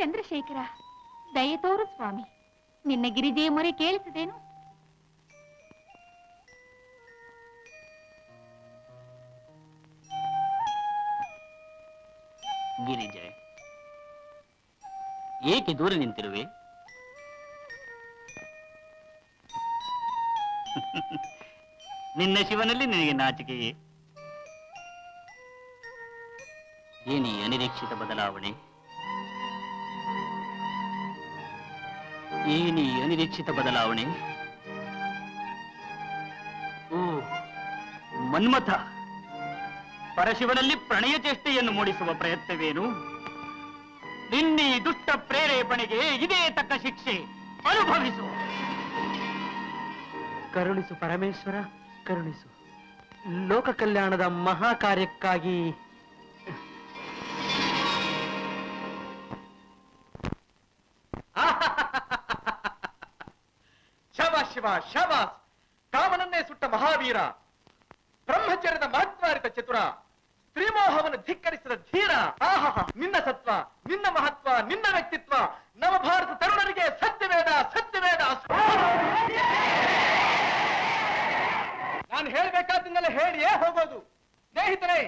ಚಂದ್ರಶೇಖರ, ದಯೆ ತೋರು ಸ್ವಾಮಿ. ನಿನ್ನ ಗಿರಿಜೆಯ ಮೊರೆ ಕೇಳಿಸಿದೇನು? ಗಿರಿಜೆ, ಏಕೆ ದೂರ ನಿಂತಿರುವೆ? ನಿನ್ನ ಶಿವನಲ್ಲಿ ನಿನಗೆ ನಾಚಿಕೆಯೇ? ಏನಿ ಅನಿರೀಕ್ಷಿತ ಬದಲಾವಣೆ? ಏನಿ ಅನಿರೀಕ್ಷಿತ ಬದಲಾವಣೆ? ಓ ಮನ್ಮಥ, ಪರಶಿವನಲ್ಲಿ ಪ್ರಣಯ ಚೇಷ್ಟೆಯನ್ನು ಮೂಡಿಸುವ ಪ್ರಯತ್ನವೇನು? ನಿನ್ನಿ ದುಷ್ಟ ಪ್ರೇರೇಪಣೆಗೆ ಇದೇ ತಕ್ಕ ಶಿಕ್ಷೆ. ಅನುಭವಿಸು. ಕರುಣಿಸು ಪರಮೇಶ್ವರ, ಕರುಣಿಸು. ಲೋಕ ಕಲ್ಯಾಣದ ಮಹಾ ಕಾರ್ಯಕ್ಕಾಗಿ ಶಬಾಷ್ ಶಿವ, ಶಬಾಷ್. ಕಾಮನನ್ನೇ ಸುಟ್ಟ ಮಹಾವೀರ, ಬ್ರಹ್ಮಚರ್ಯದ ಮಹತ್ವಾರಿತ ಚತುರ, ಸ್ತ್ರೀಮೋಹವನ್ನು ಧಿಕ್ಕರಿಸಿದ ಧೀರ. ಆಹಾ, ನಿನ್ನ ಸತ್ವ, ನಿನ್ನ ಮಹತ್ವ, ನಿನ್ನ ವ್ಯಕ್ತಿತ್ವ ನವಭಾರತ ತರುಣರಿಗೆ ಸತ್ಯವೇದ, ಸತ್ಯವೇದ. ನಾನು ಹೇಳ್ಬೇಕಾದ್ದನ್ನೆಲ್ಲ ಹೇಳಿಯೇ ಹೋಗೋದು. ಸ್ನೇಹಿತರೆ,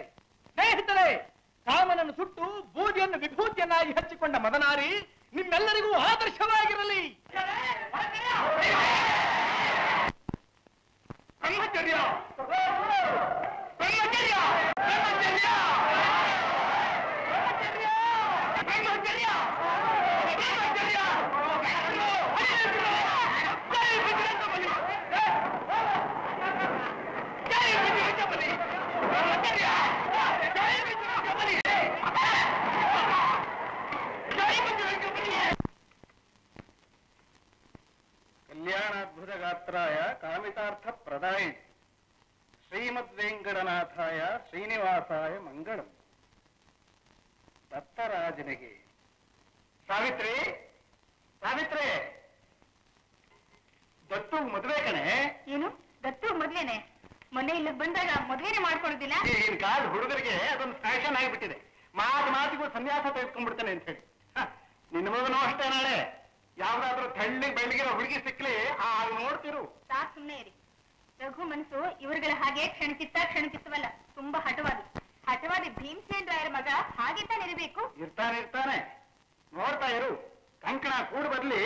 ಸ್ನೇಹಿತರೆ, ಕಾಮನನ್ನು ಸುಟ್ಟು ಬೂದಿಯನ್ನು ವಿಭೂತಿಯನ್ನಾಗಿ ಹಚ್ಚಿಕೊಂಡ ಮದನಾರಿ ನಿಮ್ಮೆಲ್ಲರಿಗೂ ಆದರ್ಶವಾಗಿರಲಿ. ಬ್ರಹ್ಮಚರ್ಯ, ಬ್ರಹ್ಮಚರ್ಯ, ಬ್ರಹ್ಮಚರ್ಯ, ಬ್ರಹ್ಮಚರ್ಯ, ಬ್ರಹ್ಮಚರ್ಯ. ಜೈ ಬಜರಂಗಬಲಿ, ಜೈ ಬಜರಂಗಬಲಿ, ಬ್ರಹ್ಮಚರ್ಯ, ಜೈ ಬಜರಂಗಬಲಿ, ಜೈ ಬಜರಂಗಬಲಿ. ಕಲ್ಯಾಣಾದ್ಭುತ ಗಾತ್ರಾಯ ಕಾಮಿತಾರ್ಥ ಪ್ರದಾಯ ಶ್ರೀಮದ್ವೆಂಕಟನಾಥಾಯ ಶ್ರೀನಿವಾಸಾಯ ಮಂಗಳಂ. ದತ್ತರಾಜನಿಗೆ ಸಾವಿತ್ರಿ, ಸಾವಿತ್ರಿ, ದತ್ತು ಮದುವೆ ಕಣೆ. ಏನು ದತ್ತು ಮದ್ವೆನೆ? ಮೊನ್ನೆ ಇಲ್ಲಿಗೆ ಬಂದಾಗ ಮದ್ವೆನೆ ಮಾಡ್ಕೊಳ್ಳೋದಿಲ್ಲ? ಈಗಿನ ಕಾಲ ಹುಡುಗರಿಗೆ ಅದೊಂದು ಫ್ಯಾಷನ್ ಆಗಿಬಿಟ್ಟಿದೆ. ಮಾತಿಗೂ ಸನ್ಯಾಸ ತೆಗೆದುಕೊಂಡ್ಬಿಡ್ತಾನೆ ಅಂತ ಹೇಳಿ. ನಿನ್ನ ಮಗನೂ ಅಷ್ಟೇ, ನಾಳೆ ಯಾವ್ದಾದ್ರೂ ತೆಳ್ಳಿಗೆ ಬೆಳಗಿರೋ ಹುಡುಗಿ ಸಿಕ್ಲಿ ಆಗ ನೋಡ್ತಿರು. ಸಾಕು, ಸುಮ್ಮನೆ ಇರಿ. ರಘು ಮನಸ್ಸು ಇವರುಗಳ ಹಾಗೆ ಕ್ಷಣಚಿತ್ತವಲ್ಲ, ತುಂಬಾ ಹಠವಾದಿ ಭೀಮಸೇನ್ ರಾಯರ ಮಗ ಹಾಗೆ ತಾನೇ ಇರಬೇಕು. ಇರ್ತಾನೆ, ನೋಡ್ತಾ ಇರು. ಕಂಕಣ ಕೂಡು ಬದ್ಲಿ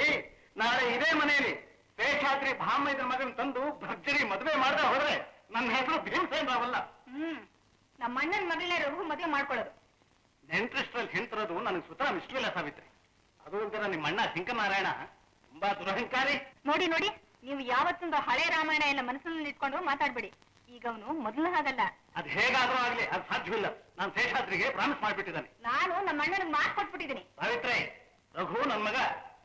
ನಾಳೆ ಇದೇ ಮನೆಯಲ್ಲಿ ಶೇಷಾದ್ರಿ ಭಾಮೈದ್ರ ಮಗನ ತಂದು ಭರ್ಜರಿ ಮದುವೆ ಮಾಡದೆ ಹೋದ್ರೆ ನನ್ನ ಹೆಸರು ಭೀಮಸೇನ್ ರಾವಲ್ಲ. ನಮ್ಮ ಅಣ್ಣನ ಮಗಳನ್ನೇ ರಘು ಮದುವೆ ಮಾಡ್ಕೊಳ್ಳೋದು. ನೆಂಟ್ರಿಸ್ಟ್ರಲ್ಲಿ ಹೆಂತರೋದು ನನಗೆ ಸುತರಾಮ್ ಇಷ್ಟವಿಲ್ಲ ಸಾವಿತ್ರಿ. ಅದು ಒಂಥರ ನಿಮ್ಮ ಅಣ್ಣ ಶಂಕರನಾರಾಯಣ ತುಂಬಾ ದುರಹಂಕಾರಿ. ನೋಡಿ, ನೀವು ಯಾವತ್ತೊಂದು ಹಳೆ ರಾಮಾಯಣ ಎಲ್ಲ ಮನಸ್ಸಿನಲ್ಲಿ ಇಟ್ಕೊಂಡು ಮಾತಾಡ್ಬೇಡಿ. ಈಗ ಅವನು ಮೊದಲು ಹಾಗಲ್ಲ. ಅದು ಹೇಗಾದ್ರೂ ಆಗ್ಲಿ, ಅದು ಸಾಧ್ಯವಿಲ್ಲ. ನಾನು ಶೇಷಾದ್ರಿಗೆ ಪ್ರಾಮಿಸ್ ಮಾಡ್ಬಿಟ್ಟಿದ್ದಾನೆ. ನಾನು ನಮ್ಮ ಅಣ್ಣನಿಗೆ ಮಾತು ಕೊಟ್ಬಿಟ್ಟಿದ್ದೀನಿ. ಸಾವಿತ್ರಿ, ರಘು ನನ್ನ ಮಗ,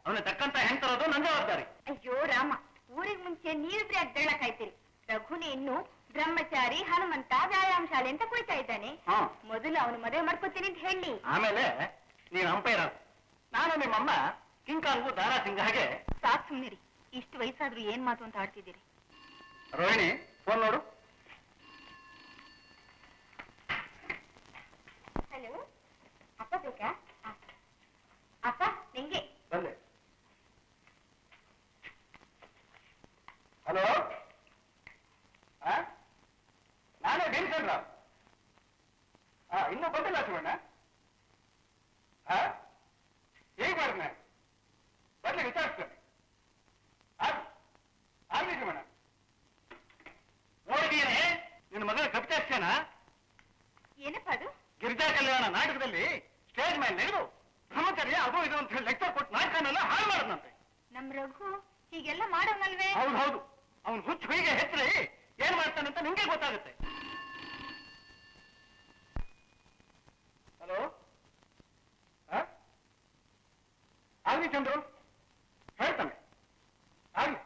ಅವನ ತಕ್ಕಂತ ಹೆಂತರೋದು ನನ್ನ ಜವಾಬ್ದಾರಿ. ಅಯ್ಯೋ ರಾಮ, ಊರಿಗೆ ಮುಂಚೆ ನೀವಿದ್ರೆ ಅದ್ದೆಲ್ಲ ಕಾಯ್ತೀರಿ. ರಘುನೇ ಇನ್ನು ಬ್ರಹ್ಮಚಾರಿ, ಹನುಮಂತ, ವ್ಯಾಯಾಮ ಶಾಲೆ ಅಂತ ಕುಳಿತಾ ಇದ್ದಾನೆ. ಮೊದಲು ಅವನು ಮದುವೆ ಮಾಡ್ಕೋತೀನಿ ಅಂತ ಹೇಳಿ, ಆಮೇಲೆ ನೀನು ಅಂಪೈರ. ನಾನು ನಿಮ್ಮಮ್ಮ ಕಿಂಕಾಂಗು ದಾರಾ ಸಿಂಗ್ ಹಾಗೆ. ಸಾಕು ಸುಮ್ಮನಿರಿ. ಇಷ್ಟು ವಯಸ್ಸಾದ್ರೂ ಏನ್ ಮಾತು ಅಂತ ಆಡ್ತಿದ್ದೀರಿ. ರೋಹಿಣಿ, ಫೋನ್ ನೋಡು. ಹಲೋ, ಅಪ್ಪ ಬೇಕಾ? ಅಪ್ಪ ನಿಂಗೆ ಬಂದೆ. ಹಲೋ, ನಾನೇ ಭೀಮಸೇನ್ ರಾವ್. ಇನ್ನೂ ಬಂದಿಲ್ಲ ಶಿವಣ್ಣ. ಹೇಗೆ ಮಾಡ್ತಾನೆ? ಬರ್ಲಿ, ವಿಚಾರಿಸ್ತೇನೆ. ಆಗ್ಲಿ ಶಿವಣ್ಣ. ನೋಡಿದೀಯೇ ನಿನ್ನ ಮಗನ ಕಪಿತಾಕ್ಷಣ? ಏನಪ್ಪ ಅದು? ಗಿರಿಜಾ ಕಲ್ಯಾಣ ನಾಟಕದಲ್ಲಿ ಸ್ಟೇಜ್ ಮೇಲೆ ನೆಗೆದು ಬ್ರಹ್ಮಚರ್ಯ ಅದು ಇದು ಅಂತ ಹೇಳಿ ಲೆಕ್ಚರ್ ಕೊಟ್ಟು ನಾಟಕನೆಲ್ಲ ಹಾಳು ಮಾಡೋದಂತೆ. ನಮ್ ರಘು ಹೀಗೆಲ್ಲ ಮಾಡೋನಲ್ವೇ? ಹೌದು, ಅವನು ಹುಚ್ಚು ಹೀಗೆ ಹೆಸರಿ ಏನ್ ಮಾಡ್ತಾನೆ ಅಂತ ನಿಂಗೆ ಗೊತ್ತಾಗುತ್ತೆ. ಹಲೋ, ಆಗ್ಲಿ ಚಂದ್ರು, ಹೇಳ್ತಾನೆ. ಆಗ್ಲಿ.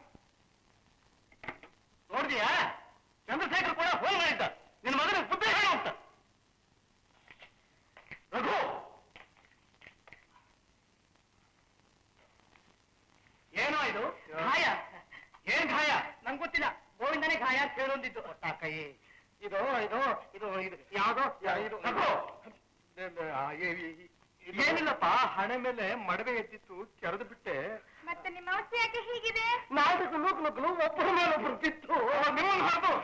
ನೋಡಿದೀಯಾ, ಚಂದ್ರಶೇಖರ್ ಕೂಡ ಫೋನ್ ಮಾಡಿದ್ದ. ನಿನ್ನ ಮಗನ ಬುದ್ಧಿ ಹೇಳು ಅಂತ. ರಘು, ಏನೋ ಇದು ಗಾಯ? ಏನ್ ಗಾಯ? ನಂಗೆ ಗೊತ್ತಿಲ್ಲ. ಗೋವಿಂದನೇ ಗಾಯ ಅಂತ ಹೇಳೊಂದಿದ್ದು. ಕೈ ಇದು ಇದು ಇದು ಇದು ಯಾವ್ದೋ ಇದು. ರಘು, ಏನಿಲ್ಲಪ್ಪ, ಹಣೆ ಮೇಲೆ ಮಡವೆ ಎದ್ದಿತ್ತು, ಕೆರೆದು ಬಿಟ್ಟೆ. ಮತ್ತೆ ನಿಮ್ಮ ಅವಸ್ಥೆ ಯಾಕೆ ಹೀಗಿದೆ? ನಾಟಕ ನೂಕಲು ಒಬ್ಬರ ಮೇಲೊಬ್ರು ಬಿತ್ತು.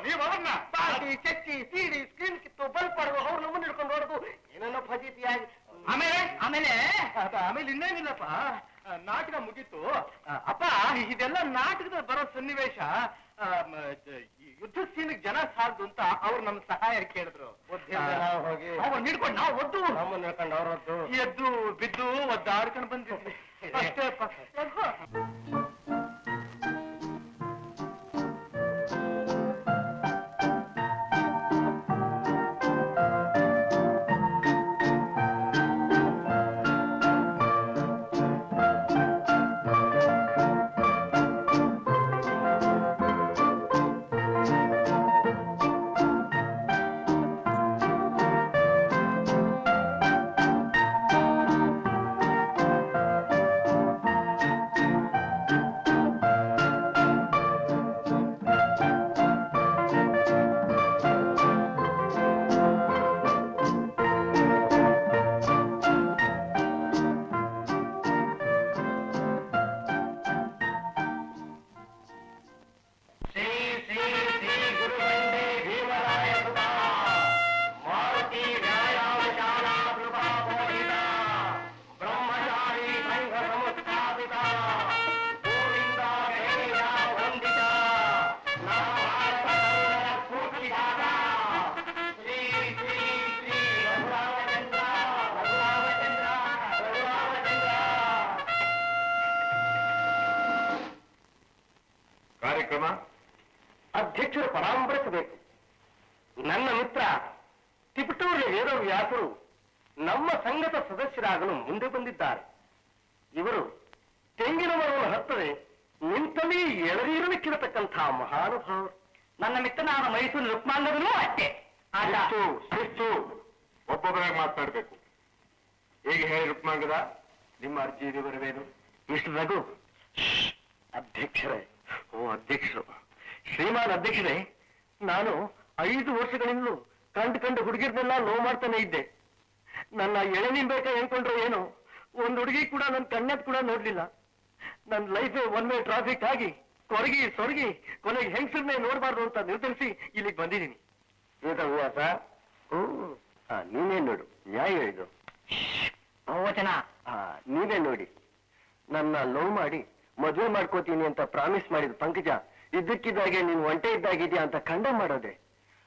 ನೀವು ಅವನ್ನ ಬಾಡಿ ಚಚ್ಚಿ ಸೀಡಿ ಸ್ಕ್ರೀನ್ ಕಿತ್ತು ಬಲ್ಪ್ ಮಾಡುವ ಅವ್ರು ನಮ್ಮನ್ನ ಹಿಡ್ಕೊಂಡು ನೋಡುದು ಏನೇನೋ ಫಜೀತಿಯಾಗಿ. ಆಮೇಲೆ ಇನ್ನೇನಿಲ್ಲಪ್ಪ, ನಾಟಕ ಮುಗೀತು. ಅಪ್ಪ, ಇದೆಲ್ಲ ನಾಟಕದ ಬರೋ ಸನ್ನಿವೇಶ. ಯುದ್ಧ ಸೀನಿಗೆ ಜನ ಸಾಲದು ಅಂತ ಅವ್ರು ನಮ್ ಸಹಾಯ ಕೇಳಿದ್ರು. ಅವ್ರು ನಿಡ್ಕೊಂಡು ನಾವು ಒದ್ದು ಅವ್ರದ್ದು ಎದ್ದು ಬಿದ್ದು ಒದ್ದಾಡ್ಕೊಂಡು ಬಂದಿದ್ವಿ ಅಷ್ಟೇ ಅಪ್ಪ. ಅಧ್ಯಕ್ಷರು ಪರಾಮರ್ಶಿಸಬೇಕು. ನನ್ನ ಮಿತ್ರ ತಿಪಟೂರಿನ ವೇದವ್ಯಾಸರು ನಮ್ಮ ಸಂಘದ ಸದಸ್ಯರಾಗಲು ಮುಂದೆ ಬಂದಿದ್ದಾರೆ. ಇವರು ತೆಂಗಿನ ಮರವನ್ನು ಹತ್ತದೆ ನಿಂತಲ್ಲಿ ಎಳನೀರಲಿಕ್ಕಿರತಕ್ಕಂಥ ಮಹಾನುಭಾವರು. ನನ್ನ ಮಿತ್ರನಾದ ಮೈಸೂರು ರುಕ್ಮಾಂಗದೂ ಅಷ್ಟೇ. ಒಬ್ಬೊಬ್ಬರಾಗಿ ಮಾತನಾಡಬೇಕು. ಹೇಗೆ ಹೇಳಿ ರುಕ್ಮಾಂಗದ, ನಿಮ್ಮ ಅರ್ಜಿ ವಿವರವೇನು? ಇಷ್ಟು ರಘು. ಅಧ್ಯಕ್ಷರೇ, ಅಧ್ಯಕ್ಷರು, ಶ್ರೀಮಾನ್ ಅಧ್ಯಕ್ಷರೇ, ನಾನು 5 ವರ್ಷಗಳಿಂದಲೂ ಕಂಡು ಹುಡುಗಿರ್ನೆಲ್ಲ ಲವ್ ಮಾಡ್ತಾನೆ ಇದ್ದೆ. ನನ್ನ ಎಳೆನಿಂಬೇಕ ಏನ್ಕೊಂಡ್ರೆ ಏನೋ, ಒಂದು ಹುಡುಗಿ ಕೂಡ ನನ್ನ ಕಣ್ಣದ್ ಕೂಡ ನೋಡ್ಲಿಲ್ಲ. ನನ್ನ ಲೈಫ್ ಒನ್ ವೇ ಟ್ರಾಫಿಕ್ ಆಗಿ ಸೊರಗಿ ಕೊನೆಗೆ ಹೆಂಗಸರನ್ನೇ ನೋಡಬಾರ್ದು ಅಂತ ನಿರ್ಧರಿಸಿ ಇಲ್ಲಿಗೆ ಬಂದಿದ್ದೀನಿ. ವೇದವ್ಯಾಸ, ನೀನೇ ನೋಡು, ನ್ಯಾಯ ಹೇಳಿದ್ದು ವಚನ. ನೀವೇ ನೋಡಿ, ನನ್ನ ಲವ್ ಮಾಡಿ ಮದುವೆ ಮಾಡ್ಕೋತೀನಿ ಅಂತ ಪ್ರಾಮಿಸ್ ಮಾಡಿದ ಪಂಕಜ ಇದ್ದಕ್ಕಿದ್ದಾಗೆ ನೀನು ಒಂಟೆ ಇದ್ದಾಗಿದ್ಯಾ ಅಂತ ಖಂಡನೆ ಮಾಡೋದೆ.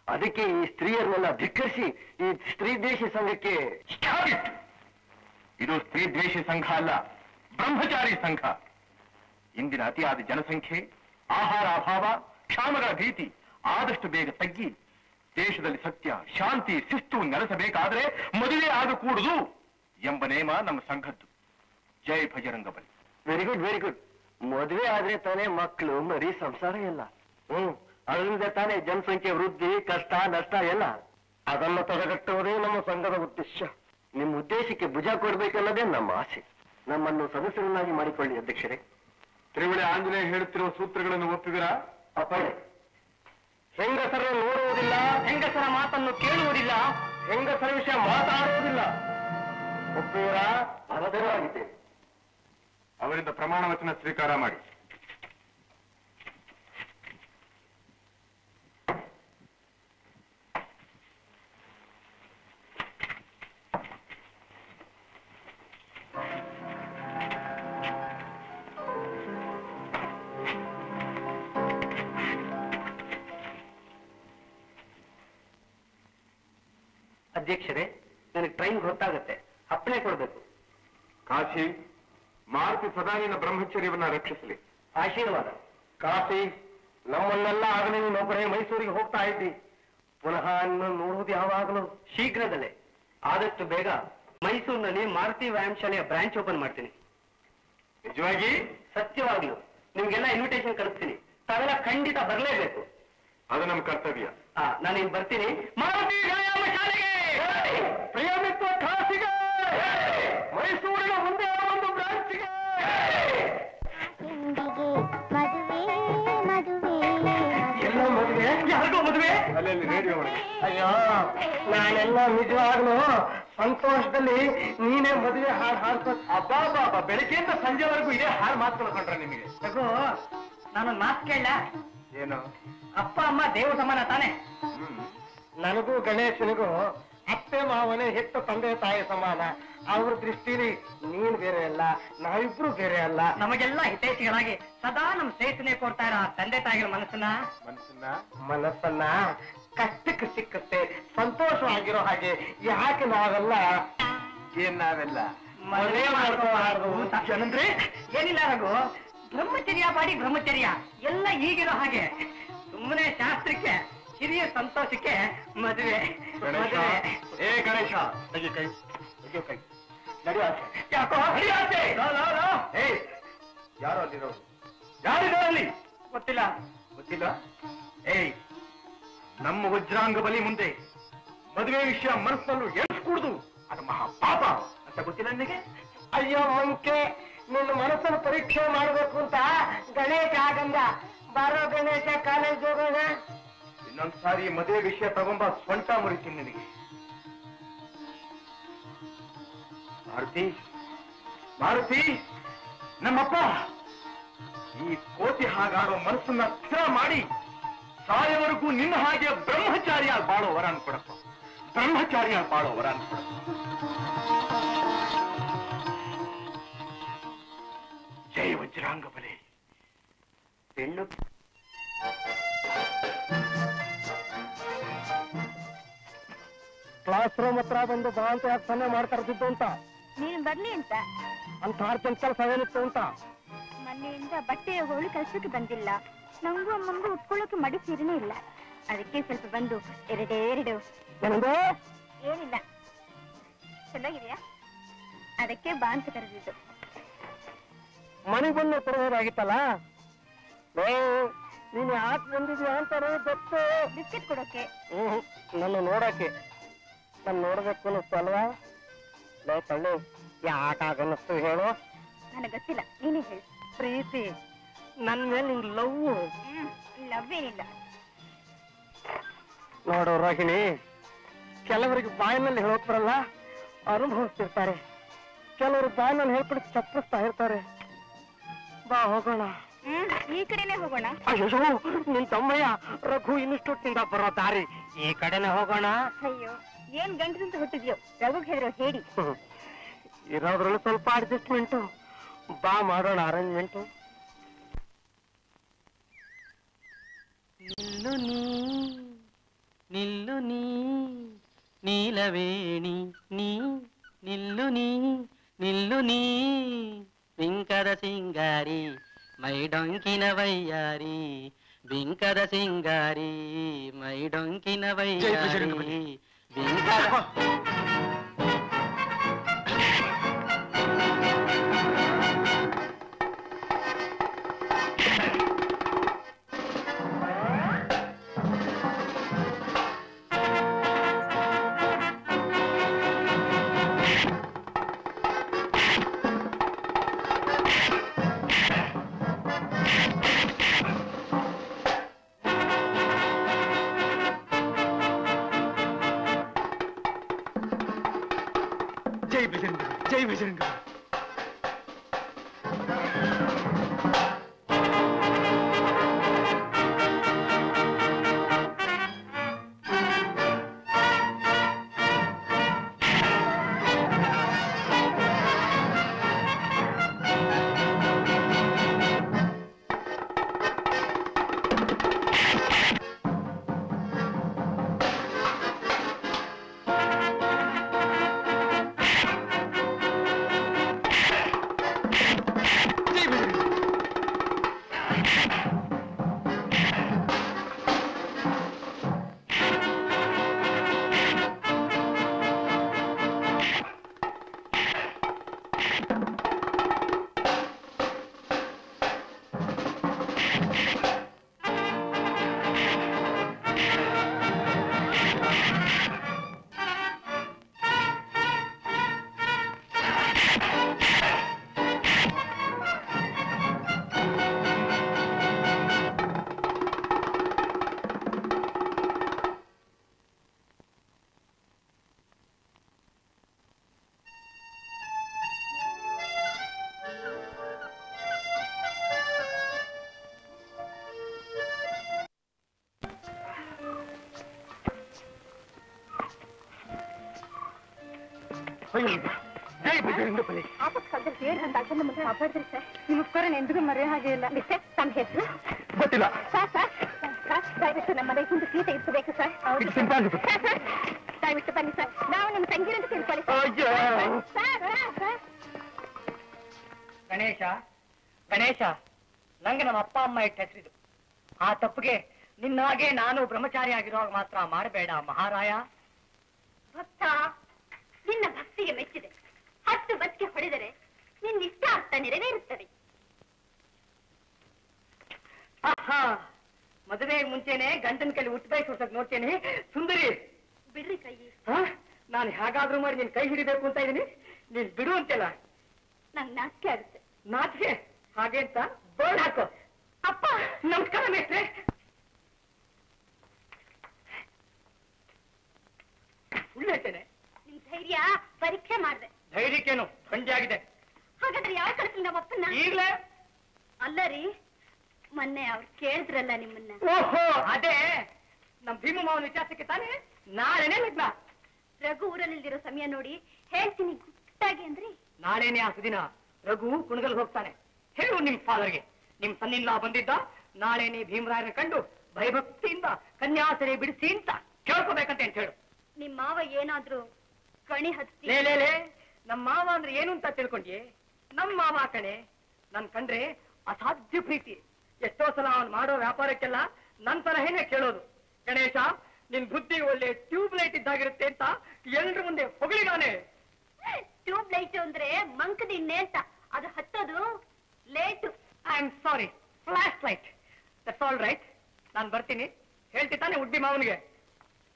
ಅದಕ್ಕೆ ಈ ಸ್ತ್ರೀಯರನ್ನೆಲ್ಲ ಧಿಕ್ಕರಿಸಿ ಈ ಸ್ತ್ರೀ ದ್ವೇಷಿ ಸಂಘಕ್ಕೆ. ಇದು ಸ್ತ್ರೀ ದ್ವೇಷಿ ಸಂಘ ಅಲ್ಲ, ಬ್ರಹ್ಮಚಾರಿ ಸಂಘ. ಇಂದಿನ ಅತಿಯಾದ ಜನಸಂಖ್ಯೆ, ಆಹಾರ ಅಭಾವ, ಕ್ಷಾಮಗಳ ಭೀತಿ ಆದಷ್ಟು ಬೇಗ ತಗ್ಗಿ ದೇಶದಲ್ಲಿ ಸತ್ಯ, ಶಾಂತಿ, ಶಿಸ್ತು ನೆಲೆಸಬೇಕಾದ್ರೆ ಮದುವೆ ಆಗಕೂಡುದು ಎಂಬ ನೇಮ ನಮ್ಮ ಸಂಘದ್ದು. ಜೈ Bajrangbali. Very good, very good. ಮದುವೆ ಆದ್ರೆ ತಾನೇ ಮಕ್ಕಳು ಮರಿ ಸಂಸಾರ ಎಲ್ಲ. ಅದರಿಂದ ತಾನೇ ಜನಸಂಖ್ಯೆ ವೃದ್ಧಿ, ಕಷ್ಟ ನಷ್ಟ ಎಲ್ಲ. ಅದನ್ನು ತಡೆಗಟ್ಟುವುದೇ ನಮ್ಮ ಸಂಘದ ಉದ್ದೇಶ. ನಿಮ್ಮ ಉದ್ದೇಶಕ್ಕೆ ಭುಜ ಕೊಡ್ಬೇಕನ್ನೋದೇ ನಮ್ಮ ಆಸೆ. ನಮ್ಮನ್ನು ಸದಸ್ಯರನ್ನಾಗಿ ಮಾಡಿಕೊಳ್ಳಿ ಅಧ್ಯಕ್ಷರೇ. ತ್ರಿವಳಿ ಆಂಜನೇಯ ಹೇಳುತ್ತಿರುವ ಸೂತ್ರಗಳನ್ನು ಒಪ್ಪಿದಿರಾ? ಅಪ್ಪಣೆ. ಹೆಂಗಸರ ನೋಡುವುದಿಲ್ಲ, ಹೆಂಗಸರ ಮಾತನ್ನು ಕೇಳುವುದಿಲ್ಲ, ಹೆಂಗಸರ ವಿಷಯ ಮಾತಾಡುವುದಿಲ್ಲ. ಒಪ್ಪುವರಾ? ಬದ್ಧರಾಗಿದ್ದೇವೆ. ಅವರಿಂದ ಪ್ರಮಾಣ ವಚನ ಸ್ವೀಕಾರ ಮಾಡಿ. ಅಧ್ಯಕ್ಷರೇ, ನನಗೆ ಟ್ರೈನ್ ಗೊತ್ತಾಗುತ್ತೆ, ಅಪ್ಪಣೆ ಕೊಡ್ಬೇಕು. ಕಾಶಿ, ಮಾರುತಿ ಸದಾನಿನ ಬ್ರಹ್ಮಚರ್ಯವನ್ನ ರಕ್ಷಿಸಲಿ. ಆಶೀರ್ವಾದ. ಕಾಶಿ, ನಮ್ಮನ್ನೆಲ್ಲ ಆಗಲೇ ನೀನೊಬ್ಬರೇ ಮೈಸೂರಿಗೆ ಹೋಗ್ತಾ ಇದ್ದಿ. ಪುನಃ ನೋಡುವುದು ಯಾವಾಗಲೂ ಶೀಘ್ರದಲ್ಲೇ. ಆದಷ್ಟು ಬೇಗ ಮೈಸೂರಿನಲ್ಲಿ ಮಾರುತಿ ವ್ಯಾಯಾಮ ಶಾಲೆಯ ಬ್ರಾಂಚ್ ಓಪನ್ ಮಾಡ್ತೀನಿ. ನಿಜವಾಗಿ? ಸತ್ಯವಾಗ್ಲು. ನಿಮ್ಗೆಲ್ಲ ಇನ್ವಿಟೇಷನ್ ಕಳಿಸ್ತೀನಿ. ತಾವೆಲ್ಲ ಖಂಡಿತ ಬರಲೇಬೇಕು. ಅದು ನಮ್ಮ ಕರ್ತವ್ಯ. ನಾನೇನ್ ಬರ್ತೀನಿ. ಮಾರುತಿ ವ್ಯಾಯಾಮ ಶಾಲೆಗೆ, ಪ್ರಿಯಮಿತ್ರ ಕಾಶಿಗೆ, ಮೈಸೂರಿನ ಮುಂದೆ ಒಂದು ಬ್ರಾಂಚ್ಗೆ. ಎಲ್ಲ ಮದುವೆ? ಯಾರಿಗೋ ಮದುವೆ? ಅಲ್ಲಲ್ಲಿ ರೇಡಿಯೋ. ಅಯ್ಯೋ, ನಾನೆಲ್ಲ ನಿಜವಾಗ್ಲೂ ಸಂತೋಷದಲ್ಲಿ ನೀನೇ ಮದುವೆ ಹಾಡು ಹಾಡ್ಬೇಕು. ಅಬ್ಬಾ ಬಾಬಾ, ಬೆಳಗ್ಗೆಯಿಂದ ಸಂಜೆವರೆಗೂ ಇದೇ ಹಾಡು ಮಾತ್ಕೊಳ್ಕೊಂಡ್ರೆ ನಿಮಗೆ? ರಘು, ನಾನೊಂದು ಮಾತು ಕೇಳ. ಏನು? ಅಪ್ಪ ಅಮ್ಮ ದೇವ ಸಮಾನ ತಾನೆ? ನನಗೂ ಗಣೇಶನಿಗೂ ಅತ್ತೆ ಮಾವನೇ ಹೆತ್ತ ತಂದೆ ತಾಯಿ ಸಮಾನ. ಅವ್ರ ದೃಷ್ಟಿಲಿ ನೀನ್ ಬೇರೆ ಅಲ್ಲ, ನಾವಿಬ್ರು ಬೇರೆ ಅಲ್ಲ. ನಮಗೆಲ್ಲ ಹಿತೈಷಿಗಳಾಗಿ ಸದಾ ನಮ್ ಸ್ನೇಹಿತನೇ ಕೊಡ್ತಾ ಇರೋ ತಂದೆ ತಾಯಿಗಳ ಮನಸ್ಸನ್ನ ಕಷ್ಟಕ್ಕೆ ಸಿಕ್ಕತ್ತೆ, ಸಂತೋಷವಾಗಿರೋ ಹಾಗೆ ಯಾಕೆ ನಾವೆಲ್ಲ ನಾವೆಲ್ಲ ಮದುವೆ ಮಾಡ್ಕೋಬಾರ್ದು ಅಂದ್ರೆ ಏನಿಲ್ಲ ರಘು, ಬ್ರಹ್ಮಚರ್ಯ ಬಾಡಿ ಬ್ರಹ್ಮಚರ್ಯ ಎಲ್ಲ ಈಗಿರೋ ಹಾಗೆ. ಸುಮ್ಮನೆ ಶಾಸ್ತ್ರಕ್ಕೆ ಹಿರಿಯ ಸಂತೋಷಕ್ಕೆ ಮದುವೆ. ಏ ಗಣೇಶ, ತೆಗಿ ಕೈ, ತೆಗಿಯೋ ಕೈ, ನಡೆಯೋ ಆಚೆ. ಯಾಕೋ ಯಾರು ಅಲ್ಲಿರೋದು? ಯಾರಿದ್ದಾರೆ ಅಲ್ಲಿ? ಗೊತ್ತಿಲ್ಲ. ಗೊತ್ತಿಲ್ಲ? ಏಯ್, ನಮ್ಮ ವಜ್ರಾಂಗ ಬಲಿ ಮುಂದೆ ಮದುವೆ ವಿಷಯ ಮನಸ್ಸನ್ನು ಎಣಿಸ್ಕೂಡುದು, ಅದು ಮಹಾ ಪಾಪ ಅಂತ ಗೊತ್ತಿಲ್ಲ ನಿನಗೆ? ಅಯ್ಯೋ ಮಂಕೆ, ನಿನ್ನ ಮನಸ್ಸನ್ನು ಪರೀಕ್ಷೆ ಮಾಡಬೇಕು ಅಂತ ಗಣೇಶ ಆಗಂದ. ಬಾರೋ ಗಣೇಶ, ಕಾಲೇಜ್ ಹೋಗೋಣ. ಇನ್ನೊಂದ್ಸಾರಿ ಮದುವೆ ವಿಷಯ ತಗೊಂಬ, ಸ್ವಂಟ ಮುರಿತೀನಿ ನಿನಗೆ. ಮಾರುತಿ, ಮಾರುತಿ, ನಮ್ಮಪ್ಪ ಈ ಕೋತಿ ಹಾಗಾಡೋ ಮನಸ್ಸನ್ನ ಸ್ಥಿರ ಮಾಡಿ ಸಾಯವರೆಗೂ ನಿನ್ನ ಹಾಗೆ ಬ್ರಹ್ಮಚಾರಿಯ ಬಾಳೋ ವರ ಅನ್ಕೊಡಪ್ಪ, ಬ್ರಹ್ಮಚಾರಿಯ ಬಾಳೋ ವರ ಅನ್ಕೊಡಪ್ಪ. ಜೈ ವಜ್ರಾಂಗ ಬಲೆ. ಹೆಣ್ಣು ಕ್ಲಾಸ್ ರೂಮ್ ಹತ್ರ ಬಂದು ಬಾ ಅಂತ ಯಾಕೆ ಸನ್ನೆ ಮಾಡ್ತಾ ಇರ್ತಿದ್ದು ಅಂತ? ನೀನು ಬರ್ಲಿ ಅಂತ. ಅಂತ ಅರ್ಜೆಂಟ್ ಕೆಲಸ ಏನಿತ್ತು ಅಂತ? ಮೊನ್ನೆಯಿಂದ ಬಟ್ಟೆ ಹೋಳಿ ಕೆಲ್ಸಕ್ಕೆ ಬಂದಿಲ್ಲ. ನಂಗೂ ಅಮ್ಮಂಗೂ ಉಟ್ಕೊಳ್ಳೋಕೆ ಮಡಿ ಸೀರೆನೇ ಇಲ್ಲ. ಅದಕ್ಕೆ ಸ್ವಲ್ಪ ಬಂದು ಎರಡೇ ಎರಡು. ಏನಂದ್ರೆ? ಏನಿಲ್ಲ, ಚೆನ್ನಾಗಿದೆಯಾ? ಅದಕ್ಕೆ ಬಾ ಅಂತ ಕರೆದಿದ್ದು. ಮನೆಗೆ ಬಂದು ತರಬಹುದಾಗಿತ್ತಲ್ಲ. ನೀನು ಯಾಕೆ ಬಂದಿದ್ಯಾ ಅಂತಾನೆ ಗೊತ್ತು. ಬಿಸ್ಕೆಟ್ ಕೊಡೋಕೆ. ನನ್ನ ನೋಡಕ್ಕೆ. ನಾನು ನೋಡ್ಬೇಕು ಅನ್ನಿಸ್ತು ಅಲ್ವಾ? ಕಳ್ಳು, ಯಾಕಾಗನ್ನಿಸ್ತು ಹೇಳು? ನನಗೆ ಗೊತ್ತಿಲ್ಲ, ನೀನೇ ಹೇಳು. ಪ್ರೀತಿ, ನನ್ನ ಮೇಲೆ ನಿಂಗೆ ಲವ್. ಲವ್ ಏನಿಲ್ಲ. ನೋಡು ರೋಹಿಣಿ, ಕೆಲವರಿಗೆ ಬಾಯಿನಲ್ಲಿ ಹೇಳೋಕ್ ಬರಲ್ಲ, ಅನುಭವಿಸ್ತಿರ್ತಾರೆ. ಕೆಲವರು ಬಾಯಿನಲ್ಲಿ ಹೇಳ್ಕೊಂಡು ಚಪ್ಪಿಸ್ತಾ ಇರ್ತಾರೆ. ಬಾ ಹೋಗೋಣ. ಈ ಕಡೆನೆ ಹೋಗೋಣ. ಅಯ್ಯೋ, ನಿನ್ ತಮ್ಮಯ್ಯ ರಘು ಇನ್ಸ್ಟಿಟ್ಯೂಟ್ನಿಂದ ಬರೋ ದಾರಿ ಈ ಕಡೆನೆ ಹೋಗೋಣ. ಅಯ್ಯೋ, ಏನ್ ಗಂಟು ಹುಟ್ಟಿದ್ಯೋ, ರಘುಗ್ ಹೇಳಿರೋ ಹೇಳಿ. ಇರೋದ್ರಲ್ಲಿ ಸ್ವಲ್ಪ ಅಡ್ಜಸ್ಟ್ಮೆಂಟು. ಬಾ ಮಾಡೋಣ ಅರೇಂಜ್ಮೆಂಟು. ನಿಲ್ಲು ನೀ, ನಿಲ್ಲು ನೀ, ನೀಲವೇಣಿ ನೀ, ನಿಲ್ಲು ನೀ, ನಿಲ್ಲು ನೀ, ಬಿಂಕದ ಸಿಂಗಾರಿ ಮೈಡೊಂಕಿನ ವಯ್ಯಾರಿ, ಬಿಂಕದ ಸಿಂಗಾರಿ ಮೈಡೊಂಕಿನ ವಯ್ಯಾರಿ, ಬಿಂಕದ. ಜೈ ಬಜರಂಗ. ಆಪತ್ತು ಕಾಲದಲ್ಲಿ ಏನು ಅಂತ ಅಜ್ಜನ ಮುಂದೆ ಕಾಪಾಡಿದ್ರಿ ಸರ್ ನಿಮಗೋಸ್ಕರ ಎಂದಿಗೂ ಮರೆಯೋ ಹಾಗೆ ಇಲ್ಲ ಮಿಸ್ಟರ್ ತಮ್ಮ ಹೆಸರು ಗೊತ್ತಿಲ್ಲ. ಸರ್ ದಯವಿಟ್ಟು ನಮ್ಮ ಮನೆ ಹಿಂದೆ ಸೀಟೆ ಇರ್ಬೇಕು ಸರ್ ದಯವಿಟ್ಟು ಬನ್ನಿ ಸರ್ ನಾವು ನಿಮ್ಮ ತಂಗಿರ ಅಂತ ತಿಳ್ಕೊಳ್ಳಿ ಗಣೇಶ ಗಣೇಶ ನಂಗೆ ನಮ್ಮ ಅಪ್ಪ ಅಮ್ಮ ಇಟ್ಟ ಹೆಸರಿದು. ಆ ತಪ್ಪಿಗೆ ನಿನ್ನಾಗೆ ನಾನು ಬ್ರಹ್ಮಚಾರಿ ಆಗಿರುವಾಗ ಮಾತ್ರ ಮಾಡಬೇಡ ಮಹಾರಾಯ. ಭಕ್ತ ನಿನ್ನ ಭಕ್ತಿಗೆ ಮೆಚ್ಚಿದೆ 10 ಬಚ್ಚಿಗೆ ಹೊಡೆದರೆ ನಿನ್ನ ಇಷ್ಟ ಅರ್ಥ ನೆರವೇರುತ್ತದೆ. ಮದುವೆ ಮುಂಚೆನೆ ಗಂಟನ ಕೈಲಿ ಉಟ್ಬೇಕು ಸುಡ್ಸಕ್ ನೋಡ್ತೇನೆ. ಸುಂದರಿ ಬಿಡ್ರಿ ಕೈ. ನಾನು ಹೇಗಾದ್ರೂ ಮಾಡಿ ನಿನ್ ಕೈ ಹಿಡಿಬೇಕು ಅಂತ ಇದೀನಿ, ನೀನ್ ಬಿಡು ಅಂತೆಲ್ಲ. ನಂಗೆ ನಾಚಿಕೆ ಆಗುತ್ತೆ. ನಾಚಿಕೆ ಹಾಗೆ ಅಂತ ಬೋರ್ಡ್ ಹಾಕೋ. ಅಪ್ಪ ನಮಸ್ಕಾರ ಮೇಷ್ಟ್ರೆ. ಸುಳ್ಳು ಹೇಳ್ತೇನೆ. ನಿಮ್ ಧೈರ್ಯ ಪರೀಕ್ಷೆ ಮಾಡಿದೆ. ಧೈರ್ಯಕ್ಕೇನು ಸಂಜೆ ಆಗಿದೆ. ಹಾಗಾದ್ರೆ ಯಾವ ಕಳಿಸ್ಲಿ ನಮ್ಮ ಅಪ್ಪನ? ಈಗ್ಲೇ ಅಲ್ಲ ರೀ, ಮೊನ್ನೆ ಅವ್ರು ಕೇಳಿದ್ರಲ್ಲ ನಿಮ್ಮನ್ನ. ಓಹೋ ಅದೇ ನಮ್ ಭೀಮ ಮಾವನ ವಿಚಾರಕ್ಕೆ ತಾನೇ ನಾಳೆನೇ ಲಗ್ನ. ರಘು ಊರಲ್ಲಿಲ್ದಿರೋ ಸಮಯ ನೋಡಿ ಹೇಳ್ತೀನಿ ಗುಟ್ಟಾಗಿ ಅಂದ್ರಿ. ನಾಳೆನೇ ಆ ಸುದಿನ ರಘು ಕುಣಗಲ್ ಹೋಗ್ತಾನೆ. ಹೇಳು ನಿಮ್ ಫಾದರ್ಗೆ ನಿಮ್ ಸನ್ನಿಲ್ಲ ಬಂದಿದ್ದ, ನಾಳೆನೇ ಭೀಮರಾಯನ ಕಂಡು ಭಯಭಕ್ತಿಯಿಂದ ಕನ್ಯಾಸರೆ ಬಿಡಿಸಿ ಅಂತ ಕೇಳ್ಕೋಬೇಕಂತ ಅಂತ ಹೇಳು. ನಿಮ್ ಮಾವ ಏನಾದ್ರೂ ಕಣಿ ಹತ್ತಿ. ಲೇ ನಮ್ಮ ಮಾವ ಅಂದ್ರೆ ಏನು ಅಂತ ತಿಳ್ಕೊಂಡ್ಯೆ? ನಮ್ ಮಾವ ಕಣೆ. ನನ್ ಕಂಡ್ರೆ ಅಸಾಧ್ಯ ಪ್ರೀತಿ. ಎಷ್ಟೋ ಸಲ ಅವನು ಮಾಡೋ ವ್ಯಾಪಾರಕ್ಕೆಲ್ಲ ನನ್ ಸಲಹೆನೆ ಕೇಳೋದು. ಗಣೇಶ ನಿನ್ ಬುದ್ಧಿ ಒಳ್ಳೆ ಟ್ಯೂಬ್ ಲೈಟ್ ಇದ್ದಾಗಿರುತ್ತೆ ಅಂತ ಎಲ್ರ ಮುಂದೆ ಹೊಗಳಿದಾನೆ. ಟ್ಯೂಬ್ ಲೈಟ್ ಅಂದ್ರೆ ಮಂಕದಿಣ್ಣೆ ಅಂತ, ಅದು ಹತ್ತೋದು late. I am sorry, flash light. That's all right. ನಾನ್ ಬರ್ತೀನಿ. ಹೇಳ್ತಿ ತಾನೆ ಉಡ್ಬಿ ಮಾವನಿಗೆ?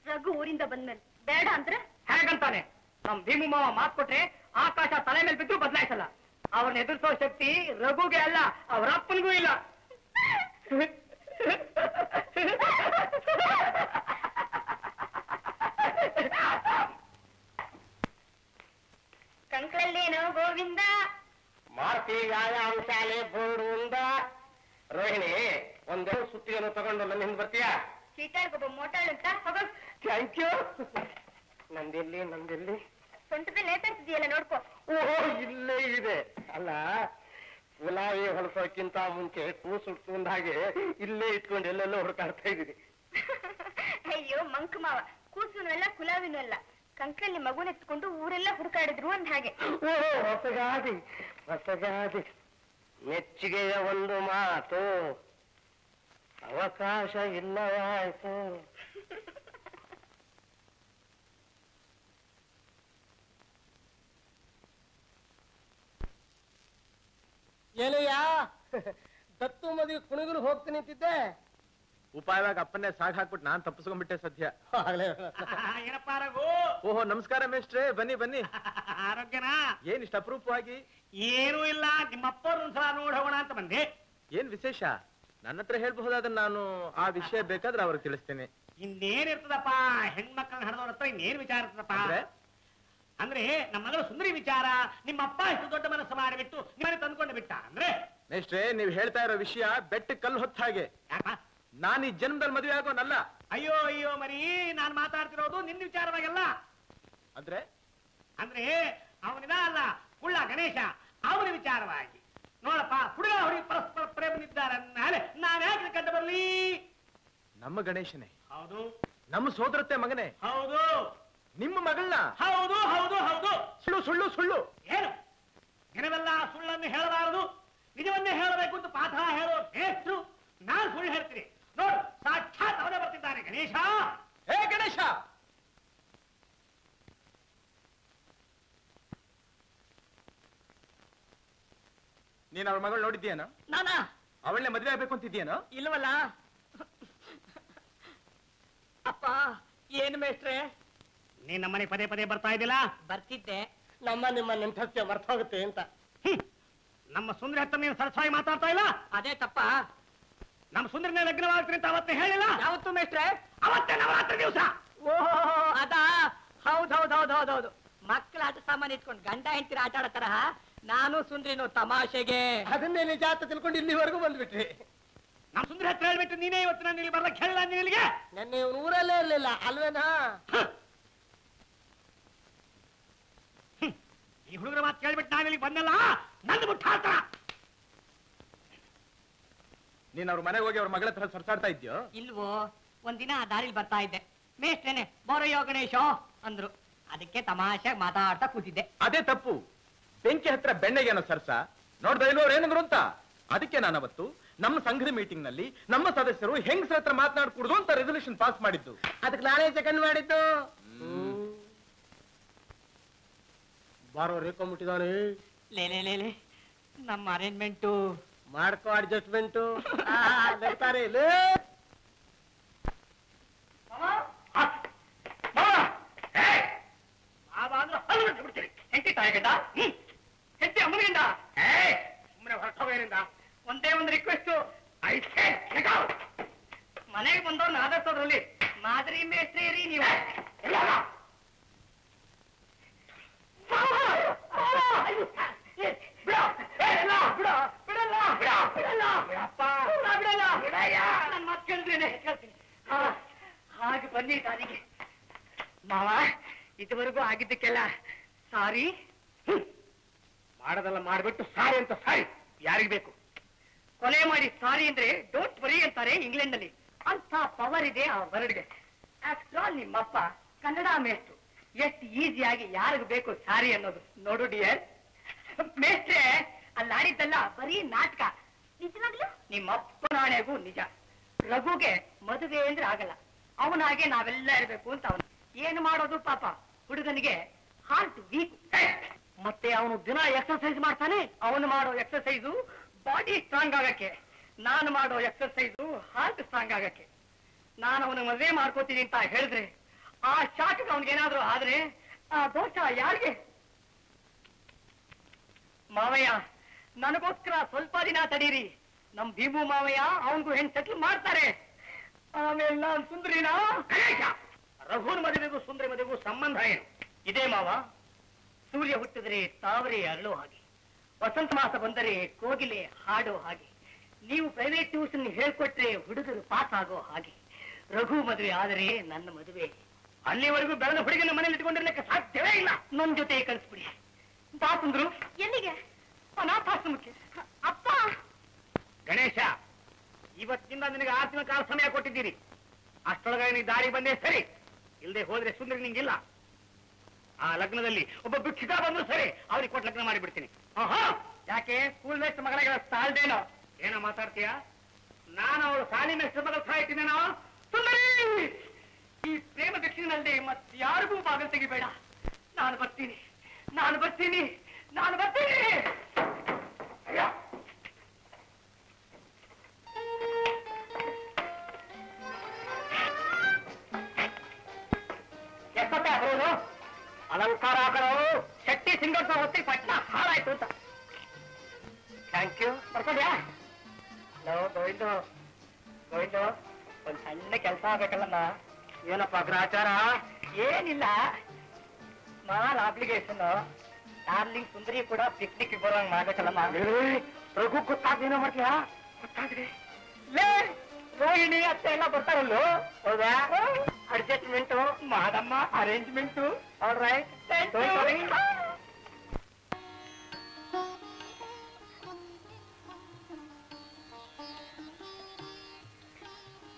ರಘು ಊರಿಂದ ಬಂದ್ಮೇಲೆ ಬೇಡ ಅಂದ್ರೆ ಹೇಗಂತಾನೆ? ನಮ್ ಭೀಮು ಮಾವ ಮಾತ್ ಕೊಟ್ರೆ ಆಕಾಶ ತಲೆ ಮೇಲೆ ಬಿದ್ದು ಬದಲಾಯಿಸಲ್ಲ. ಅವ್ರನ್ನ ಎದುರಿಸೋ ಶಕ್ತಿ ರಘುಗೆ ಅಲ್ಲ, ಅವರ ಅಪ್ಪನಿಗೂ ಇಲ್ಲ. ಕಂಕ್ಳಲ್ಲೇನೋ ಗೋವಿಂದ ಮಾರ್ತಿ ವ್ಯಾಯಾಮ ಶಾಲೆ ಬೋರ್ಡುಂದ. ರೋಹಿಣಿ ಒಂದೆರಡು ಸುತ್ತಿಗೆಯನ್ನು ತಗೊಂಡು ನನ್ನ ಹಿಂದೆ ಬರ್ತೀಯಾ? ಚೀಟಾಳ್ಗೊಬ್ಬ ಮೋಟಾಳ್ ಅಂತ ಹೋಗೋ. Thank you. ನಂದೆಲ್ಲಿ ಸೊಂಟದಲ್ಲಿ ನೇತಾಡ್ತಿದೆಯಲ್ಲ ನೋಡ್ಕೋ. ಓಹೋ ಇಲ್ಲೇ ಇದೆ. ಅಲ್ಲ ಕುಲಾವಿ ಹೊಲಸೋಕ್ಕಿಂತ ಮುಂಚೆ ಕೂಸು ಉಟ್ಕೊಂಡ ಹಾಗೆ ಇಲ್ಲೇ ಇಟ್ಕೊಂಡು ಎಲ್ಲೆಲ್ಲೋ ಹುಡುಕಾಡ್ತಾ ಇದ್ದೀರಿ. ಅಯ್ಯೋ ಮಂಕ್ ಮಾವ, ಕೂಸುನು ಅಲ್ಲ ಕುಲಾವಿನೂ ಅಲ್ಲ, ಕಂಕ್ಳಲ್ಲಿ ಮಗುನ ಎತ್ಕೊಂಡು ಊರೆಲ್ಲ ಹುಡುಕಾಡಿದ್ರು ಅಂದ ಹಾಗೆ. ಓಹೋ ಹೊಸಗಾದಿ ಮೆಚ್ಚುಗೆಯ ಒಂದು ಮಾತು, ಅವಕಾಶ ಇಲ್ಲವಾಯ್ತು. ಏನಯ್ಯ ದತ್ತು ಮದುವೆ ಕುಣಿಗಲು ಹೋಗ್ತೀನಿ ಅಂತಿದ್ದೆ. ಉಪಾಯವಾಗಿ ಅಪ್ಪನ್ನೇ ಸಾಗ್ ಹಾಕ್ಬಿಟ್ಟು ನಾನ್ ತಪ್ಪಿಸ್ಕೊಂಡ್ಬಿಟ್ಟೆ ಸದ್ಯ. ಏನಪ್ಪ ರಘು? ಓಹೋ ನಮಸ್ಕಾರ ಮೇಷ್ಟ್ರೆ, ಬನ್ನಿ ಬನ್ನಿ. ಆರೋಗ್ಯನಾ? ಏನ್ ಇಷ್ಟ ಅಪರೂಪವಾಗಿ? ಏನೂ ಇಲ್ಲ, ನಿಮ್ಮಪ್ಪವ್ರ ಒಂದ್ಸಲ ನೋಡಿ ಹೋಗೋಣ ಅಂತ ಬಂದೆ. ಏನ್ ವಿಶೇಷ? ನನ್ನ ಹತ್ರ ಹೇಳ್ಬಹುದಾದ್ರೆ ನಾನು ಆ ವಿಷಯ ಬೇಕಾದ್ರೆ ಅವ್ರಿಗೆ ತಿಳಿಸ್ತೇನೆ. ಇನ್ನೇನಿರ್ತದಪ್ಪ, ಹೆಣ್ಮಕ್ಳನ್ನ ಹಣದವ್ರ ಹತ್ರ ಇನ್ನೇನ್ ವಿಚಾರ ಇರ್ತದಪ್ಪ ಅಂದ್ರೆ ನಮ್ಮ ಮಗಳ ಸುಂದರಿ ವಿಚಾರ. ನಿಮ್ಮಪ್ಪ ಎಷ್ಟು ದೊಡ್ಡ ಮನಸ್ಸು ಮಾಡಿಬಿಟ್ಟು ನಿಮ್ಮನೆ ತಂದ್ಕೊಂಡು ಬಿಟ್ಟ ಅಂದ್ರೆ. ಮೇಷ್ಟ್ರೆ ನೀವ್ ಹೇಳ್ತಾ ಇರೋ ವಿಷಯ ಬೆಟ್ಟ ಕಲ್ಲು ಹೊತ್ತ ಹಾಗೆ. ಯಾಕ? ನಾನು ಈ ಜನ್ಮದಲ್ಲಿ ಮದುವೆ ಆಗೋನಲ್ಲ. ಅಯ್ಯೋ ಅಯ್ಯೋ ಮರಿ, ನಾನ್ ಮಾತಾಡ್ತಿರೋದು ನಿನ್ನ ವಿಚಾರವಾಗಲ್ಲ. ಅಂದ್ರೆ ಅವನಿದ ಅಲ್ಲ ಕುಳ್ಳ ಗಣೇಶ, ಅವನ ವಿಚಾರವಾಗಿ. ನೋಡಪ್ಪ, ಹುಡುಗ ಹುಡುಗಿ ಪರಸ್ಪರ ಪ್ರೇಮನಿದ್ದಾರೆ. ನಾನ್ ಯಾಕೆ ಕಂಡು ಬರ್ಲಿ? ನಮ್ಮ ಗಣೇಶನೇ? ಹೌದು. ನಮ್ಮ ಸೋದರತ್ತೆ ಮಗನೇ? ಹೌದು. ನಿಮ್ಮ ಮಗಳನ್ನ? ಹೌದು ಹೌದು ಹೌದು. ಸುಳ್ಳು ಸುಳ್ಳು ಸುಳ್ಳು. ಏನು ದಿನವೆಲ್ಲ ಸುಳ್ಳನ್ನು ಹೇಳಬಾರದು, ನಿಜವನ್ನೇ ಹೇಳಬೇಕು ಅಂತ ಪಾಠ ಹೇಳೋ ಎಷ್ಟು ನಾನ್ ಸುಳ್ಳು ಹೇಳ್ತೀನಿ. ನೋಡು, ಸಾಕ್ಷಾತ್ ಅವನೇ ಬರ್ತಿದ್ದಾನೆ. ಗಣೇಶ, ಹೇ ಗಣೇಶ! ನೀನ್ ಅವ್ರ ಮಗಳು ನೋಡಿದ್ಯೇನೋ? ನಾನಾ? ಅವಳನ್ನೇ ಮದುವೆ ಆಗ್ಬೇಕು ಅಂತಿದ್ಯೇನೋ? ಇಲ್ವಲ್ಲ. ಅಪ್ಪ ಏನು ಮೇಷ್ಟ್ರೆ? ನೀನ್ ನಮ್ಮನೆ ಪದೇ ಪದೇ ಬರ್ತಾ ಇದ್ದಿಲ್ಲ? ಬರ್ತಿದ್ದೆ, ನಿಮ್ಮ ನೆಂಟಸ್ಯ ಮರ್ತೋಗುತ್ತೆ ಅಂತ. ನಮ್ಮ ಸುಂದರಿ ಹತ್ರ ನೀನು ಸರಸಾಗಿ ಮಾತಾಡ್ತಾ ಇಲ್ಲ? ಅದೇ ತಪ್ಪ. ನಮ್ಮ ಸುಂದರಿನ ಲಗ್ನವಾಗ್ತೀನಿ ಅಂತ ಅವತ್ತೇ ಹೇಳಿಲ್ಲ? ಯಾವತ್ತು ಮೇಷ್ಟ್ರೆ? ಅವತ್ತೇ ನವರಾತ್ರಿ ದಿವಸ. ಓಹೋ ಅದಾ? ಹೌದೌದೌದೌದೌದು. ಮಕ್ಕಳ ಆಟ ಸಾಮಾನು ಇಟ್ಕೊಂಡು ಗಂಡ ಹೆಂಡತಿರ ಆಟ ಆಡೋ ತರಹ ನಾನು ಸುಂದ್ರಿನು ತಮಾಷೆಗೆ ಅದನ್ನೇ ನಿಜ ಅಂತ ತಿಳ್ಕೊಂಡು ಇಲ್ಲಿವರೆಗೂ ಬಂದ್ಬಿಟ್ರಿ. ನಮ್ಮ ಸುಂದರಿ ಹತ್ರ ಹೇಳ್ಬಿಟ್ಟು ನೀನೇ ಇವತ್ತು ನಾನು ಇಲ್ಲಿ ಬರ್ಲಕ್ಕೆ ಹೇಳಿಲ್ಲ ನಿನಗೆ? ನೆನ್ನೆ ಊರಲ್ಲೇ ಇರ್ಲಿಲ್ಲ ಅಲ್ವೇನಾ? ಈ ಹುಡುಗರ ಮಾತು ಕೇಳ್ಬಿಟ್ಟು ನಾವಿಲ್ಲಿ ಬಂದಲ್ಲ ನಂದು ಮುಟ್ಟಾಡ್ತಾರ. ನೀನ್ ಅವ್ರ ಮನೆಗೆ ಹೋಗಿ ಅವ್ರ ಮಗಳ ಹತ್ರ ಸರ್ಸಾಡ್ತಾ ಇದ್ಯೋ? ಇಲ್ವೋ, ಒಂದಿನ ಆ ದಾರಿಲಿ ಬರ್ತಾ ಇದ್ದೆ, ಮೇಷ್ಟ್ರೇನೆ ಬರೋಯೋ ಗಣೇಶ ಅಂದ್ರು. ಅದಕ್ಕೆ ತಮಾಷೆಗೆ ಮಾತಾಡ್ತಾ ಕೂತಿದ್ದೆ. ಅದೇ ತಪ್ಪು. ಬೆಂಕಿ ಹತ್ರ ಬೆಣ್ಣೆಗೇನೋ ಸರ್ಸ ನೋಡ್ದ ಇಲ್ವ ಅವ್ರು ಏನಂದ್ರು ಅಂತ. ಅದಕ್ಕೆ ನಾನು ಅವತ್ತು ನಮ್ಮ ಸಂಘದ ಮೀಟಿಂಗ್ ನಲ್ಲಿ ನಮ್ಮ ಸದಸ್ಯರು ಹೆಂಗಸರ ಹತ್ರ ಮಾತನಾಡ್ಕೂಡ್ದು ಅಂತ ರೆಸಲ್ಯೂಷನ್ ಪಾಸ್ ಮಾಡಿದ್ದು. ಅದಕ್ಕೆ ನಾನೇ ಸೆಕೆಂಡ್ ಮಾಡಿದ್ದು. ಬಾರೋ ರೇಕೊಂಬಿಟ್ಟಿದಾನೆ. ಲೇ ನಮ್ಮ ಅರೇಂಜ್ಮೆಂಟು ಮಾಡ್ಕೋ ಅಡ್ಜಸ್ಟ್ಮೆಂಟು. ಬರ್ತಾರೆ ಹೆಂಡತಿ ತಾಯಿಗಂಡ ಹೆಂಡತಿ ಅಮ್ಮನಿಂದ ಸುಮ್ಮನೆ ಹೊರಟೋಗೋದ್ರಿಂದ ಒಂದೇ ಒಂದು ರಿಕ್ವೆಸ್ಟ್, ಮನೆಗೆ ಬಂದವ್ರನ್ನ ಆದರ್ಸೋದ್ರಲ್ಲಿ ಮಾದರಿ ಮೇಸ್ತ್ರಿ ನೀವು. ನನ್ನ ಮಾತು ಕೇಳ್ತೀನಿ. ಹಾಗೆ ಬನ್ನಿ ದಾರಿಗೆ. ಮಾವ, ಇದುವರೆಗೂ ಆಗಿದ್ದಕ್ಕೆಲ್ಲ ಸಾರಿ. ಮಾಡೋದೆಲ್ಲ ಮಾಡ್ಬಿಟ್ಟು ಸಾರಿ ಅಂತ ಸಾರಿ ಯಾರಿಗ್ ಬೇಕು? ಕೊಲೆ ಮಾಡಿ ಸಾರಿ ಅಂದ್ರೆ ಡೋಂಟ್ ವರಿ ಅಂತಾರೆ ಇಂಗ್ಲೆಂಡ್ ನಲ್ಲಿ. ಅಂತ ಪವರ್ ಇದೆ ಆ ವರ್ಡ್ಗೆ. ಆಫ್ಟರ್ ಆಲ್ ನಿಮ್ಮಪ್ಪ ಕನ್ನಡ ಮೇಷ್ಟ್ರು, ಎಷ್ಟು ಈಸಿಯಾಗಿ ಯಾರಿಗೂ ಬೇಕು ಸಾರಿ ಅನ್ನೋದು. ನೋಡು ಡಿಯರ್ ಮೇಷ್ಟ್ರೆ, ಅಲ್ಲಿ ಆಡಿದ್ದಲ್ಲ ಬರೀ ನಾಟಕ. ನಿಜವಾಗ್ಲು ನಿಮ್ಮಪ್ಪ ನಾಣೆಗೂ ನಿಜ. ರಘುಗೆ ಮದುವೆ ಅಂದ್ರೆ ಆಗಲ್ಲ, ಅವನಾಗೆ ನಾವೆಲ್ಲ ಇರ್ಬೇಕು ಅಂತ ಅವನು. ಏನು ಮಾಡೋದು ಪಾಪ, ಹುಡುಗನಿಗೆ ಹಾರ್ಟ್ ವೀಕ್. ಮತ್ತೆ ಅವನು ದಿನ ಎಕ್ಸರ್ಸೈಸ್ ಮಾಡ್ತಾನೆ. ಅವನು ಮಾಡೋ ಎಕ್ಸರ್ಸೈಸು ಬಾಡಿ ಸ್ಟ್ರಾಂಗ್ ಆಗಕ್ಕೆ, ನಾನು ಮಾಡೋ ಎಕ್ಸರ್ಸೈಸು ಹಾರ್ಟ್ ಸ್ಟ್ರಾಂಗ್ ಆಗಕ್ಕೆ. ನಾನು ಅವನ ಮದುವೆ ಮಾಡ್ಕೋತೀನಿ ಅಂತ ಹೇಳಿದ್ರೆ ಆ ಶಾಕ್ ಅವನಿಗೇನಾದ್ರೂ ಆದ್ರೆ ಆ ದೋಷ ಯಾರಿಗೆ? ಮಾವಯ್ಯ, ನನಗೋಸ್ಕರ ಸ್ವಲ್ಪ ದಿನ ತಡೀರಿ. ನಮ್ ಭೀಮು ಮಾವಯ್ಯ ಅವನಿಗೂ ಹೆಣ್ ಸೆಟ್ಲ್ ಮಾಡ್ತಾರೆ. ಆಮೇಲೆ ನಾನ್ ಸುಂದ್ರಿನಾ? ರಘುನ ಮದುವೆಗೂ ಸುಂದರಿ ಮದುವೆಗೂ ಸಂಬಂಧ ಏನು? ಇದೇ ಮಾವ, ಸೂರ್ಯ ಹುಟ್ಟಿದ್ರೆ ತಾವರೆ ಅರಳೋ ಹಾಗೆ, ವಸಂತ ಮಾಸ ಬಂದರೆ ಕೋಗಿಲೆ ಹಾಡೋ ಹಾಗೆ, ನೀವು ಪ್ರೈವೇಟ್ ಟ್ಯೂಷನ್ ಹೇಳ್ಕೊಟ್ರೆ ಹುಡುಗರು ಪಾಸ್ ಆಗೋ ಹಾಗೆ, ರಘು ಮದುವೆ ಆದರೆ ನನ್ನ ಮದುವೆ. ಅಲ್ಲಿವರೆಗೂ ಬೆಳೆದ ಹುಡುಗನ ಮನೇಲಿ ಇಟ್ಕೊಂಡಿರ್ಲಿಕ್ಕೆ ಸಾಧ್ಯವೇ ಇಲ್ಲ. ನನ್ ಜೊತೆ ಕಳಿಸ್ಬಿಡಿ. ಬಾಸಂದ್ರು ಎಲ್ಲಿಗೆ? ಅನಾಥಾಶ್ರಮಕ್ಕೆ. ಅಪ್ಪ, ಗಣೇಶ, ಇವತ್ತಿನಿಂದ ನಿನಗೆ 6 ತಿಂಗಳ ಕಾಲ ಸಮಯ ಕೊಟ್ಟಿದ್ದೀರಿ. ಅಷ್ಟೊಳಗಾಗಿ ನೀ ದಾರಿ ಬಂದೇ ಸರಿ, ಇಲ್ಲದೆ ಹೋದ್ರೆ ಸುಂದರಿ ನಿಂಗಿಲ್ಲ. ಆ ಲಗ್ನದಲ್ಲಿ ಒಬ್ಬ ಭಿಕ್ಷುಕ ಬಂದ್ರು ಸರಿ, ಅವ್ರಿಗೆ ಕೊಟ್ಟು ಲಗ್ನ ಮಾಡಿಬಿಡ್ತೀನಿ. ಯಾಕೆ ಸ್ಕೂಲ್ ಮೇಸ್ಟ್ ಮಗಳಿಗೆ ಸಾಲ್ದೇನೋ? ಏನೋ ಮಾತಾಡ್ತೀಯ? ನಾನು ಅವಳು ಸಾಲಿ ಮೇಸ್ಟ್ರ ಮಗಳ ಸಾಯ್ತೀನೇನೋ? ಸುಂದರಿ, ಈ ಪ್ರೇಮ ಭಿಕ್ಷಿನಲ್ಲಿ ಮತ್ತೆ ಯಾರಿಗೂ ಬಾಗಿಲು ತೆಗಿಬೇಡ. ನಾನು ಬರ್ತೀನಿ, ನಾನು ಬರ್ತೀನಿ, ನಾನು ಬರ್ತೀನಿ. ಎಷ್ಟೊತ್ತೆ ಬರೋದು? ಅಲಂಕಾರ ಹಾಕೋ ಶೆಟ್ಟಿ ಸಿಂಗರ್ಸ ಹೊತ್ತಿಗೆ ಪಟ್ನ ಹಾಳಾಯ್ತು ಅಂತ. Thank you. ಬರ್ಕೊಂಡ್ಯಾ? ಗೋವಿಂದು, ಗೋವಿಂದು, ಒಂದ್ ಸಣ್ಣ ಕೆಲಸ ಆಗ್ಬೇಕಲ್ಲ. ಏನಪ್ಪ ಗ್ರಾಚಾರ? ಏನಿಲ್ಲ, ಸ್ಮಾಲ್ ಅಪ್ಲಿಕೇಶನ್. ಡಾರ್ಲಿಂಗ್ ಸುಂದರಿ ಕೂಡ ಪಿಕ್ನಿಕ್ ಬರೋಂಗ್ ಮಾಡ್ಬೇಕಲ್ಲಮ್ಮ. ರಘು ಗೊತ್ತಾಗ್ದೇನೋ ಮಾಡ್ತೀಯಾ? ಗೊತ್ತಾದ್ರೆ ಲೇ ರೋಹಿಣಿ ಅತ್ತೆ ಎಲ್ಲ ಬರ್ತಾರಲ್ಲೋ. ಹೌದಾ? ಅಡ್ಜಸ್ಟ್ಮೆಂಟು ಮಾಡಮ್ಮ, ಅರೇಂಜ್ಮೆಂಟು. All right.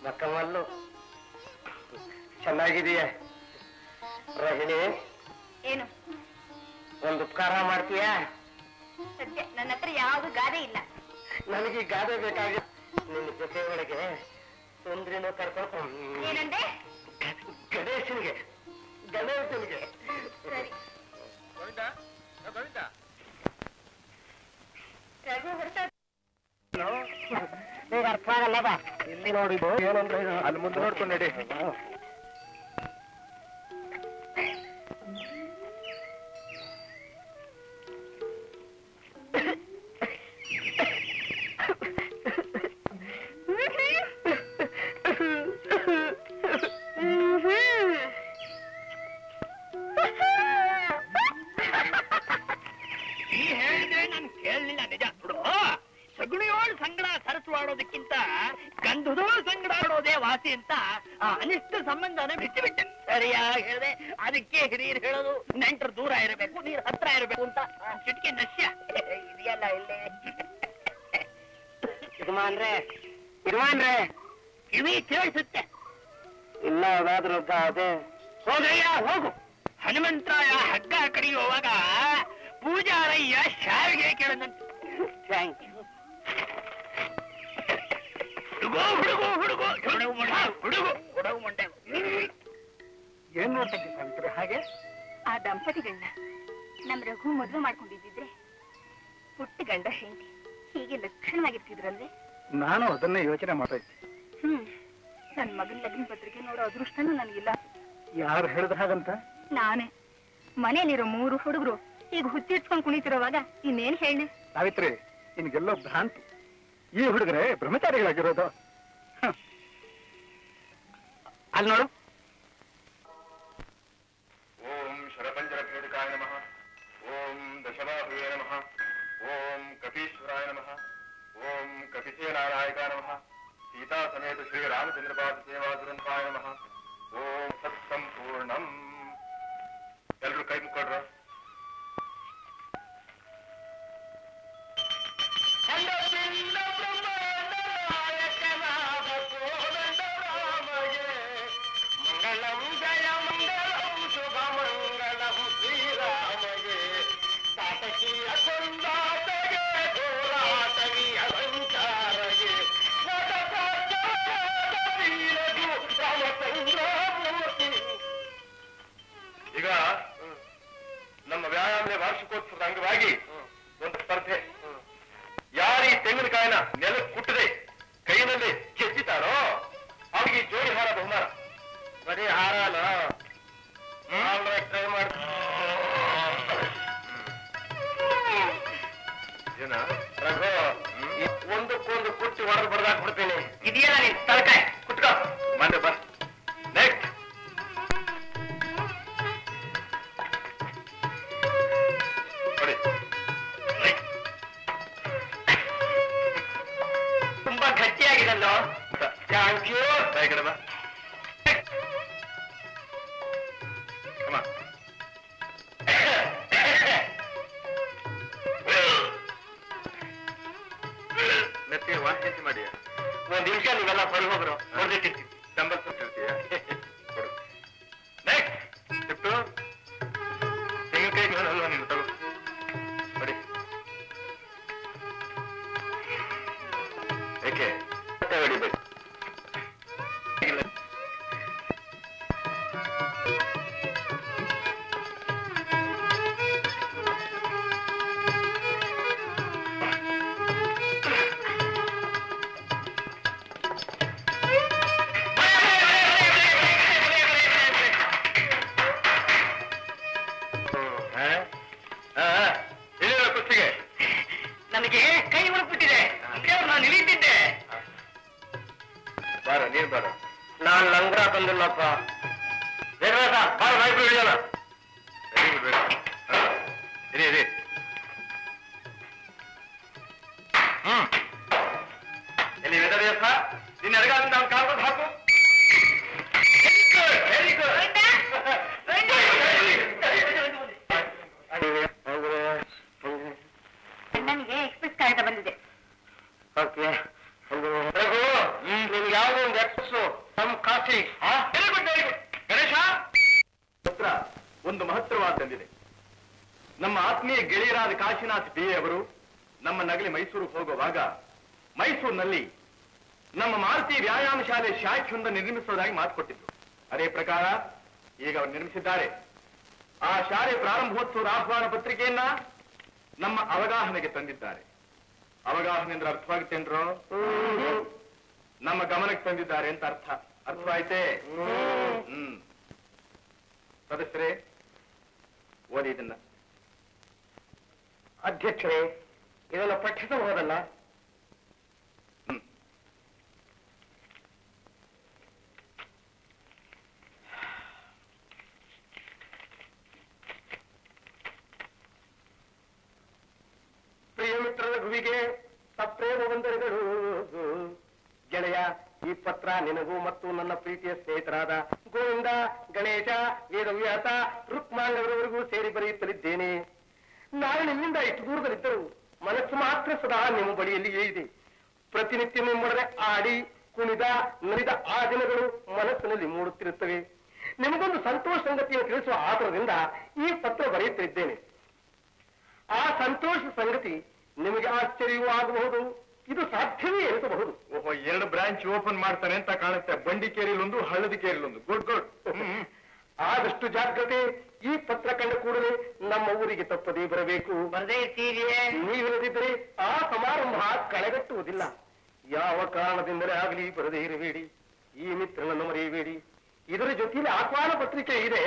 ಮಕ್ಕಮಲ್ಲು ಚೆನ್ನಾಗಿದೆಯಾ? ರೋಹಿಣಿ, ಏನು ಒಂದು ಉಪಕಾರ ಮಾಡ್ತೀಯಾ? ಸದ್ಯ ನನ್ನ ಹತ್ರ ಯಾವ್ದು ಗಾದೆ ಇಲ್ಲ. ನನಗೆ ಗಾದೆ ಬೇಕಾಗಿ ನಿನ್ನ ಜೊತೆ ಒಳಗೆ ಸುಂದ್ರಿನೂ ಕರ್ಕೊಂಡು ಏನಂದೆ? ಗಣೇಶನಿಗೆ ಸರಿ. ಗೋವಿಂದ, ಗೋವಿಂದ, ರಘು ಹೊರಟ ಈಗ ಅರ್ಥ ಆಗಲ್ಲ. ಬಾ ಇಲ್ಲಿ ನೋಡಿದ್ದು ಏನಂದ್ರೆ ಅಲ್ಲಿ ಮುಂದೆ ನೋಡ್ಕೊಂಡು ನಡಿ. ನೀ ಹೇಳಿದ್ರೆ ನಾನು ಕೇಳಲಿಲ್ಲ. ನಿಜ ಬಿಡು, ಸಗುಣಿಯೋಳು ಸಂಗಡ ಸರಸು ಆಡೋದಕ್ಕಿಂತ ಗಂಧದೋಳು ಸಂಗಡ ಆಡೋದೇ ವಾಸಿ ಅಂತ ಆ ಅನಿಷ್ಟ ಸಂಬಂಧನ ಬಿಟ್ಟು ಬಿಟ್ಟೆ. ಸರಿಯಾಗಿ ಹೇಳಿದೆ. ಅದಕ್ಕೆ ಹಿರಿಯರು ಹೇಳೋದು ನೆಂಟರು ದೂರ ಇರಬೇಕು, ನೀರು ಹತ್ರ ಇರಬೇಕು ಅಂತ. ಚಿಟಿಕೆ ನಶ್ಯ ಇದೆಯಲ್ಲ ಇಲ್ಲಿ. ಯಜಮಾನ್ರೆ ಕಿವಿ ಕೇಳಿಸುತ್ತೆ. ಇಲ್ಲ ಅದಾದ್ರೂ ಅದೇ. ಹೋಗಯ್ಯ ಹೋಗು. ಹನುಮಂತರಾಯ ಹಗ್ಗ ಕಡಿಯುವಾಗ ಪೂಜಾರಯ್ಯ ಶಾವಿಗೆ ಕೇಳದಂತೆ. Thank you. ಹುಡುಗು ಮೊಂಡೆ ಏನ್ ನೋಡ್ತಕ್ಕೆ ಸಾವಿತ್ರಿ ಹಾಗೆ? ಆ ದಂಪತಿಗಳನ್ನ ನಮ್ ರಘು ಮದುವೆ ಮಾಡ್ಕೊಂಡಿದ್ದಿದ್ರೆ ಪುಟ್ಟ ಗಂಡ ಹೆಂಡತಿ ಹೀಗೆ ಲಕ್ಷಣವಾಗಿರ್ತಿದ್ರಲ್ವೇ? ನಾನು ಅದನ್ನೇ ಯೋಚನೆ ಮಾಡ್ತಾ ನನ್ ಮಗನ ಲಗ್ನ ಪತ್ರಿಕೆ ನೋಡೋ ಅದೃಷ್ಟನೂ ನನಗಿಲ್ಲ. ಯಾರು ಹೇಳಿದ್ರ ಹಾಗಂತ? ನಾನೇ. ಮನೇಲಿರೋ 3 ಹುಡುಗರು ಈಗ ಹುಚ್ಚಿಡ್ಸ್ಕೊಂಡ್ ಕುಣಿತಿರೋವಾಗ ಇನ್ನೇನ್ ಹೇಳಿ? ಸಾವಿತ್ರಿ, ನಿನ್ಗೆಲ್ಲೋ ಭ್ರಾಂತಿ. ಈ ಹುಡುಗರೇ ಬ್ರಹ್ಮಚಾರಿಗಳಾಗಿರೋದು. ಅಲ್ಲಿ ನೋಡು. ಓಂ ಶರಪಂಜರ ಭೇದಕಾಯ ನಮಃ. ಓಂ ದಶಬಾಹುವೇ ನಮಃ. ಓಂ ಕಪೀಶ್ವರಾಯ ನಮಃ. ಓಂ ಕಪಿಸೇನಾರಾಯಕಾಯ ನಮಃ. ಸೀತಾ ಸಮೇತ ಶ್ರೀ ರಾಮಚಂದ್ರಪಾದ ಸೇವಾದುರಂತಾಯ ನಮಃ. ಓಂ ಸತ್ಸಂಪೂರ್ಣಂ. ಎಲ್ರು ಕೈ ಮುಕ್ಕೊಡ್ರ. ಮಂಗಳಂ ಜಯ ಮಂಗಳಂ ಶುಭ ಮಂಗಳಂ ಶ್ರೀರಾಮಗೆ ತಾಟಕೀಯ ಕೊಂದಾಟಗೆ ಹೋರಾಟವಿಯ ಸಂಚಾರಗೆ ಈಗ ನಮ್ಮ ವ್ಯಾಯಾಮದ ವಾರ್ಷಿಕೋತ್ಸವದ ಅಂಗವಾಗಿ ಒಂದು ಸ್ಪರ್ಧೆ. ಯಾರು ಈ ತೆಂಗಿನಕಾಯಿನ ನೆಲಕ್ಕೆ ಕುಟ್ಟದೆ ಕೈನಲ್ಲಿ ಕೆಚ್ಚಿತಾರೋ ಅವ್ರಿಗೆ ಜೋಡಿ ಹಾರ ಬಹುಮಾನ. ಬರೀ ಹಾರ ಅಲ್ಲ, ಟ್ರೈ ಮಾಡ. ಏನ ರಘು, ಒಂದಕ್ಕೊಂದು ಕುಟ್ಟಿ ಹೊಡೆದು ಬಡ್ದಾಕ್ಬಿಡ್ತೀನಿ. ಇದೆಯಲ್ಲ ನೀನ್ ತಲಕಾಯಿ ಕುಟ್ಕ ಮಂದೆ ಬಾ. ನೆಕ್ಸ್ಟ್ ನೋಡಿ. ತುಂಬಾ ಗಟ್ಟಿಯಾಗಿದಲ್ಲೋ. Thank you. ಈ ಕಡೆ ಬಾ. ಮೆತ್ತಿಗೆ ವಾಸಿ ಮಾಡಿ. ಒಂದ್ ನಿಮಿಷ ನೀವೆಲ್ಲ ಹೊರಗೆ ಹೋಗ್ರು, ಹೊಡೆದಿಟ್ಟಿರ್ತೀವಿ. ಡಂಬಲ್ ಇರ್ತೀಯ ಕೊಡು. Next step. ತೆಂಗಿನಕಾಯಿ ಅಲ್ವಾ ನೀನು ತಗೋ ನೋಡಿ. ಏಕೆ ಹೊಡಿಬೇಕು? ನನಗೆ ಕೈ ಉರುಕ್ಬಿಟ್ಟಿದೆ. ನಾನು ಇಳಿತಿದ್ದೆ. ಬಾರ ನೀನ್ ಬಾರ. ನಾನ್ ಲಂಗ್ರ ಬಂದಿಲ್ಲಪ್ಪ. ಬಾರ ನಾಯ್ಕು ಇಳಿಯೋಣ. ಇರಿ ಇರಿ. ಎಲ್ಲಿ ವೆದರ್ಯಪ್ಪ ನಿನ್ನ ಎಡಗಾಲಿಂದ ಅವ್ನು ಕಾಲ್ಕೊಂಡು ಹಾಕು. ವೆರಿ ಗುಡ್ ನನಗೆ ಎಕ್ಸ್ಪ್ರೆಸ್ ಕಾಯ್ದ ಬಂದಿದೆ. ಓಕೆ. ರಘು, ನಿಮ್ಗೆ ಯಾವುದೋ ಒಂದು ಎಕ್ಸ್ಪ್ರೆಸ್ಸು ನಮ್ coffee. Very good very good. Ganesha ಹತ್ರ ಒಂದು ಮಹತ್ತರವಾದ ತಂದಿದೆ. ನಮ್ಮ ಆತ್ಮೀಯ ಗೆಳೆಯರಾದ ಕಾಶಿನಾಥ್ ಬಿ ಅವರು ನಮ್ಮ ನಗಲಿ ಮೈಸೂರಿಗೆ ಹೋಗುವಾಗ ಮೈಸೂರಿನಲ್ಲಿ ನಮ್ಮ ಮಾರುತಿ ವ್ಯಾಯಾಮ ಶಾಲೆ ಶಾಖೆಯೊಂದು ನಿರ್ಮಿಸುವುದಾಗಿ ಮಾತು ಕೊಟ್ಟಿದ್ರು. ಅದೇ ಪ್ರಕಾರ ಈಗ ಅವರು ನಿರ್ಮಿಸಿದ್ದಾರೆ. ಆ ಶಾಲೆ ಪ್ರಾರಂಭೋತ್ಸವದ ಆಹ್ವಾನ ಪತ್ರಿಕೆಯನ್ನ ನಮ್ಮ ಅವಗಾಹನೆಗೆ ತಂದಿದ್ದಾರೆ. ಅವಗಾಹನೆ ಅಂದ್ರೆ ಅರ್ಥವಾಗುತ್ತೇನ್ರೋ? ನಮ್ಮ ಗಮನಕ್ಕೆ ತಂದಿದ್ದಾರೆ ಅಂತ ಅರ್ಥವಾಯ್ತೇ? ಸದಸ್ಯರೇ, ಓದಿ ಇದನ್ನ. ಅಧ್ಯಕ್ಷರೇ, ಇದೆಲ್ಲ ಪಠಿಸಬಹುದಲ್ಲ? ಪ್ರಿಯ ಮಿತ್ರರ ಗುವಿಗೆ ಸಪ್ರೇಮ ವಂದನೆಗಳು. ಗೆಳೆಯ, ಈ ಪತ್ರ ನಿನಗೂ ಮತ್ತು ನನ್ನ ಪ್ರೀತಿಯ ಸ್ನೇಹಿತರಾದ ಗೋವಿಂದ, ಗಣೇಶ, ವೇದವ್ಯಾಸ, ರುಕ್ಮಾಂಗವರವರೆಗೂ ಸೇರಿ ಬರೆಯುತ್ತಲಿದ್ದೇನೆ. ನಾನು ನಿಮ್ಮಿಂದ ಇಷ್ಟು ದೂರದಲ್ಲಿದ್ದರು ಮನಸ್ಸು ಮಾತ್ರ ಸದಾ ನಿಮ್ಮ ಬಳಿಯಲ್ಲಿಯೇ ಇದೆ. ಪ್ರತಿನಿತ್ಯ ನಿಮ್ಮೊಡನೆ ಆಡಿ ಕುಣಿದ ನಲಿದ ಆ ದಿನಗಳು ಮನಸ್ಸಿನಲ್ಲಿ ಮೂಡುತ್ತಿರುತ್ತವೆ. ನಿಮಗೊಂದು ಸಂತೋಷ ಸಂಗತಿಯನ್ನು ತಿಳಿಸುವ ಆತರದಿಂದ ಈ ಪತ್ರ ಬರೆಯುತ್ತಿದ್ದೇನೆ. ಆ ಸಂತೋಷ ಸಂಗತಿ ನಿಮಗೆ ಆಶ್ಚರ್ಯವೂ ಆಗಬಹುದು, ಇದು ಸಾಧ್ಯವೇ ಎನಿಸಬಹುದು. ಓಹೋ, 2 ಬ್ರಾಂಚ್ ಓಪನ್ ಮಾಡ್ತಾನೆ ಅಂತ ಕಾಣುತ್ತೆ. ಬಂಡಿಕೇರಿಲೊಂದು, ಹಳ್ಳದಿಕೇರಿಲೊಂದು. Good good. ಆದಷ್ಟು ಜಾಗ್ರತೆ. ಈ ಪತ್ರ ಕಂಡ ಕೂಡಲೇ ನಮ್ಮ ಊರಿಗೆ ತಪ್ಪದೇ ಬರಬೇಕು. ಬರದೇ ಇರ್ತೀರಿಯೇ? ನೀವಿಲ್ಲದಿದ್ದರೆ ಆ ಸಮಾರಂಭ ಕಳೆಗಟ್ಟುವುದಿಲ್ಲ. ಯಾವ ಕಾರಣದಿಂದಲೇ ಆಗಲಿ ಬರದೇ ಇರಬೇಡಿ. ಈ ಮಿತ್ರನನ್ನು ಮರೆಯಬೇಡಿ. ಇದರ ಜೊತೆಯಲ್ಲಿ ಆಹ್ವಾನ ಪತ್ರಿಕೆ ಇದೆ.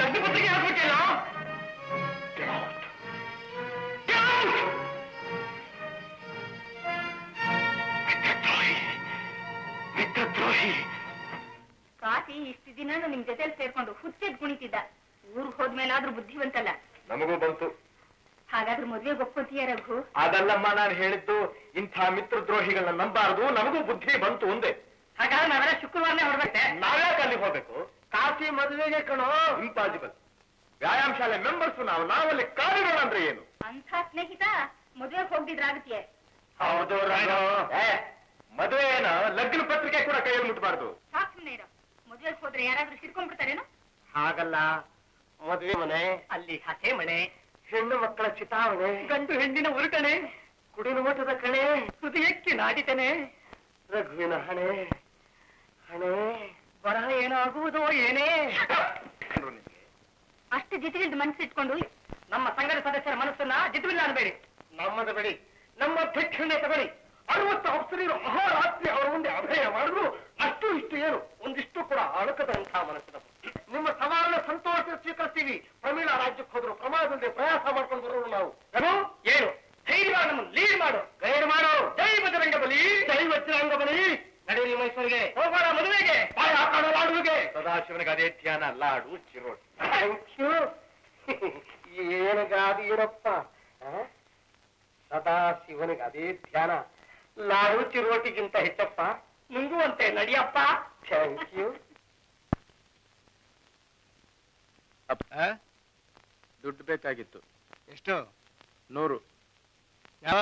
ಲಗ್ನ ಪತ್ರಿಕೆ ಹಾಕ್ಬೇಕೇನೋ? ಕಾಶಿ ಇಷ್ಟು ದಿನ ನಿಮ್ ಜೊತೆಲಿ ಸೇರ್ಕೊಂಡು ಹುಚ್ಚೆದ್ ಕುಣಿತಿದ್ದ. ಊರ್ಗ್ ಹೋದ್ಮೇಲಾದ್ರೂ ಬುದ್ಧಿವಂತಲ್ಲ. ನಮಗೂ ಬಂತು. ಹಾಗಾದ್ರೆ ಮದ್ವೆಗೆ ಒಪ್ಕೋತೀಯ ರಘು? ಅದಲ್ಲಮ್ಮ ನಾನು ಹೇಳಿದ್ದು, ಇಂಥ ಮಿತ್ರದ್ರೋಹಿಗಳನ್ನ ನಂಬಾರದು. ನಮಗೂ ಬುದ್ಧಿ ಬಂತು ಒಂದೇ. ಹಾಗಾದ್ರೆ ನಾವೆಲ್ಲ ಶುಕ್ರವಾರನೇ ಹೊರಬೇಕೆ? ನಾವ್ಯಾಕೆ ಅಲ್ಲಿ ಹೋಗ್ಬೇಕು? ಕಾಶಿ ಮದುವೆಗೆ ಕಣೋ. ಇಂಪಾಸಿಬಲ್. ವ್ಯಾಯಾಮ ಶಾಲೆ ಮೆಂಬರ್ಸ್ ನಾವಲ್ಲಿ ಕಾಲಿಡೋಣ ಅಂದ್ರೆ ಏನು? ಅಂಥ ಸ್ನೇಹಿತ ಮದ್ವೆಗೆ ಹೋಗ್ದಿದ್ರಾಗತ್ಯೆ. ಹೌದು ಮದುವೆ ಏನ ಲಗ್ನ ಪತ್ರಿಕೆ ಕೂಡ ಕೈಯಲ್ಲಿ ಮುಟ್ಟಬಾರ್ದು. ಸಾಕ್ಷಿನೇ ಇರೋ. ಮದ್ವೆಗೆ ಹೋದ್ರೆ ಯಾರಾದ್ರೂ ಸಿಡ್ಕೊಂಡ್ಬಿಡ್ತಾರೇನೋ? ಹಾಗಲ್ಲ, ಮದುವೆ ಮನೆ, ಅಲ್ಲಿ ಹಸೆ ಮನೆ, ಹೆಣ್ಣು ಮಕ್ಕಳ ಚಿತಾವಣೆ, ಗಂಡು ಹೆಣ್ಣಿನ ಉರುಟನೆ, ಕುಡಿನುಮಠದ ಕಣೆ, ಹೃದಯಕ್ಕೆ ನಾಟಿತನೆ, ರಘುವಿನ ಹಣೆ ಹಣೆ. ಬರಹ ಏನಾಗುವುದೋ ಏನೇ. ಅಷ್ಟು ಜಿತಿಗಿಲ್ದು ಮನಸ್ಸಿಟ್ಕೊಂಡು ನಮ್ಮ ಸಂಘದ ಸದಸ್ಯರ ಮನಸ್ಸನ್ನ ಜಿತವಿಲ್ಲ ಅನ್ಬೇಡಿ. ನಮ್ಮದ ಬಳಿ ನಮ್ಮ ಭಿಕ್ಷಣೆ ತಗೊಳ್ಳಿ. 60 ಅಪ್ಸರಿಯರು ಅಹೋರಾತ್ರಿ ಅವರ ಮುಂದೆ ಅಭಯ ಮಾಡಿದ್ರು ಅಷ್ಟು ಇಷ್ಟು ಏನು ಒಂದಿಷ್ಟು ಕೂಡ ಅಣಕದಂತಹ ಮನಸ್ಸಿನ. ನಿಮ್ಮ ಸವಾಲನ್ನ ಸಂತೋಷ ಸ್ವೀಕರಿಸ್ತೀವಿ. ಪ್ರಮೀಳ ರಾಜ್ಯಕ್ಕೆ ಹೋದ್ರು ಪ್ರಮಾದದಲ್ಲಿ ಪ್ರಯಾಸ ಮಾಡ್ಕೊಂಡು ಬರೋರು ನಾವು. ಏನು ಧೈರ್ಯವಾಗಿ ನಮ್ಮನ್ನು ಲೀಡ್ ಮಾಡು, ಗೈಡ್ ಮಾಡೋ. ಜೈ ಬಜರಂಗ ಬಲಿ, ಜೈ ವಜ್ರಾಂಗ ಬಲಿ. ನಡೆಯಿರಿ ಮೈಸೂರಿಗೆ ಹೋಗೋಣ ಮದುವೆಗೆ, ಪಾಯ ಹಾಕೋಣ ಲಾಡುವಿಗೆ. ಸದಾಶಿವನಿಗೆ ಅದೇ ಧ್ಯಾನ, ಲಾಡು ಚಿರೋಟಿ. Thank you. ಏನಗಾದೀರಪ್ಪ, ಸದಾ ಶಿವನಿಗೆ ಅದೇ ಧ್ಯಾನ, ಲಾಡು ಚಿರೋಟಿಗಿಂತ ಹೆಚ್ಚಪ್ಪ. ನುಂಗುವಂತೆ ನಡಿಯಪ್ಪ. Thank you. ದುಡ್ಡು ಬೇಕಾಗಿತ್ತು. ಎಷ್ಟು? 100. ಯಾವ?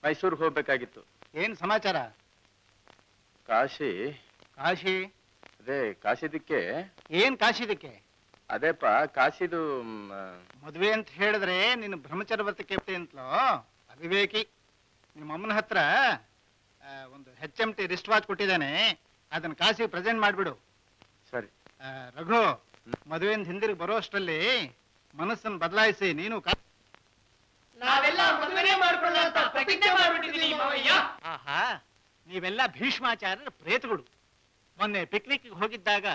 ಮೈಸೂರಿಗೆ ಹೋಗ್ಬೇಕಾಗಿತ್ತು. ಏನ್ ಸಮಾಚಾರ? ಕಾಶಿ. ಕಾಶಿ? ಅದೇ ಕಾಶಿದಕ್ಕೆ. ಏನ್ ಕಾಶಿದಕ್ಕೆ? ಅದೇಪ್ಪ ಕಾಶಿದು ಮದುವೆ ಅಂತ ಹೇಳಿದ್ರೆ ನಿನ್ನ ಬ್ರಹ್ಮಚರ್ಯ ವ್ರತಕ್ಕೆ ಅಂತಲೋ ಅವಿವೇಕಿ. ನಿಮ್ಮ ಅಮ್ಮನ ಹತ್ರ ಒಂದು HMT ರಿಸ್ಟ್ ವಾಚ್ ಕೊಟ್ಟಿದ್ದಾನೆ, ಅದನ್ನ ಕಾಶಿ ಪ್ರೆಸೆಂಟ್ ಮಾಡ್ಬಿಡು. ಸರಿ. ರಘು, ಮದುವೆಯಿಂದ ಹಿಂದಿರುಗಿ ಬರೋ ಅಷ್ಟರಲ್ಲಿ ಮನಸ್ಸನ್ನು ಬದಲಾಯಿಸಿ ನೀನು ನಾವೆಲ್ಲ ಮದುವೆನೇ ಮಾಡ್ಕೊಳ್ಳೋ ಅಂತ ಪ್ರತಿಜ್ಞೆ ಮಾಡ್ಬಿಟ್ಟಿದ್ದೀನಿ ಮಾವಯ್ಯ. ಆಹಾ, ನೀವೆಲ್ಲ ಭೀಷ್ಮಾಚಾರ್ಯರ ಪ್ರೇತಗಳು. ಮೊನ್ನೆ ಪಿಕ್ನಿಕ್ ಹೋಗಿದ್ದಾಗ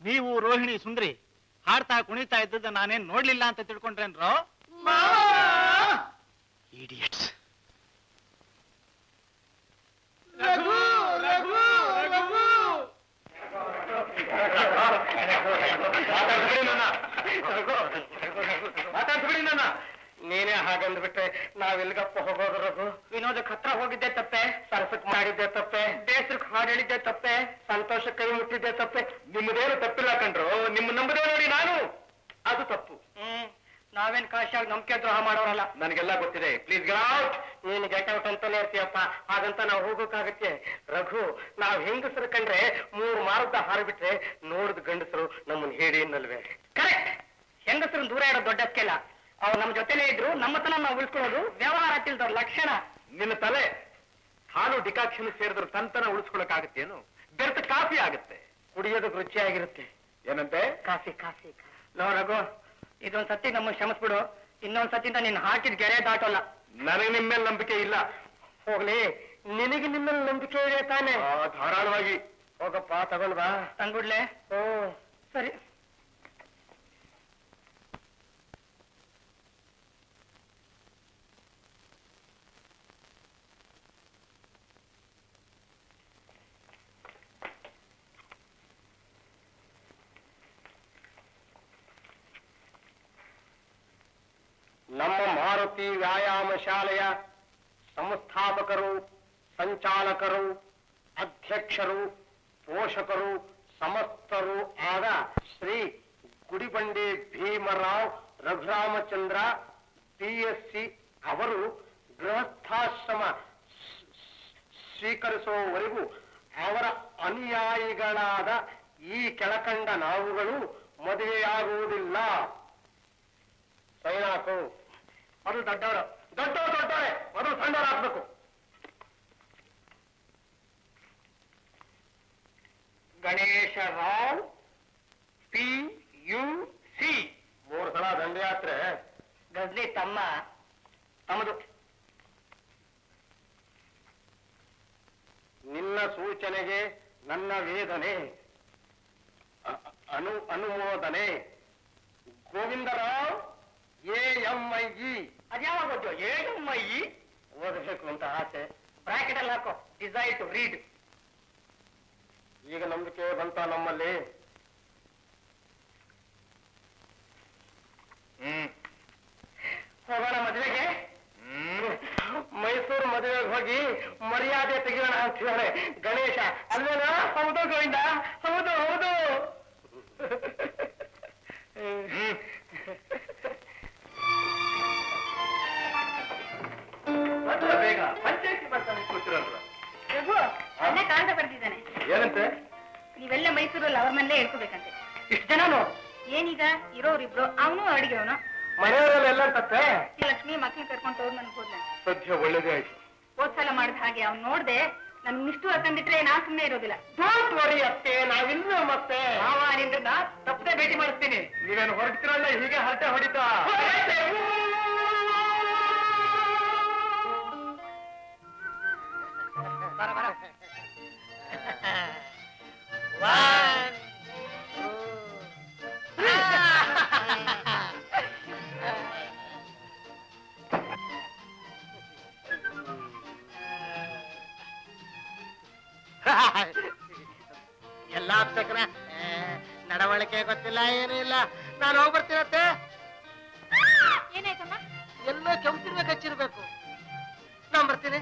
ನೀವು ರೋಹಿಣಿ ಸುಂದರಿ ಹಾಡ್ತಾ ಕುಣಿತಾ ಇದ್ದದ್ದು ನಾನೇನ್ ನೋಡ್ಲಿಲ್ಲ ಅಂತ ತಿಳ್ಕೊಂಡ್ರೇನ್ರೋ? ಇಡಿಯಟ್ಸ್. ರಘು ರಘು ರಘು ಮಾತಾಡ್ಬಿಡಿ ನನ್ನ. ನೀನೇ ಹಾಗಂದ್ಬಿಟ್ರೆ ನಾವೆಲ್ಗಪ್ಪ ಹೋಗೋದು ರಘು? ವಿನೋದಕ್ಕೆ ಹತ್ರ ಹೋಗಿದ್ದೆ ತಪ್ಪೆ, ಸರಸಕ್ ಮಾಡಿದ್ದೆ ತಪ್ಪೆ, ಬೇಸರಕ್ಕೆ ಹಾಡು ಹೇಳಿದ್ದೆ ತಪ್ಪೆ, ಸಂತೋಷ ಕೈ ಮುಟ್ಟಿದ್ದೆ ತಪ್ಪೆ. ನಿಮ್ಮದೇನು ತಪ್ಪಿಲ್ಲ ಕಂಡ್ರು, ನಿಮ್ಮ ನಂಬದೇ ನೋಡಿ ನಾನು. ಅದು ತಪ್ಪು. ನಾವೇನ್ ಕಾಶಿಯಾಗಿ ನಂಬಿಕೆ ದ್ರೋಹ ಮಾಡೋರಲ್ಲ. ನನಗೆಲ್ಲ ಗೊತ್ತಿದೆ. Please get out. ನೀನು ಗೆಟ್ ಔಟ್ ಅಂತಾನೆ ಇರ್ತೀಯಪ್ಪ, ಹಾಗಂತ ನಾವು ಹೋಗೋಕ್ಕಾಗತ್ತೆ ರಘು? ನಾವ್ ಹೆಂಗಸರು ಕಂಡ್ರೆ 3 ಮಾರದ ಹಾರಿಬಿಟ್ರೆ ನೋಡಿದ ಗಂಡಸರು ನಮ್ಮನ್ನ ಹೇಳಿ ಅನ್ನಲ್ವೇ? ಕರೆಕ್ಟ್. ಹೆಂಗಸರನ್ನ ದೂರ ಇಡೋ ದೊಡ್ಡ ಕೆಲ. ಅವ್ರು ನಮ್ಮ ಜೊತೆಲೇ ಇದ್ರು ನಮ್ಮತನ ನಾವು ಉಳಿಸ್ಕೊಳ್ಳೋದು ವ್ಯವಹಾರ ತಿಳಿದವ್ರ ಲಕ್ಷಣ. ನಿನ್ನ ತಲೆ ಹಾಲು ಡಿಕಾಕ್ಷನ್ ಸೇರಿದ್ರು ತಂತನ ಉಳಿಸ್ಕೊಳಕ್ಕಾಗತ್ತೇನು? ಬೆರ್ತ ಕಾಫಿ ಆಗುತ್ತೆ. ಕುಡಿಯೋದಕ್ಕೆ ರುಚಿಯಾಗಿರುತ್ತೆ. ಏನಂತೆ? Coffee coffee. ಲೋ ರಘು, ಇದೊಂದ್ ಸತಿ ನಮ್ಮನ್ನು ಕ್ಷಮಿಸ್ಬಿಡು. ಇನ್ನೊಂದ್ ಸತಿಯಿಂದ ನೀನ್ ಹಾಕಿದ ಗೆರೆ ದಾಟೋಲ್ಲ. ನನಗೆ ನಿಮ್ಮ ಮೇಲೆ ನಂಬಿಕೆ ಇಲ್ಲ. ಹೋಗ್ಲಿ, ನಿನಗೆ ನಿಮ್ಮಲ್ಲಿ ನಂಬಿಕೆ ಇದೆ ತಾನೆ? ಧಾರಾಳವಾಗಿ ಹೋಗಪ್ಪ, ತಗೊಂಡ್ ಬಾ. ತಂದ್ಬಿಡ್ಲೆ? ಸರಿ. ನಮ್ಮ ಮಾರುತಿ ವ್ಯಾಯಾಮ ಶಾಲೆಯ ಸಂಸ್ಥಾಪಕರು, ಸಂಚಾಲಕರು, ಅಧ್ಯಕ್ಷರು, ಪೋಷಕರು, ಸಮಸ್ತರು ಆದ ಶ್ರೀ ಗುಡಿಬಂಡೆ ಭೀಮರಾವ್ ರಘುರಾಮಚಂದ್ರ PSc ಅವರು ಗೃಹಸ್ಥಾಶ್ರಮ ಸ್ವೀಕರಿಸುವವರೆಗೂ ಅವರ ಅನುಯಾಯಿಗಳಾದ ಈ ಕೆಳಕಂಡ ನಾವುಗಳು ಮದುವೆಯಾಗುವುದಿಲ್ಲ. ಸೈನಾಕು ಮೊದಲು ದೊಡ್ಡವರೇ ಮೊದಲು ಸಣ್ಣವರಾಗಬೇಕು. ಗಣೇಶ ರಾವ್ PUC 3 ಸಲ ದಂಡಯಾತ್ರೆ. ಗಜ್ಲಿ ತಮ್ಮದು. ನಿನ್ನ ಸೂಚನೆಗೆ ನನ್ನ ವೇದನೆ ಅನುಮೋದನೆ. ಗೋವಿಂದರಾವ್ AMIE. ಅದ್ಯಾವಾಗ AMIE ಓದಬೇಕು ಅಂತ ಆಸೆ. ಬ್ರಾಕೆಟ್ ಅಲ್ಲಿ ಹಾಕೋ, ಡಿಸೈರ್ ಟು ರೀಡ್. ಈಗ ನಂಬಿಕೆ ಬಂತ ನಮ್ಮಲ್ಲಿ. ಹೋಗೋಣ ಮದುವೆಗೆ. ಮೈಸೂರು ಮದುವೆಗೆ ಹೋಗಿ ಮರ್ಯಾದೆ ತೆಗೆಯೋಣ ಅಂತಿದ್ದಾರೆ ಗಣೇಶ. ಅಲ್ವೇನಾ? ಹೌದು ಗೋವಿಂದ, ಹೌದು. ಬೇಗ ಪಂಚಾಯತಿ ಬರ್ತಾನೆ ಕೂತಿರಲ್ವ? ಅನ್ನ ಕಾಂತ ಬರ್ತಿದ್ದಾನೆ. ಏನಂತೆ? ನೀವೆಲ್ಲ ಮೈಸೂರಲ್ಲಿ ಅವ್ರ ಮನೇಲೆ ಹೇಳ್ಕೋಬೇಕಂತೆ. ಇಷ್ಟು ಜನನು? ಏನೀಗ ಇರೋರಿಬ್ರು, ಅವನು ಅಡಿಗೆವನು. ಮನೆಯವರೆಲ್ಲ ತಪ್ಪೆ. ಲಕ್ಷ್ಮಿ ಮಕ್ಳು ಕರ್ಕೊಂಡು ತೋರ್ ಮನೆಗೆ ಹೋದ್ನ. ಸದ್ಯ ಒಳ್ಳೇದೇ ಆಯ್ತು. ಹೋದ್ಸಲ ಮಾಡಿದ ಹಾಗೆ ಅವ್ನು ನೋಡ್ದೆ ನನ್ ನಿಷ್ಠು ತಂದಿಟ್ರೆ ನಾ ಸುಮ್ಮನೆ ಇರೋದಿಲ್ಲ. ಡೋಂಟ್ ವರಿ ಅತ್ತೆ, ನಾವಿನ್ನು ಮತ್ತೆ ನಿನ್ನ ತಪ್ಪದೆ ಭೇಟಿ ಮಾಡಿಸ್ತೀನಿ. ನೀವೇನು ಹೊರಡ್ತಿರಲ್ಲ, ಹೀಗೆ ಹರಟೆ ಹೊಡಿತ. ಎಲ್ಲ ಆಗ್ಬೇಕ್ರ, ನಡವಳಿಕೆ ಗೊತ್ತಿಲ್ಲ, ಏನೂ ಇಲ್ಲ. ನಾನು ಹೋಗ್ಬರ್ತೀನತ್ತೆ. ಏನಾಯ್ತಮ್ಮ? ಎಲ್ಲೋ ಕೆಂಪಿರ್ಬೇಕು, ಹಚ್ಚಿರ್ಬೇಕು. ನಾನ್ ಬರ್ತೀನಿ.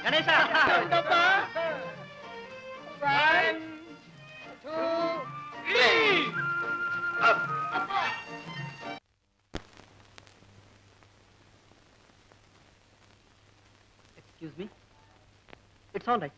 Ganesha, Excuse me? It's all right.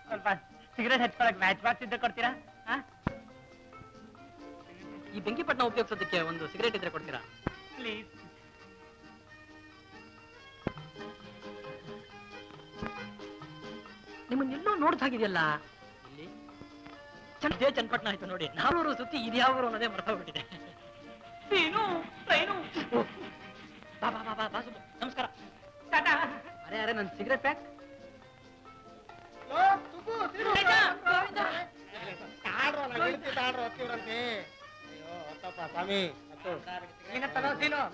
ಸ್ವಲ್ಪ ಸಿಗರೇಟ್ ಹಚ್ಕೊಳಕ್ ಮ್ಯಾಚ್ ಬಾಕ್ಸ್ ಇದ್ರೆ ಕೊಡ್ತೀರಾ? ಈ ಬೆಂಕಿಪಟ್ಟಣ ಉಪಯೋಗಿಸೋದಕ್ಕೆ ಒಂದು ಸಿಗರೇಟ್ ಇದ್ರೆ ಕೊಡ್ತೀರಾ ಪ್ಲೀಸ್. ನಿಮ್ಮನ್ನೆಲ್ಲೋ ನೋಡ್ದಾಗಿದೆಯಲ್ಲ ಇಲ್ಲಿ. ಇದೇ ಚನ್ನಪಟ್ಟಣ ಆಯ್ತು ನೋಡಿ. ನಾವರು ಸುತ್ತಿ ಇದ್ಯಾವರು ಅನ್ನೋದೇ ಮರ್ತೋಗ್ಬಿಟ್ಟಿದೆ. ಬಾ ಬಾ ಬಾ ಬಾ ಸುಬ್ಬು, ನಮಸ್ಕಾರ. ಅರೆ ಅರೆ ನನ್ನ ಸಿಗರೇಟ್ ಪ್ಯಾಕ್.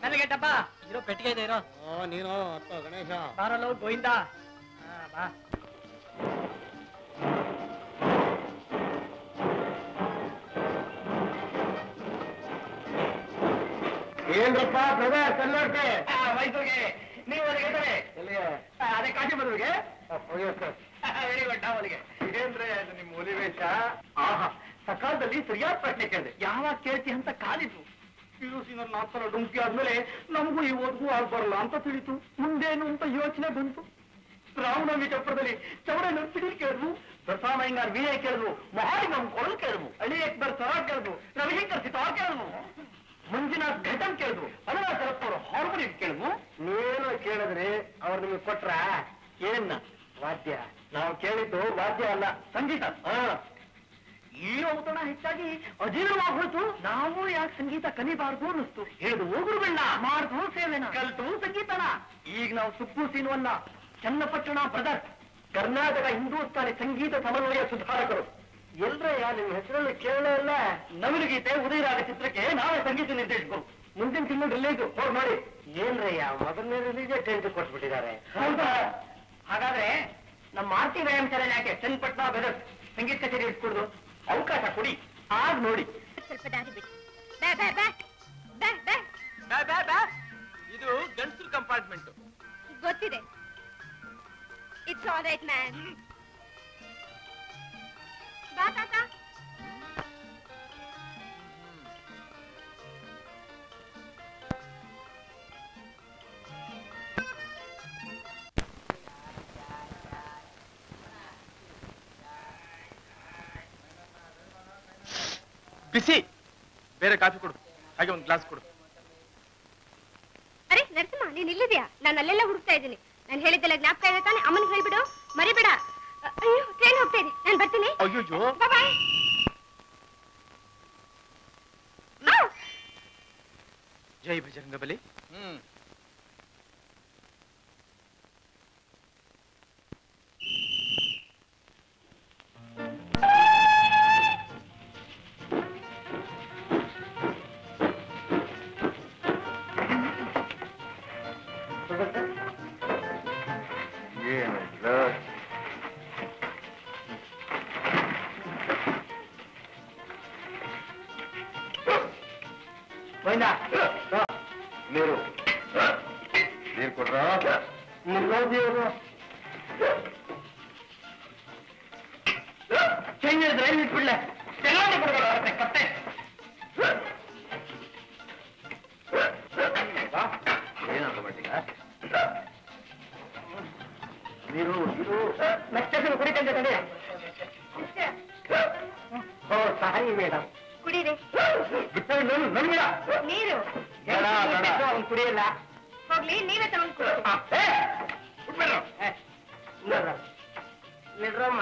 ನನಗೆ ಡಬ್ಬ ಇರೋ ಪೆಟ್ಟಿಗೆ ಇದೆ ಇರೋ. ನೀನು ಗಣೇಶ ಬಾರಲ್ಲೋ ಗೋವಿಂದ. ಬಾ ಏನ್ರಪ್ಪ ಬ್ರದರ್ ಕಲ್ಲೋಟೆ ಮೈಸೂರಿಗೆ ನೀವು ಅಲ್ಲಿಗೆ ಎಲ್ಲಿಗೆ ಅದೇ ಕಾಶಿ ಮದುವೆಗೆ ವೆರಿ ಗುಡ್ ಅವನಿಗೆ ಇದೇನ್ರೆ ಅದು ನಿಮ್ಮ ಹುಲಿ ವೇಷ ಆಹಾ ಸಕಾಲದಲ್ಲಿ ಸರಿಯಾದ ಪ್ರಶ್ನೆ ಕೇಳಿದೆ ಯಾವಾಗ ಕೇಳ್ತಿ ಅಂತ ಕಾಲಿತು ಪಿಯುಸಿನ 4 ಸಲ ಡುಂಕಿ ಆದ್ಮೇಲೆ ನಮಗೂ ಈ ಓದ್ಗೂ ಆಗ್ಬರಲ್ಲ ಅಂತ ತಿಳಿತು ಮುಂದೇನು ಅಂತ ಯೋಚನೆ ಬಂತು ರಾಮನವಮಿ ಚಪ್ಪರದಲ್ಲಿ ಚೌಡ ನರ್ಸಿಡಿ ಕೇಳಿದ್ವು ದಸಾಮಯ್ಯಂಗಾರ್ ವೀಣೆ ಕೇಳಿದ್ವು ಮಹಾಡಿ ನಮ್ ಕೊಳಲು ಕೇಳಿದ್ವು ಅಳಿ ಅಕ್ಬರ್ ಸರ ಕೇಳಿದ್ವು ರವಿಶಂಕರ್ ಸಿತಾರ್ ಕೇಳಿದ್ವು ಮಂಜುನಾಥ್ ಘಟಂ ಕೇಳಿದ್ವು ಅನುರಾಗ್ ಶರತ್ ಅವರು ಹಾರ್ಮೋನಿಯಂ ಕೇಳಿದ್ವು ನೀವೇನೋ ಕೇಳಿದ್ರೆ ಅವ್ರು ನಿಮಗೆ ಕೊಟ್ರ ಏನ್ನ ವಾದ್ಯ ನಾವು ಕೇಳಿದ್ದು ವಾದ್ಯ ಅಲ್ಲ ಸಂಗೀತ ಈ ಔತಣ ಹೆಚ್ಚಾಗಿ ಅಜೀರ್ಣವಾಗಿ ಹೋಯ್ತು ನಾವು ಯಾಕೆ ಸಂಗೀತ ಕಲಿಬಾರ್ದು ಅನ್ನಿಸ್ತು ಹೇಳಿದು ಹೋಗುರುಗಳನ್ನ ಮಾಡ್ದು ಸೇವೆನ ಕಲ್ತು ಸಂಗೀತನ ಈಗ ನಾವು ಸುಬ್ಬು ಸೀನುವಲ್ಲ ಚನ್ನಪಟ್ಟಣ ಬ್ರದರ್ಸ್ ಕರ್ನಾಟಕ ಹಿಂದೂಸ್ತಾನಿ ಸಂಗೀತ ಸಮನ್ವಯ ಸುಧಾರಕರು ಎಲ್ರಯ್ಯ ನಿಮ್ಮ ಹೆಸರಲ್ಲಿ ಕೇಳಲೇ ಇಲ್ಲ ನವಿಲುಗೀತೆ ಉದಯರಾಗ ಚಿತ್ರಕ್ಕೆ ನಾವೇ ಸಂಗೀತ ನಿರ್ದೇಶಕರು ಮುಂದಿನ ತಿಂಗಳು ರಿಲೀಸ್ ಹೋಗಿ ನೋಡಿ ಏನ್ರಯ್ಯ ಮೊದಲನೇ ರಿಲೀಸೇ ಟೆಂಟ್ ಕೊಟ್ಬಿಟ್ಟಿದ್ದಾರೆ ಹೌದಾ ಹಾಗಾದ್ರೆ ನಮ್ಮ ಮಾರುತಿ ವ್ಯಾಯಾಮ ಶಾಲೆ ಯಾಕೆ ಚನ್ನಪಟ್ಟಣ ಬ್ರದರ್ಸ್ ಸಂಗೀತ ಕಚೇರಿ ಇಟ್ಕೊಡ್ದು ಅವಕಾಶ ಕೊಡಿ ಆಗ ನೋಡಿ ಸ್ವಲ್ಪ ದಾರಿ ಬಿಡಿ ಬಾ ಬಾ ಬಾ ಬಾ ಬಾ ಬಾ ಬಾ ಬಾ ಇದು ಗಂಡಸರು ಕಂಪಾರ್ಟ್ಮೆಂಟ್ ಗೊತ್ತಿದೆ ಇಟ್ಸ್ ಆಲ್ ರೈಟ್ ಮ್ಯಾನ್ ಬಾ ತಾತ ಬಿಸಿ ಬೇರೆ ಕಾಫಿ ಕೊಡು ಹಾಗೆ ಒಂದು ಗ್ಲಾಸ್ ಕೊಡು ಅರೆ ನರಸಿಂಹ ನೀನ್ ಇಲ್ಲಿದ್ಯಾ ನಾನು ಅಲ್ಲೆಲ್ಲ ಹುಡುಕ್ತಾ ಇದ್ದೀನಿ ನಾನು ಹೇಳಿದ್ದೆಲ್ಲ ಜ್ಞಾಪಕ ಇದೆ ತಾನೆ ಅಮ್ಮನಿಗೆ ಹೇಳ್ಬಿಡು ಮರಿಬೇಡ ಅಯ್ಯೋ ಟ್ರೈನ್ ಹೋಗ್ತಾ ಇದೆ ನಾನು ಬರ್ತೀನಿ ಅಯ್ಯೋ ಬಾಯ್ ಜೈ ಬಜರಂಗ ಬಲಿ ನೀರು ನೀರು ಕೊಡ್ರ ಚೆಂಜಿದ್ರೆ ಇಟ್ಬಿಡ್ಲೆ ಚೆನ್ನಾಗಿ ಕೊಡ್ಬೇಕಾಗತ್ತೆ ಕತ್ತೆ ಏನಂತ ಮಟ್ಟಿಗ ನೀರು ನೀರು ನಕ್ಷತ್ರ ಕುಡಿತಂತೆ ತಡೆ ಓ ಸಾರಿ ಮೇಡಮ್ ಕುಡೀರಿ ಬಿಟ್ಟು ನನ್ಗಿಡ ನೀರು ಅವ್ನು ಕುಡಿಯಲ್ಲ ಹೋಗ್ಲಿ ನೀವೇ ತಗೊಂಡು ಕುಡಿ ನಿಡ್ರಮ್ಮ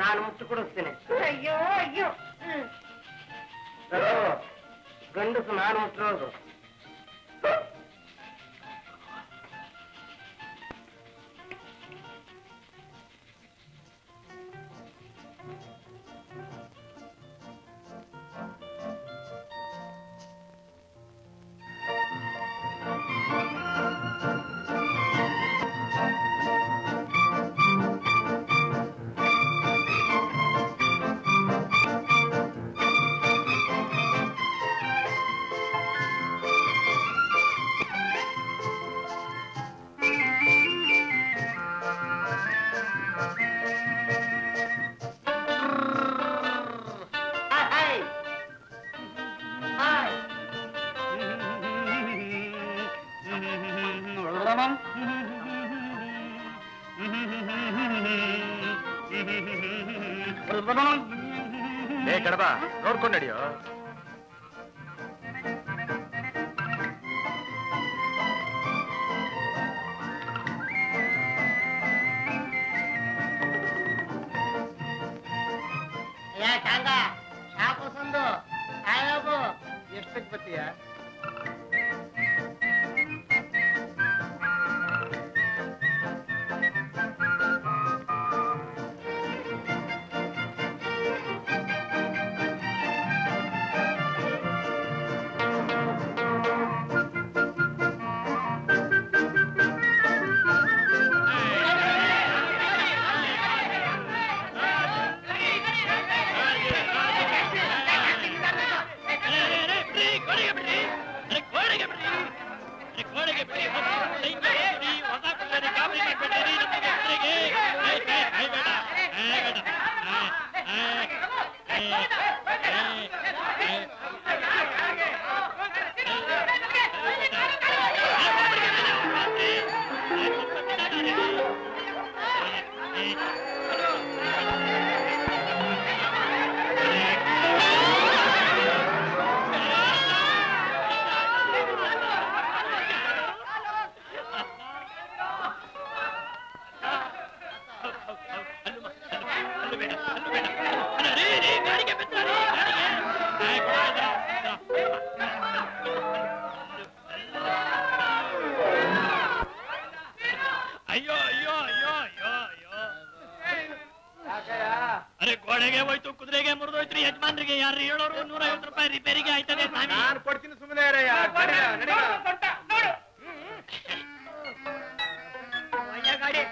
ನಾನು ಮುಟ್ಟು ಕೊಡಿಸ್ತೇನೆ ಅಯ್ಯೋ ಅಯ್ಯೋ ಗಂಡಸು ನಾನು ಮುಟ್ಟಿರೋದು ಕಡಬ ನೋಡ್ಕೊಂಡು ನಡಿಯೋ ಎಷ್ಟಕ್ಕೆ ಬತ್ತೀಯ ಅಯ್ಯೋ ಅಯ್ಯೋ ಅಯ್ಯೋ ಅಯ್ಯೋ ಅಯ್ಯೋ ಅರೆ ಗೋಡೆಗೆ ಹೋಯ್ತು ಕುದುರೆಗೆ ಮುರಿದೋಯ್ತು ಯಜಮಾನ್ರಿಗೆ ಯಾರು ಹೇಳೋರು 150 ರೂಪಾಯಿ ರಿಪೇರಿಗೆ ಆಯ್ತದೆ ನಾನು ಕೊಡ್ತೀನಿ ಸುಮ್ಮನೆ ಗಾಡಿ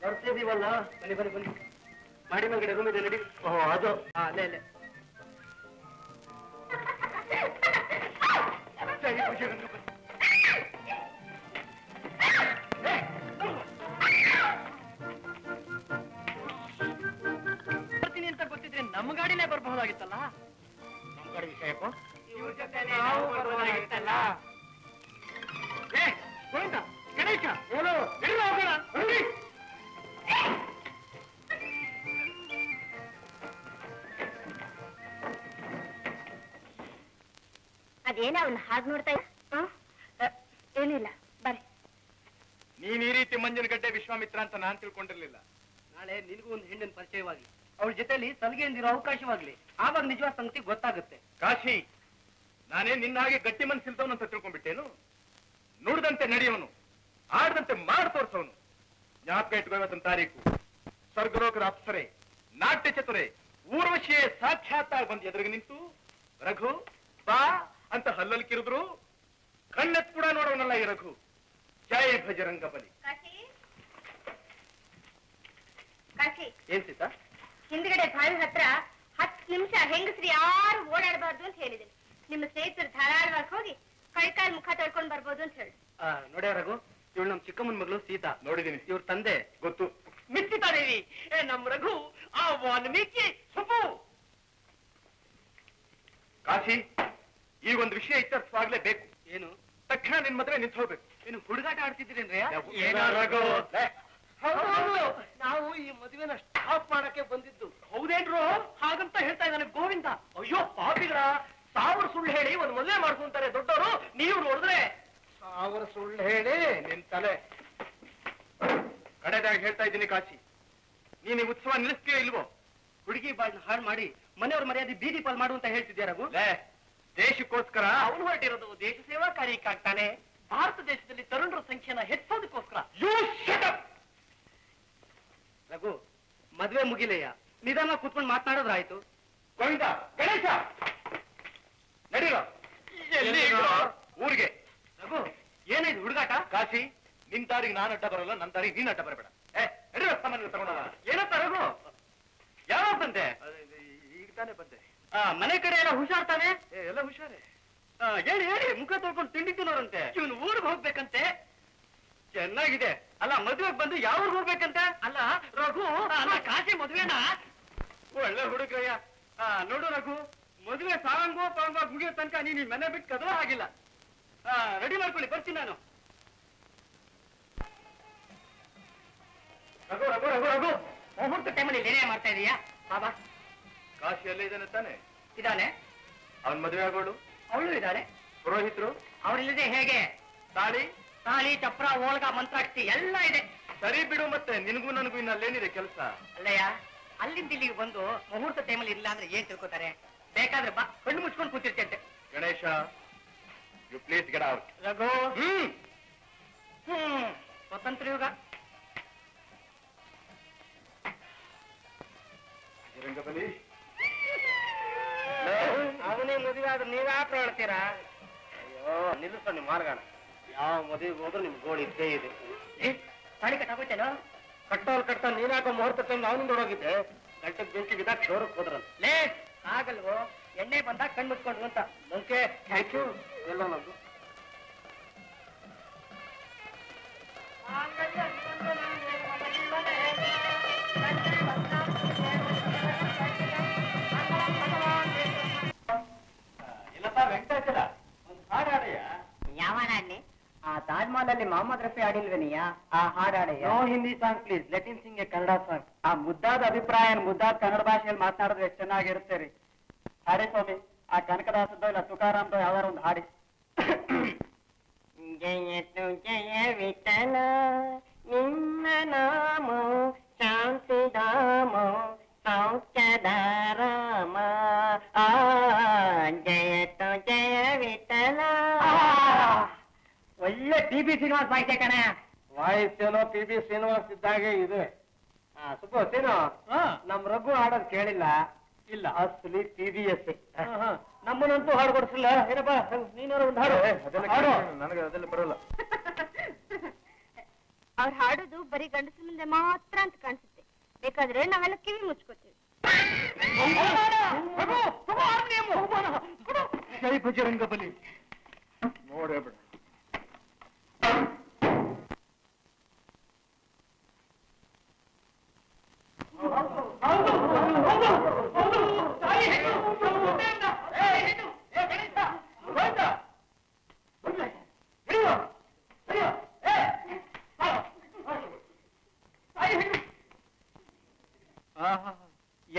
ಬರ್ತಿದೀವಲ್ಲ ಬನ್ನಿ ಬನ್ನಿ ಬನ್ನಿ ಮಾಡಿ ಮೇಲ್ಗಡೆ ರೂಮ್ ಇದೆ ನಡಿ ಅದು ಅಲ್ಲೇ ಅಲ್ಲೇ ಬರ್ತೀನಿ ಅಂತ ಗೊತ್ತಿದ್ರೆ ನಮ್ಮ ಗಾಡಿನೇ ಬರಬಹುದಾಗಿತ್ತಲ್ಲ ನಮ್ಮ ಗಾಡಿ ವಿಷಯಪ್ಪ ಇವ್ರ ಜೊತೆ ನಾವು ಬರಬಹುದಾಗಿತ್ತಲ್ಲ ಗಣೇಶ ಏನು ಎಲ್ಲ ಹೋಗೋಣ ನೋಡಿ ಅದೇನ ಅವನ್ನ ಹಾಗೆ ನೋಡ್ತಾ ಏನಿಲ್ಲ ಬರ್ರಿ. ನೀನ್ ಈ ರೀತಿ ಮಂಜನಗಡ್ಡೆ ವಿಶ್ವಾಮಿತ್ರ ಅಂತ ನಾನ್ ತಿಳ್ಕೊಂಡಿರ್ಲಿಲ್ಲ. ನಾಳೆ ನಿನಗೂ ಒಂದು ಹೆಣ್ಣಿನ ಪರಿಚಯವಾಗಿ ಅವಳ ಜೊತೆಲಿ ಸಲಿಗೆಯಿಂದಿರೋ ಅವಕಾಶವಾಗ್ಲಿ, ಆವಾಗ ನಿಜವಾದ ಸಂಗತಿ ಗೊತ್ತಾಗುತ್ತೆ. ಕಾಶಿ, ನಾನೇ ನಿನ್ನ ಹಾಗೆ ಗಟ್ಟಿ ಮನಸ್ಸಿಲ್ದವನು ಅಂತ ತಿಳ್ಕೊಂಡ್ಬಿಟ್ಟೇನು? ನುಡಿದಂತೆ ನಡೆಯವನು, ಆಡದಂತೆ ಮಾಡಿ ತೋರ್ಸವನು. ಜ್ಞಾಪಕ ಇಟ್ಕೋ, ಇವತ್ತಿನ ತಾರೀಕು ಸ್ವರ್ಗಲೋಕದ ಅಪ್ಸರೆ, ನಾಟ್ಯ ಚತುರೆ, ಊರ್ವಶಿಯೇ ಸಾಕ್ಷಾತ್ತಾಗಿ ಬಂದು ಎದುರಿಗೆ ನಿಂತು ರಘು ಬಾ ಅಂತ ಹಲ್ಲಲ್ಲಿ ಕಿರಿದ್ರು. ಕಣ್ಣೆತ್ ಕೂಡ ನೋಡವನಲ್ಲ ಈ ರಘು. ಜೈ ಭಜರಂಗ ಬಲಿ. ಏನ್ ಸೀತಾ? ಹಿಂದ್ಗಡೆ ಬಾವಿ ಹತ್ರ 10 ನಿಮಿಷ ಹೆಂಗಸ್ರಿ ಯಾರು ಓಡಾಡಬಾರ್ದು ಅಂತ ಹೇಳಿದ್ದೀನಿ. ನಿಮ್ಮ ಸ್ನೇಹಿತರು ಧಾರಾಳವಾಗಿ ಹೋಗಿ ಕೈಕಾಲ್ ಮುಖ ತೊಳ್ಕೊಂಡ್ ಬರ್ಬೋದು ಅಂತ ಹೇಳಿ. ನೋಡ್ಯ ರಘು, ಇವಳು ನಮ್ ಚಿಕ್ಕಮ್ಮನ ಮಗಳು ಸೀತಾ. ನೋಡಿದೀನಿ. ಇವ್ರ ತಂದೆ ಗೊತ್ತು. ಮಿಚ್ಚಿತಾ ದೇವಿ. ನಮ್ ರಘು ಆ ವಾಲ್ಮೀಕಿ ಸುಬ್ಬು. ಕಾಶಿ, ಈ ಒಂದು ವಿಷಯ ಇತ್ಯರ್ಥವಾಗ್ಲೇಬೇಕು. ಏನು? ತಕ್ಷಣ ನಿನ್ ಮದುವೆ ನಿಂತು ಹೋಗ್ಬೇಕು. ಏನು ಹುಡುಗಾಟ ಆಡ್ತಿದ್ದೀರೇನ್ರಿ? ರಘು, ನಾವು ಈ ಮದುವೆನ ಸ್ಟಾಪ್ ಮಾಡಕ್ಕೆ ಬಂದಿದ್ದು. ಹೌದೇನ್ರು? ಹಾಗಂತ ಹೇಳ್ತಾ ಇದ್ದಾನೆ ಗೋವಿಂದ. ಅಯ್ಯೋ ಪಾಪಿಗಳ, 1000 ಸುಳ್ಳು ಹೇಳಿ ಒಂದು ಮದುವೆ ಮಾಡ್ಕೊಂತಾರೆ ದೊಡ್ಡವರು. ನೀವು ನೋಡಿದ್ರೆ 1000 ಸುಳ್ಳು ಹೇಳಿ ನಿನ್ ತಲೆ. ಕಡೆದಾಗಿ ಹೇಳ್ತಾ ಇದ್ದೀನಿ ಕಾಶಿ, ನೀನ್ ಈ ಉತ್ಸವ ನಿಲ್ಲಿಸ್ತೀಯೋ ಇಲ್ವೋ? ಹುಡುಗಿ ಬಾಳ್ನ ಹಾಳು ಮಾಡಿ ಮನೆಯವ್ರ ಮರ್ಯಾದೆ ಬೀದಿ ಪಾಲ್ ಮಾಡು ಅಂತ ಹೇಳ್ತಿದ್ಯಾರಗು. ದೇಶಕ್ಕೋಸ್ಕರ ಅವನು ಹೊರಟಿರೋದು ದೇಶ ಸೇವಾ ಕಾರ್ಯಕ್ಕಾಗ್ತಾನೆ. ಭಾರತ ದೇಶದಲ್ಲಿ ತರುಣರ ಸಂಖ್ಯೆನ ಹೆಚ್ಚೋದಕ್ಕೋಸ್ಕರ. ರಘು, ಮದ್ವೆ ಮುಗಿಲೆಯ ನಿಧಾನ ಕೂತ್ಕೊಂಡು ಮಾತನಾಡೋದ್ರಾಯ್ತು. ಗೋವಿಂದ, ಗಣೇಶ ನಡೀರೋ ಊರಿಗೆ. ರಘು, ಏನಿದು ಹುಡುಗಾಟ? ಕಾಶಿ, ನಿನ್ ತಾರಿಗೆ ನಾನು ಅಡ್ಡ ಬರಲ್ಲ, ನನ್ನ ತಾರಿಗೆ ನೀನ್ ಅಡ್ಡ ಬರಬೇಡ. ನಡೀರೋ, ಸಾಮಾನ್ಯ ತಗೊಂಡ. ಏನಪ್ಪ ರಘು, ಯಾವಾಗ ಬಂದೆ? ಈಗ ತಾನೇ ಬಂದೆ. ಮನೆ ಕಡೆ ಎಲ್ಲ ಹುಷಾರ್ತಾನೆ? ಎಲ್ಲ ಹುಷಾರೇ. ಹೇಳಿ ಹೇಳಿ, ಮುಖ ತೊಳ್ಕೊಂಡು ತಿಂಡಿ ತಿನ್ನೋರಂತೆ. ಇವನು ಊರಿಗೆ ಹೋಗ್ಬೇಕಂತೆ. ಚೆನ್ನಾಗಿದೆ. ಅಲ್ಲ, ಮದುವೆಗೆ ಬಂದು ಯಾವ ಊರಿಗೆ ಹೋಗ್ಬೇಕಂತೆ? ಅಲ್ಲ ರಘು, ಕಾಶಿ ಮದುವೆನ ಒಳ್ಳೆ ಹುಡುಗ್ರಯ್ಯ. ನೋಡು ರಘು, ಮದುವೆ ಸಾಂಗೋ ಪಾಂಗೋ ಮುಗಿಯೋ ತನಕ ನೀನು ಮನೆ ಬಿಟ್ಟು ಕದೋ ಆಗಿಲ್ಲ. ರೆಡಿ ಮಾಡ್ಕೊಳ್ಳಿ, ಬರ್ತೀನಿ ನಾನು. ರಘು ರಘು ರಘು ರಘು, ಮುಹೂರ್ತ ಟೈಮಲ್ಲಿ ಏನೇ ಮಾಡ್ತಾ ಇದೀಯಾ ಬಾಬಾ? ಕಾಶಿ ಅಲ್ಲೇ ಇದ್ದಾನೆ ತಾನೆ? ಇದ್ದಾನೆ. ಅವನ್ ಮದುವೆ ಆಗೋಳು? ಅವಳು ಇದ್ದಾಳೆ. ಪುರೋಹಿತರು? ಅವರಿಲ್ಲದೆ ಹೇಗೆ? ತಾಳಿ ತಾಳಿ, ಚಪ್ರ, ಓಳ್ಗ, ಮಂತ್ರಾಕ್ಷಿ ಎಲ್ಲ ಇದೆ. ಸರಿ ಬಿಡು, ಮತ್ತೆ ನಿನಗೂ ನನಗೂ ಇನ್ನಲ್ಲೇನಿದೆ ಕೆಲಸ? ಅಲ್ಲಯ್ಯ, ಅಲ್ಲಿಂದ ಇಲ್ಲಿಗೆ ಬಂದು ಮುಹೂರ್ತ ಟೈಮಲ್ಲಿ ಇಲ್ಲ ಅಂದ್ರೆ ಏನ್ ತಿಳ್ಕೊತಾರೆ? ಬೇಕಾದ್ರೆ ಬಾ, ಕಣ್ಣು ಮುಚ್ಕೊಂಡು ಕೂತಿರ್ತಂತೆ. Ganesha, you please get out. Raghu. ಸ್ವತಂತ್ರ ಯುಗ. ರಂಗಬಲಿ, ಅವನೇ ಮದುವೆ ಆದ್ರೆ ನೀವ್ಯಾಕೆ ಹೇಳ್ತೀರಾ? ಅಯ್ಯೋ ನಿಲ್ಲಿಸೋ ನಿಮ್ ಮಾರ್ಗಾಣ. ಯಾವ ಮದುವೆಗೆ ಹೋದ್ರು ನಿಮ್ ಗೋಳಿ ಇದ್ದೇ ಇದೆ. ತಾಳಿ ಕಟ್ಟಾಗೋಯ್ತೇನೋ? ಕಟ್ಟೋಲ್ ಕಟ್ಟ ನೀನಾಕೋ ಮುಹೂರ್ತ ಟೈಮ್ ಅವನಿಂದ ಹೋಗಿದ್ದೆ. ಗಂಟೆಗೆ ಬೆಂಕಿ ಬಿದ್ದಾಗ ಶೋರಕ್ಕೆ ಹೋದ್ರಲ್ಲ. ಲೇ ಆಗಲ್ವೋ, ಎಣ್ಣೆ ಬಂದಾಗ ಕಣ್ಣು ಮುಚ್ಕೊಂಡ್ರು ಅಂತ. Okay, thank you. ಎಲ್ಲ ನಮ್ದು ಇಲ್ಲಪ್ಪ ವೆಂಕಟಾಚಲ, ಒಂದು ಹಾಡು ಹಾಡಯ್ಯ. ಯಾವ ಹಾಡಾಡ್ಲಿ? ಆ ತಾಜ್ ಮಹಲ್ ಅಲ್ಲಿ ಮೊಹಮ್ಮದ್ ರಫಿ ಆಡಿಲ್ವೇನಯ್ಯ, ಆ ಹಾಡಾಡಯ್ಯ. No Hindi song please, let in sing a Kannada song. ಆ ಮುದ್ದಾದ ಅಭಿಪ್ರಾಯ ಮುದ್ದಾದ ಕನ್ನಡ ಭಾಷೆಯಲ್ಲಿ ಮಾತನಾಡಿದ್ರೆ ಎಷ್ಟು ಚೆನ್ನಾಗಿರುತ್ತೆ ರೀ. ಹಾಡಿ ಸ್ವಾಮಿ, ಆ ಕನಕದಾಸದ್ದು ಇಲ್ಲ ತುಕಾರಾಮ್ದು ಯಾವ್ದಾರ ಒಂದು ಹಾಡಿ. ಜಯತು ಜಯ ವಿಠಲ ನಿನ್ನ ನಾಮ ಶಾಂತಿಧಾಮ ಸೌಖ್ಯದ ರಾಮ. ಜಯತು ಜಯ ವಿಠಲ. ಒಳ್ಳೆ ಪಿ ಬಿ ಶ್ರೀನಿವಾಸ್ ವಾಯ್ಸೆ ಕಣ. ವಾಯ್ಸೇನೋ ಪಿ ಬಿ ಶ್ರೀನಿವಾಸ್ ಇದ್ದಾಗೆ ಇದೆ. ಸುಬ್ಬ ನಮ್ ರಘು ಹಾಡೋದು ಕೇಳಿಲ್ಲ. ಇಲ್ಲ, ಅಸಲಿ ಪಿ ಬಿ ಎಸ್. ನಮ್ಮನ್ನಂತೂ ಹಾಡು ಕೊಡಿಸಿಲ್ಲ. ಏನಪ್ಪ ನೀನಾರು ಒಂದು ಹಾಡು. ನನಗೆ ಅದೆಲ್ಲ ಬರೋಲ್ಲ. ಅವ್ರು ಹಾಡೋದು ಬರೀ ಗಂಡಸರ ಮುಂದೆ ಮಾತ್ರ ಅಂತ ಕಾಣಿಸುತ್ತೆ. ಬೇಕಾದ್ರೆ ನಾವೆಲ್ಲ ಕಿವಿ ಮುಚ್ಕೋತೀವಿ. ಜೈ ಬಜರಂಗ ಬಲಿ. ನೋಡೇ ಬಿಡ.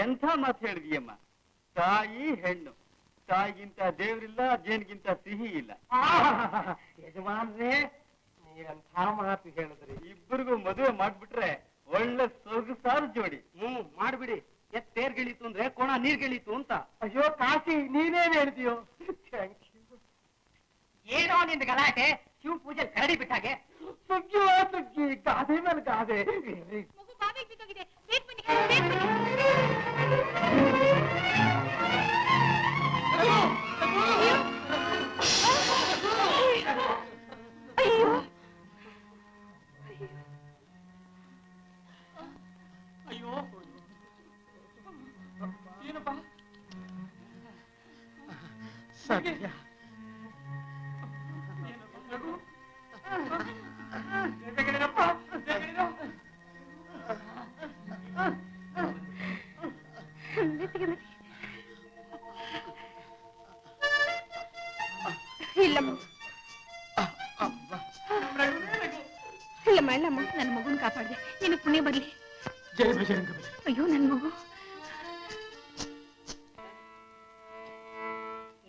ಎಂಥ ಮಾತು ಹೇಳಿದೀಯಮ್ಮ. ತಾಯಿ ಹೆಣ್ಣು, ತಾಯಿಗಿಂತ ದೇವ್ರಿಲ್ಲ, ಜೇನ್ಗಿಂತ ಸಿಹಿ ಇಲ್ಲ. ಯಜಮಾನ್ರೇ, ನೀವಂಥ ಮಾತು ಹೇಳಿದ್ರಿ. ಇಬ್ಬರಿಗೂ ಮದುವೆ ಮಾಡ್ಬಿಟ್ರೆ ಒಳ್ಳೆ ಸೊಗಸಾರು ಜೋಡಿ. ಮಾಡ್ಬಿಡಿ. ತೇರ್ಗಿಳಿತು ಅಂದ್ರೆ ಕೋಣ ನೀರ್ಗಿಳಿತು ಅಂತ. ಅಯ್ಯೋ ಕಾಶಿ, ನೀನೇನ್ ಹೇಳ್ತೀಯೋ? Thank you. ಏನೋ ನಿಂದ ಗಲಾಟೆ, ಶಿವ ಪೂಜೆ ಕರಡಿ ಬಿಟ್ಟಾಗೆ. ಸುಗ್ಗಿ ಸುಗ್ಗಿ, ಗಾದೆ ಮೇಲೆ ಗಾದೆ. ಮಗು ಬಾವಿಗೆ ಬಿದ್ದೋಗಿದೆ. ಬೇಗ ಬನ್ನಿ, ಬೇಗ ಬನ್ನಿ. ಅಯ್ಯೋ, ಅಯ್ಯೋ ಏನಪ್ಪ ಸತ್ಯ. ಇಲ್ಲಮ್ಮ ಇಲ್ಲಮ್ಮ ಇಲ್ಲಮ್ಮ, ನನ್ನ ಮಗುನ ಕಾಪಾಡಿದೆ. ನಿನಗೆ ಪುಣ್ಯ ಬರ್ಲಿ. ಜೈ ಬಜರಂಗ ಬಲಿ. ಅಯ್ಯೋ ನನ್ನ ಮಗು.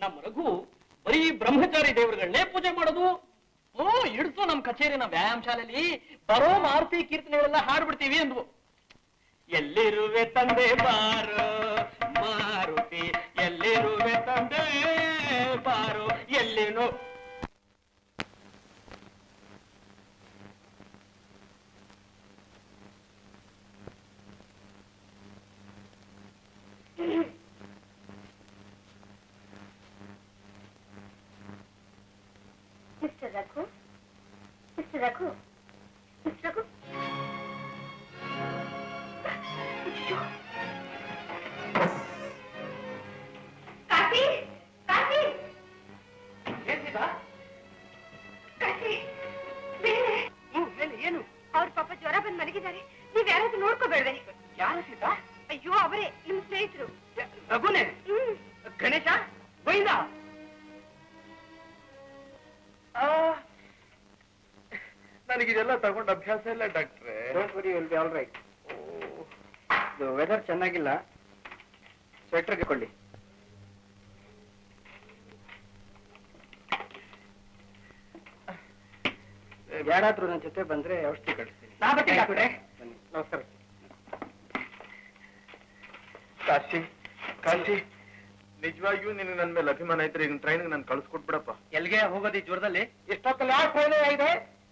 ನಮ್ಮ ರಘು ಬರೀ ಬ್ರಹ್ಮಚಾರಿ ದೇವರುಗಳನ್ನೇ ಪೂಜೆ ಮಾಡೋದು. ಓ ಇಡ್ಸು ನಮ್ ಕಚೇರಿನ ವ್ಯಾಯಾಮ ಶಾಲೆಯಲ್ಲಿ ಬರೋ ಮಾರುತಿ ಕೀರ್ತನೆಗಳೆಲ್ಲ ಹಾಡ್ಬಿಡ್ತೀವಿ ಅಂದ್ವು. ಎಲ್ಲಿರುವೆ ತಂದೆ ಬಾರೋ ಮಾರುತಿ, ಎಲ್ಲಿರುವೆ ತಂದೆ ಬಾರೋ, ಎಲ್ಲಿನೋ mister Raghu, mister Raghu, mister Raghu. Kashi, Kashi, Kashi, ಬೇರೆ. ಏನು? ಅವ್ರ ಪಾಪ ಜ್ವರ ಬಂದು ಮಲಗಿದ್ದಾರೆ. ನೀವ್ ಯಾರಾದ್ರೂ ನೋಡ್ಕೋಬೇಡ್ವೆ? ಯಾರು ಸೀತಾ? ಅಯ್ಯೋ, ಅವರೇ ನಿಮ್ ಸ್ನೇಹಿತರು. ರಘುನೇ? ಗಣೇಶ, ಗೋವಿಂದ. ನನಗಿದೆಲ್ಲ ತಗೊಂಡು ಅಭ್ಯಾಸ ಇಲ್ಲ ಡಾಕ್ಟ್ರೆ. Don't worry, will be all right. Weather ಚೆನ್ನಾಗಿಲ್ಲ, ಸ್ವೆಟರ್ ಕೊಳ್ಳಿ. ಯಾರಾದ್ರೂ ನನ್ನ ಜೊತೆ ಬಂದ್ರೆ ಔಷಧಿ ಕಳಿಸ್ತೀನಿ. ನಾ ಬರ್ತೀನಿ ಡಾಕ್ಟ್ರೆ. ಬನ್ನಿ. ನಮಸ್ಕಾರ. ಕಾಶಿ ಕಾಶಿ, ನಿಜವಾಗಿಯೂ ನಿನಗೆ ನನ್ನ ಮೇಲೆ ಅಭಿಮಾನ ಐತ್ರಿ. ಈಗ ಟ್ರೈನ್ಗೆ ನಾನು ಕಳಿಸ್ಕೊಟ್ಬಿಡಪ್ಪ. ಎಲ್ಲಿಗೆ ಹೋಗೋದು ಈ ಜ್ವರದಲ್ಲಿ? ಎಷ್ಟೊತ್ತಲ್ಲಿ ಯಾವ ಟ್ರೈನ್ ಆಗಿದೆ?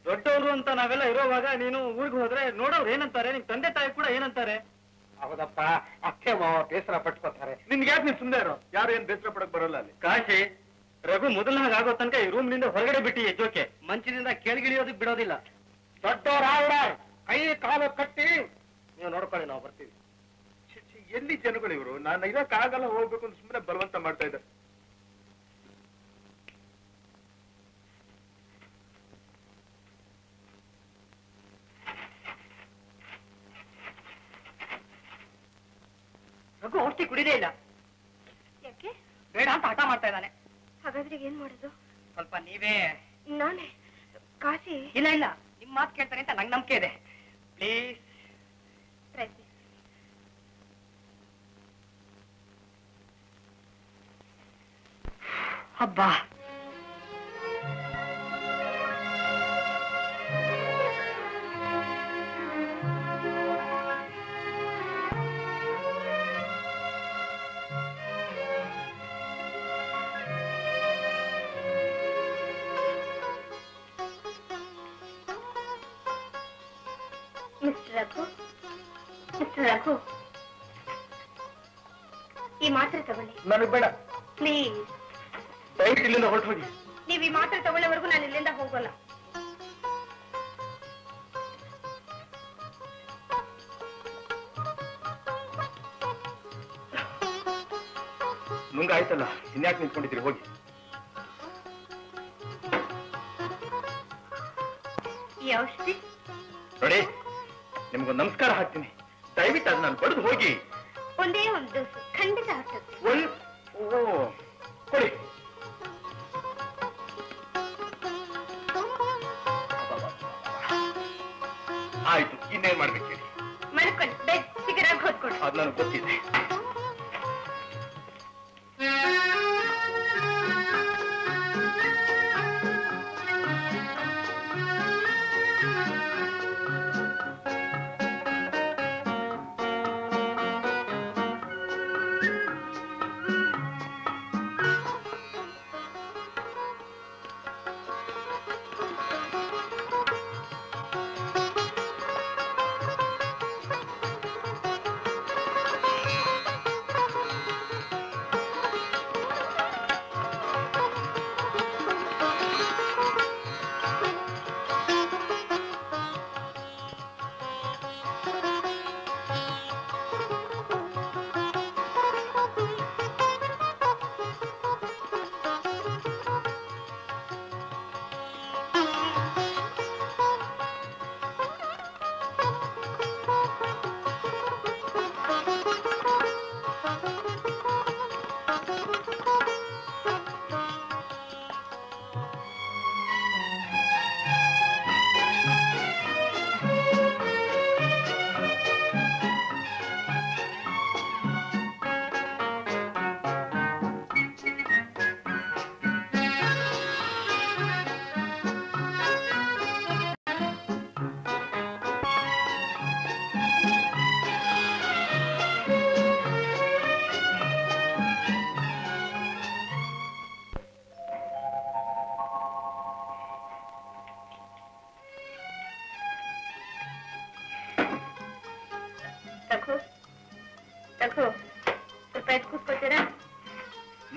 ದೊಡ್ಡವರು ಅಂತ ನಾವೆಲ್ಲ ಇರೋವಾಗ ನೀನು ಊರಿಗೆ ಹೋದ್ರೆ ನೋಡೋರು ಏನಂತಾರೆ, ನಿಮ್ ತಂದೆ ತಾಯಿ ಕೂಡ ಏನಂತಾರೆ? ಹೌದಪ್ಪ, ಅಷ್ಟೇ ಬೇಸರ ಪಟ್ಕೋತಾರೆ. ನಿನ್ಗೆ ಯಾಕೆ ನೀನ್ ಸುಮ್ಮನೆ ಇರೋ? ಯಾರು ಏನ್ ಬೇಸರ ಪಡಕ್ ಬರಲ್ಲ ಅಲ್ಲಿ. ಕಾಶಿ, ರಘು ಮೊದಲ ಆಗೋ ತನಕ ಈ ರೂಮ್ನಿಂದ ಹೊರಗಡೆ ಬಿಟ್ಟಿ ಎದ್ದೋಕೆ ಮಂಚಿನಿಂದ ಕೆಳಗಿಳಿಯೋದಕ್ಕೆ ಬಿಡೋದಿಲ್ಲ. ದೊಡ್ಡವರಾಗ ಕೈ ಕಾಲು ಕಟ್ಟಿ ನೀವು ನೋಡ್ಕೊಳ್ಳಿ, ನಾವು ಬರ್ತೀವಿ. ಎಲ್ಲಿ ಜನಗಳು ಇವರು? ನಾನು ಇರೋಕ್ಕಾಗಲ್ಲ, ಹೋಗ್ಬೇಕು ಅಂತ ಸುಮ್ಮನೆ ಬಲವಂತ ಮಾಡ್ತಾ ಇದ್ದಾರೆ. ರಘು ಔಷಧಿ ಕುಡಿದೇ ಇಲ್ಲ. ಯಾಕೆ? ಬೇಡ ಅಂತ ಹಠ ಮಾಡ್ತಾ ಇದ್ದಾನೆ. ಹಾಗಾದ್ರೆ ಏನ್ ಮಾಡೋದು? ಸ್ವಲ್ಪ ನೀವೇ. ನಾನೇ ಕಾಶಿ? ಇಲ್ಲ ಇಲ್ಲ, ನಿಮ್ ಮಾತು ಕೇಳ್ತಾರೆ ಅಂತ ನಂಗೆ ನಂಬಿಕೆ ಇದೆ. ಪ್ಲೀಸ್ ಪ್ರಯತ್ನ. ಹಬ್ಬಾ, ಮಿಸ್ಟರ್ ರಘು, ಈ ಮಾತ್ರೆ ತಗೊಳ್ಳಿ. ನನಗೆ ಬೇಡ, ಪ್ಲೀಸ್. ದಯವಿಟ್ಟು ಇಲ್ಲಿಂದ ಹೊರಟು ಹೋಗಿ. ನೀವು ಈ ಮಾತ್ರೆ ತಗೊಳ್ಳೋವರೆಗೂ ನಾನು ಇಲ್ಲಿಂದ ಹೋಗೋಲ್ಲ. ನುಂಗ ಆಯ್ತಲ್ಲ, ಇನ್ಯಾಕೆ ನಿಂತ್ಕೊಂಡಿದ್ದೀರಿ? ಹೋಗಿ. ಈ ಔಷಧಿ ನೋಡಿ, ನಿಮ್ಗೊಂದು ನಮಸ್ಕಾರ ಹಾಕ್ತೀನಿ. ದಯವಿಟ್ಟು ಅದು ನಾನು ಬಡ್ದು ಹೋಗಿ. ಒಂದೇ ಒಂದು ದಿವಸ ಖಂಡಿತ ಆಗ್ತದೆ. ಕೊಡಿ. ಆಯ್ತು, ಇನ್ನೇನ್ ಮಾಡ್ಬೇಕು ಹೇಳಿ? ಮಲ್ಕೊಳ್ಳಿ, ಬೆಡ್ ಸಿಗರಾಗಿ ಹೊತ್ಕೊಡಿ. ಅದು ನನಗೆ ಗೊತ್ತಿದೆ.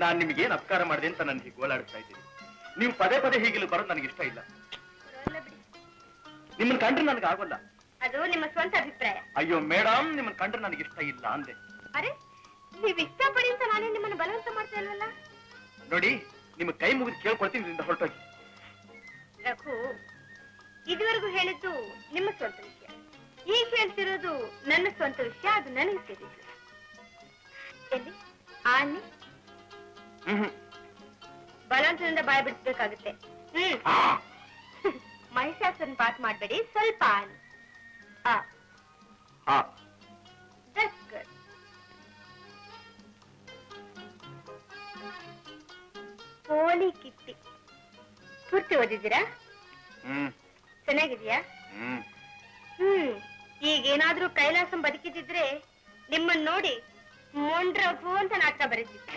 ನಾನು ನಿಮಗೇನು ಅಪಕಾರ ಮಾಡಿದೆ ಅಂತ ನನಗೆ ಗೋಳಾಡಿಸ್ತಾ ಇದ್ದೀನಿ. ನೀವು ಪದೇ ಪದೇ ಹೀಗಿಲ್ಲಿ ಬರೋದು ನನಗೆ ಇಷ್ಟ ಇಲ್ಲ. ನಿಮ್ಮನ್ನ ಕಂಡ್ರೆ ನನಗೆ ಆಗೋಲ್ಲ. ಅದು ನಿಮ್ಮ ಸ್ವಂತ ಅಭಿಪ್ರಾಯ. ಅಯ್ಯೋ ಮೇಡಮ್, ನಿಮ್ಮನ್ನ ಕಂಡ್ರೆ ನನಗೆ ಇಷ್ಟ ಇಲ್ಲ ಅಂದೆ. ಅರೆ, ನೀವು ಇಷ್ಟಪಡಿ ಅಂತ ನಾನೇ ನಿಮ್ಮನ್ನು ಬಲವಂತ ಮಾಡ್ತಾ ಇಲ್ವಲ್ಲ. ನೋಡಿ, ನಿಮ್ಮ ಕೈ ಮುಗಿದು ಕೇಳ್ಕೊಳ್ತೀನಿ, ಇದರಿಂದ ಹೊರಟೋಗಿ. ರಘು, ಇದುವರೆಗೂ ಹೇಳಿದ್ದು ನಿಮ್ಮ ಸ್ವಂತ ವಿಷಯ. ಈಗ ಹೇಳ್ತಿರೋದು ನನ್ನ ಸ್ವಂತ ವಿಷಯ. ಅದು ನನಗೆ ಸೇರಿದ್ದು. ಎಲ್ಲಿ ಆನೆ ಬಲವಂತದಿಂದ ಬಾಯ ಬಿಡಿಸ್ಬೇಕಾಗುತ್ತೆ. ಮಹಿಷಾಸುರನ್ ಪಾಠ ಮಾಡಬೇಡಿ, ಸ್ವಲ್ಪ ಆನೆ. ಪೋಲಿ ಕಿಟ್ಟಿ ಪೂರ್ತಿ ಓದಿದ್ದೀರಾ? ಚೆನ್ನಾಗಿದ್ಯಾ? ಈಗೇನಾದ್ರೂ ಕೈಲಾಸಂ ಬದುಕಿದ್ರೆ ನಿಮ್ಮನ್ನ ನೋಡಿ ಮೊಂಡ್ರಪ್ಪು ಅಂತ ನಾಟಕ ಬರೀತಿದ್ದೆ.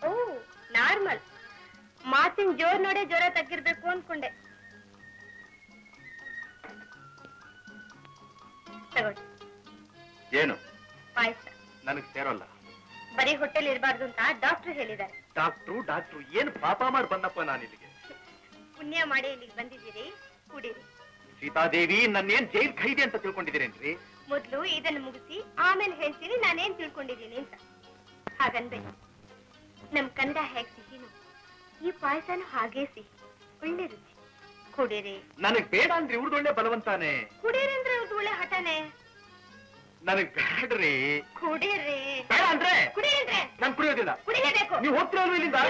ಓ ನಾರ್ಮಲ್. ಮಾತಿನ ಜೋರ್ ನೋಡೇ ಜ್ವರ ತಗ್ಗಿರ್ಬೇಕು ಅನ್ಕೊಂಡೆ. ತಗೊಳ್ಳಿ. ಏನು? ಪಾಯಸ. ನನಗೆ ಸೇರೋಲ್ಲ. ಬರೀ ಹೊಟ್ಟೆಲ್ ಇರಬಾರ್ದು ಅಂತ ಡಾಕ್ಟರ್ ಹೇಳಿದ್ದಾರೆ. ಡಾಕ್ಟ್ರು ಏನು ಪಾಪ ಮಾಡಿ ಬಂದಪ್ಪ ನಾನು ಇಲ್ಲಿಗೆ? ಪುಣ್ಯ ಮಾಡಿ ಇಲ್ಲಿಗೆ ಬಂದಿದ್ದೀರಿ, ಕುಡೀರಿ. ಸೀತಾದೇವಿ ನನ್ನೇನ್ ಜೈಲ್ ಖೈದಿ ಅಂತ ತಿಳ್ಕೊಂಡಿದ್ದೀರೇನ್ರಿ? ಮೊದ್ಲು ಇದನ್ನು ಮುಗಿಸಿ ಆಮೇಲೆ ಹೇಳ್ತೀನಿ ನಾನೇನ್ ತಿಳ್ಕೊಂಡಿದ್ದೀನಿ ಅಂತ. ಹಾಗಂದ್ರೆ ನಮ್ ಕಂದ ಹೇಗ್ ಸಿಹಿನು, ಈ ಪಾಯಸನು ಹಾಗೇ ಸಿಹಿ, ಒಳ್ಳೆ ರುಚಿ. ಕುಡೀರಿ. ನನಗ್ ಬೇಡ ಅಂದ್ರೆ ಇವ್ರದೊಳ್ಳೆ ಬಲವಂತಾನೆ. ಕುಡೀರಿ ಅಂದ್ರೆ ಇವ್ರದ್ದು ಒಳ್ಳೆ ಹಠನೆ. ನನಗ್ ಬೇಡ್ರಿ. ಕುಡೀರಿ. ಬೇಡ ಅಂದ್ರೆ ಕುಡೀರಿ ಅಂದ್ರೆ ನಾನು ಕುಡಿಯೋದಿಲ್ಲ. ಕುಡಿಲೇಬೇಕು. ನೀವು ಹೋಗ್ತಿರೋದು ಇಲ್ಲಿಂದ?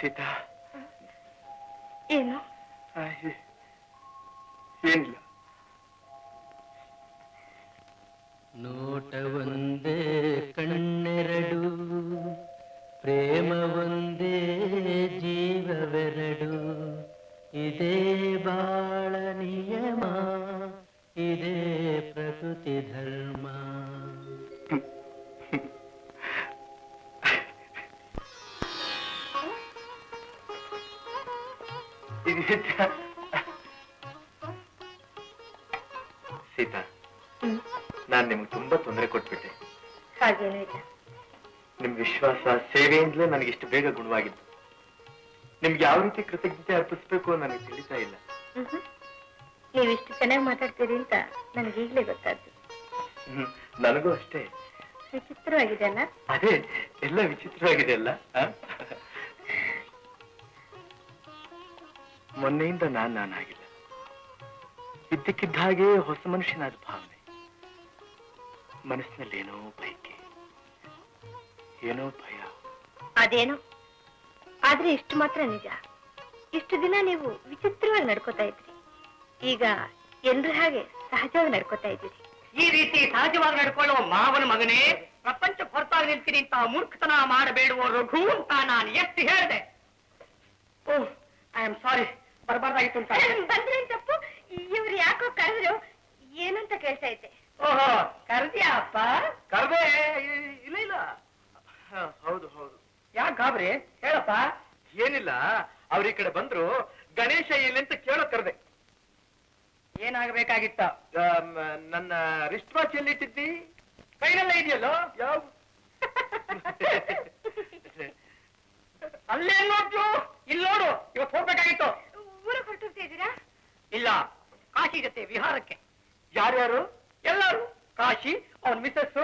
ಸೀತಾ, ಏನು? ಏನಿಲ್ಲ. ನೋಟವೊಂದೇ ಕಣ್ಣೆರಡು, ಪ್ರೇಮವೊಂದೇ ಜೀವವೆರಡು, ಇದೇ ಬಾಳ ನಿಯಮ, ಇದೇ ಪ್ರಕೃತಿ ಧರ್ಮ. ಸೀತಾ, ನಾನ್ ನಿಮ್ಗೆ ತುಂಬಾ ತೊಂದರೆ ಕೊಟ್ಬಿಟ್ಟೆ. ಹಾಗೇನೂ ಇಲ್ಲ. ನಿಮ್ ವಿಶ್ವಾಸ ಸೇವೆಯಿಂದಲೇ ನನಗಿಷ್ಟು ಬೇಗ ಗುಣವಾಗಿದ್ದು. ನಿಮ್ಗೆ ಯಾವ ರೀತಿ ಕೃತಜ್ಞತೆ ಅರ್ಪಿಸ್ಬೇಕು ನನಗೆ ತಿಳಿತಾ ಇಲ್ಲ. ನೀವಿಷ್ಟು ಚೆನ್ನಾಗಿ ಮಾತಾಡ್ತೀರಿ ಅಂತ ನನಗೆ ಈಗಲೇ ಗೊತ್ತಾಯ್ತು. ನನಗೂ ಅಷ್ಟೇ. ವಿಚಿತ್ರವಾಗಿದೆ ಅಲ್ಲ? ಅದೇ, ಎಲ್ಲ ವಿಚಿತ್ರವಾಗಿದೆ ಅಲ್ಲ. ಮೊನ್ನೆಯಿಂದ ನಾನಾಗಿಲ್ಲ. ಇದ್ದಕ್ಕಿದ್ದ ಹಾಗೆ ಹೊಸ ಮನುಷ್ಯನಾದ ಭಾವನೆ. ಮನಸ್ಸಿನಲ್ಲಿ ಏನೋ ಬಯಕೆ, ಏನೋ ಭಯ. ಅದೇನೋ, ಆದ್ರೆ ಇಷ್ಟು ಮಾತ್ರ ನಿಜ. ಇಷ್ಟು ದಿನ ನೀವು ವಿಚಿತ್ರವಾಗಿ ನಡ್ಕೋತಾ ಇದ್ರಿ, ಈಗ ಎಲ್ರ ಹಾಗೆ ಸಹಜವಾಗಿ ನಡ್ಕೋತಾ ಇದ್ದೀರಿ. ಈ ರೀತಿ ಸಹಜವಾಗಿ ನಡ್ಕೊಳ್ಳುವ ಮಾವನ ಮಗನೇ ಪ್ರಪಂಚಕ್ಕೆ ಹೊರತಾಗಿ ನಿಲ್ತೀನಿ ಅಂತ ಮೂರ್ಖತನ ಮಾಡಬೇಡುವ ರಘು ಅಂತ ನಾನು ಎಷ್ಟು ಹೇಳಿದೆ. ಓಹ್, ಐ ಆಮ್ ಸಾರಿ, ಬರಬಾರ್ದಾಗಿತ್ತು ಅಂತ. ಬಂದ್ರೆ ತಪ್ಪು. ಇವ್ರು ಯಾಕೋ ಕರೆದ್ರು, ಏನಂತ ಕೇಳ್ತಾ ಇದ್ದೆ. ಓಹೋ, ಕರೆದ್ಯಾ ಅಪ್ಪ? ಕರ್ದೆ? ಇಲ್ಲ ಇಲ್ಲ. ಹೌದು ಹೌದು. ಯಾಕೆ ಗಾಬ್ರಿ? ಹೇಳಪ್ಪ. ಏನಿಲ್ಲ, ಅವ್ರ ಈ ಕಡೆ ಬಂದ್ರು. ಗಣೇಶ ಎಲ್ಲಿ ಅಂತ ಕೇಳೋ ಕರೆದೆ. ಏನಾಗಬೇಕಾಗಿತ್ತ? ನನ್ನ ರಿಸ್ಟ್ ವಾಚ್ ಎಲ್ಲಿಟ್ಟಿದ್ದಿ? ಕೈನಲ್ಲ ಇದೆಯಲ್ಲೋ. ಯಾವ? ಅಲ್ಲೇ ನೋಡ್ತು, ಇಲ್ಲಿ ನೋಡು. ಇವತ್ತು ಹೋಗ್ಬೇಕಾಗಿತ್ತು. ಊರಿಗೆ ಹೊರಟೋಗ್ತಾ ಇದ್ದೀರಾ? ಇಲ್ಲ, ಕಾಶಿ ಜೊತೆ ವಿಹಾರಕ್ಕೆ. ಯಾರ್ಯಾರು? ಎಲ್ಲರೂ. ಕಾಶಿ, ಅವನ್ ಮಿಸಸ್,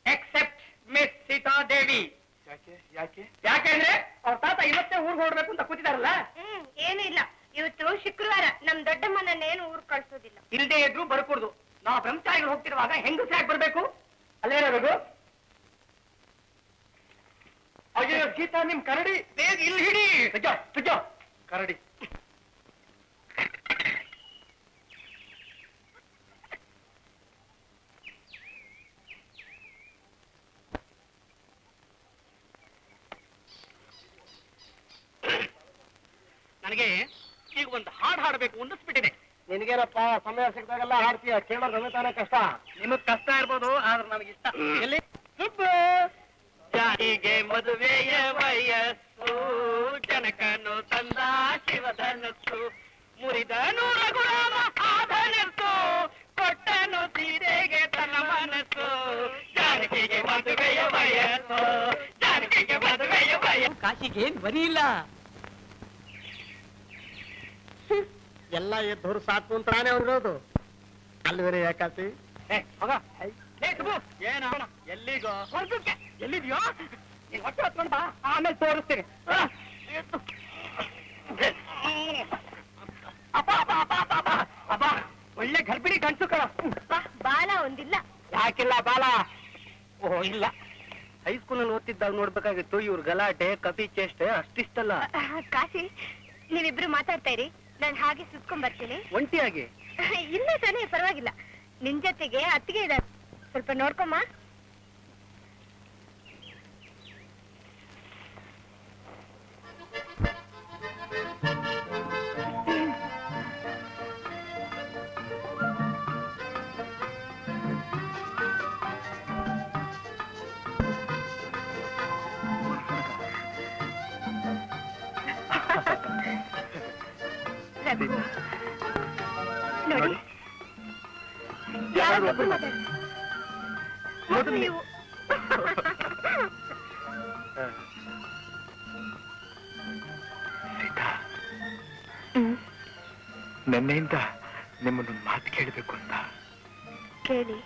ಎಕ್ಸೆಪ್ಟ್ ಮಿಸ್ ಸೀತಾದೇವಿ. ಯಾಕೆ ಯಾಕೆ? ಯಾಕೆಂದ್ರೆ ಅವ್ರ ತಾತ ಇವತ್ತೇ ಊರ್ಗ್ ಹೊರಡ್ಬೇಕು ಅಂತ ಕೂತಿದಾರಲ್ಲ. ಏನು ಇಲ್ಲ, ಇವತ್ತು ಶುಕ್ರವಾರ. ನಮ್ ದೊಡ್ಡಮ್ಮನೇನು ಊರ್ ಕಳ್ಸೋದಿಲ್ಲ. ಇಲ್ದೇ ಇದ್ರು ಬರ್ಕೂಡ್ದು. ನಾವು ಬ್ರಹ್ಮಚಾರಿಗಳು ಹೋಗ್ತಿರುವಾಗ ಹೆಂಗಸ್ರಾಗಿ ಬರ್ಬೇಕು? ಅಲ್ಲೇನಾಗಬೇಕು? ಅಯ್ಯೋ ಗೀತಾ, ನಿಮ್ ಕರಡಿ ಬೇಗ ಇಲ್ಲಿ ಹಿಡಿ. ತುಜ ಕರಡಿ. ನನಗೆ ಈಗ ಒಂದು ಹಾಡು ಹಾಡಬೇಕು ಅನ್ನಿಸ್ಬಿಟ್ಟಿದೆ. ನಿನಗೇನಪ್ಪ, ಸಮಯ ಸಿಕ್ಕಿದಾಗೆಲ್ಲ ಹಾಡ್ತೀಯ, ಕೇಳೋದು ನಮಗೆ ತಾನೇ ಕಷ್ಟ. ನಿಮಗ್ ಕಷ್ಟ ಇರ್ಬೋದು, ಆದ್ರೆ ನನಗೆ ಇಷ್ಟ. ಎಲ್ಲಿ ಜಾರಿಗೆ ಮದುವೆಯ ವಯಸ್ಸು, ಜನಕನು ತಂದ ಶಿವಧನಸ್ಸು, ಮುರಿದ ನೂರ ಗುಲಾಮ ಆಧನಸ್ಸು, ಕೊಟ್ಟನು ಸೀರೆಗೆ ತನ್ನ ಮನಸ್ಸು, ಜಾನಕಿಗೆ ಮದುವೆಯ ವಯಸ್ಸು, ಜಾನಕಿಗೆ ಮದುವೆಯ ವಯಸ್ಸು. ಕಾಶಿಗೆ ಏನ್ ಬರೀ ಇಲ್ಲ, ಎಲ್ಲ ಎದ್ದೋರು ಸಾಕು ಅಂತ ನಾನೇ ಅವ್ರಿರೋದು ಅಲ್ವೇರೆ ಯಾಕಾತಿ ಎಲ್ಲಿಗೋ ಎಲ್ಲಿದ್ಯೋ ನೀನ್ ಹೊಟ್ಟೆ ಹೊತ್ಕೊಂಡ್ ಬಾ ಆಮೇಲೆ ತೋರಿಸ್ತೀನಿ ಅಪ್ಪ ಒಳ್ಳೆ ಗರ್ಭಿಣಿ ಕಣ್ಸು ಕಣ ಬಾಲ ಒಂದಿಲ್ಲ. ಯಾಕಿಲ್ಲ ಬಾಲ ಓಹೋ ಇಲ್ಲ ಹೈಸ್ಕೂಲಲ್ಲಿ ಓದ್ತಿದ್ದಾಗ ನೋಡ್ಬೇಕಾಗಿತ್ತು ಇವ್ರ ಗಲಾಟೆ ಕಪಿ ಚೇಷ್ಟೆ ಅಷ್ಟಿಷ್ಟಲ್ಲ. ಕಾಶಿ ನೀವಿಬ್ರು ಮಾತಾಡ್ತಾ ಇರಿ, ನಾನು ಹಾಗೆ ಸುತ್ಕೊಂಡ್ ಬರ್ತೀನಿ. ಒಂಟಿಯಾಗಿ ಇಲ್ಲ ತಾನೇ, ಪರವಾಗಿಲ್ಲ. ನಿನ್ ಜೊತೆಗೆ ಅತ್ತಿಗೆ ಇದ್ದಾರೆ, ಸ್ವಲ್ಪ ನೋಡ್ಕೊಮ್ಮ. ನೋಡಿ ಯಾರಾದ್ರೂ ಮಾತಾಡಿ ನೀವು. ನಿನ್ನೆಯಿಂದ ನಿಮ್ಮನ್ನೊಂದು ಮಾತು ಕೇಳಬೇಕು ಅಂತ. ಕೇಳಿ.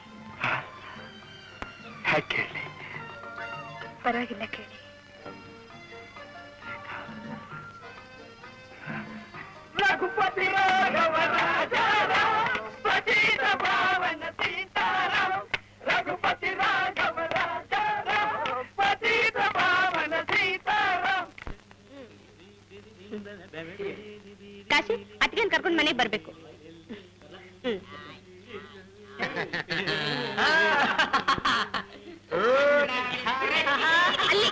ಹ್ಯಾಕೆ ಕೇಳಿ? ಪರವಾಗಿಲ್ಲ ಕೇಳಿ. ರಘುಪತಿ ರಾಘವ ರಾಜ ಪತಿತ ಪಾವನ ಸೀತಾರಾಮ ರಘುಪತಿ ರಾಘವ ರಾಜ ಪತಿತ ಪಾವನ ಸೀತಾರಾಮ. ಕಾಶಿ ಅತ್ತಿಗೆನ್ ಕರ್ಕೊಂಡ್ ಮನೆಗೆ ಬರ್ಬೇಕು. ಅಲ್ಲಿ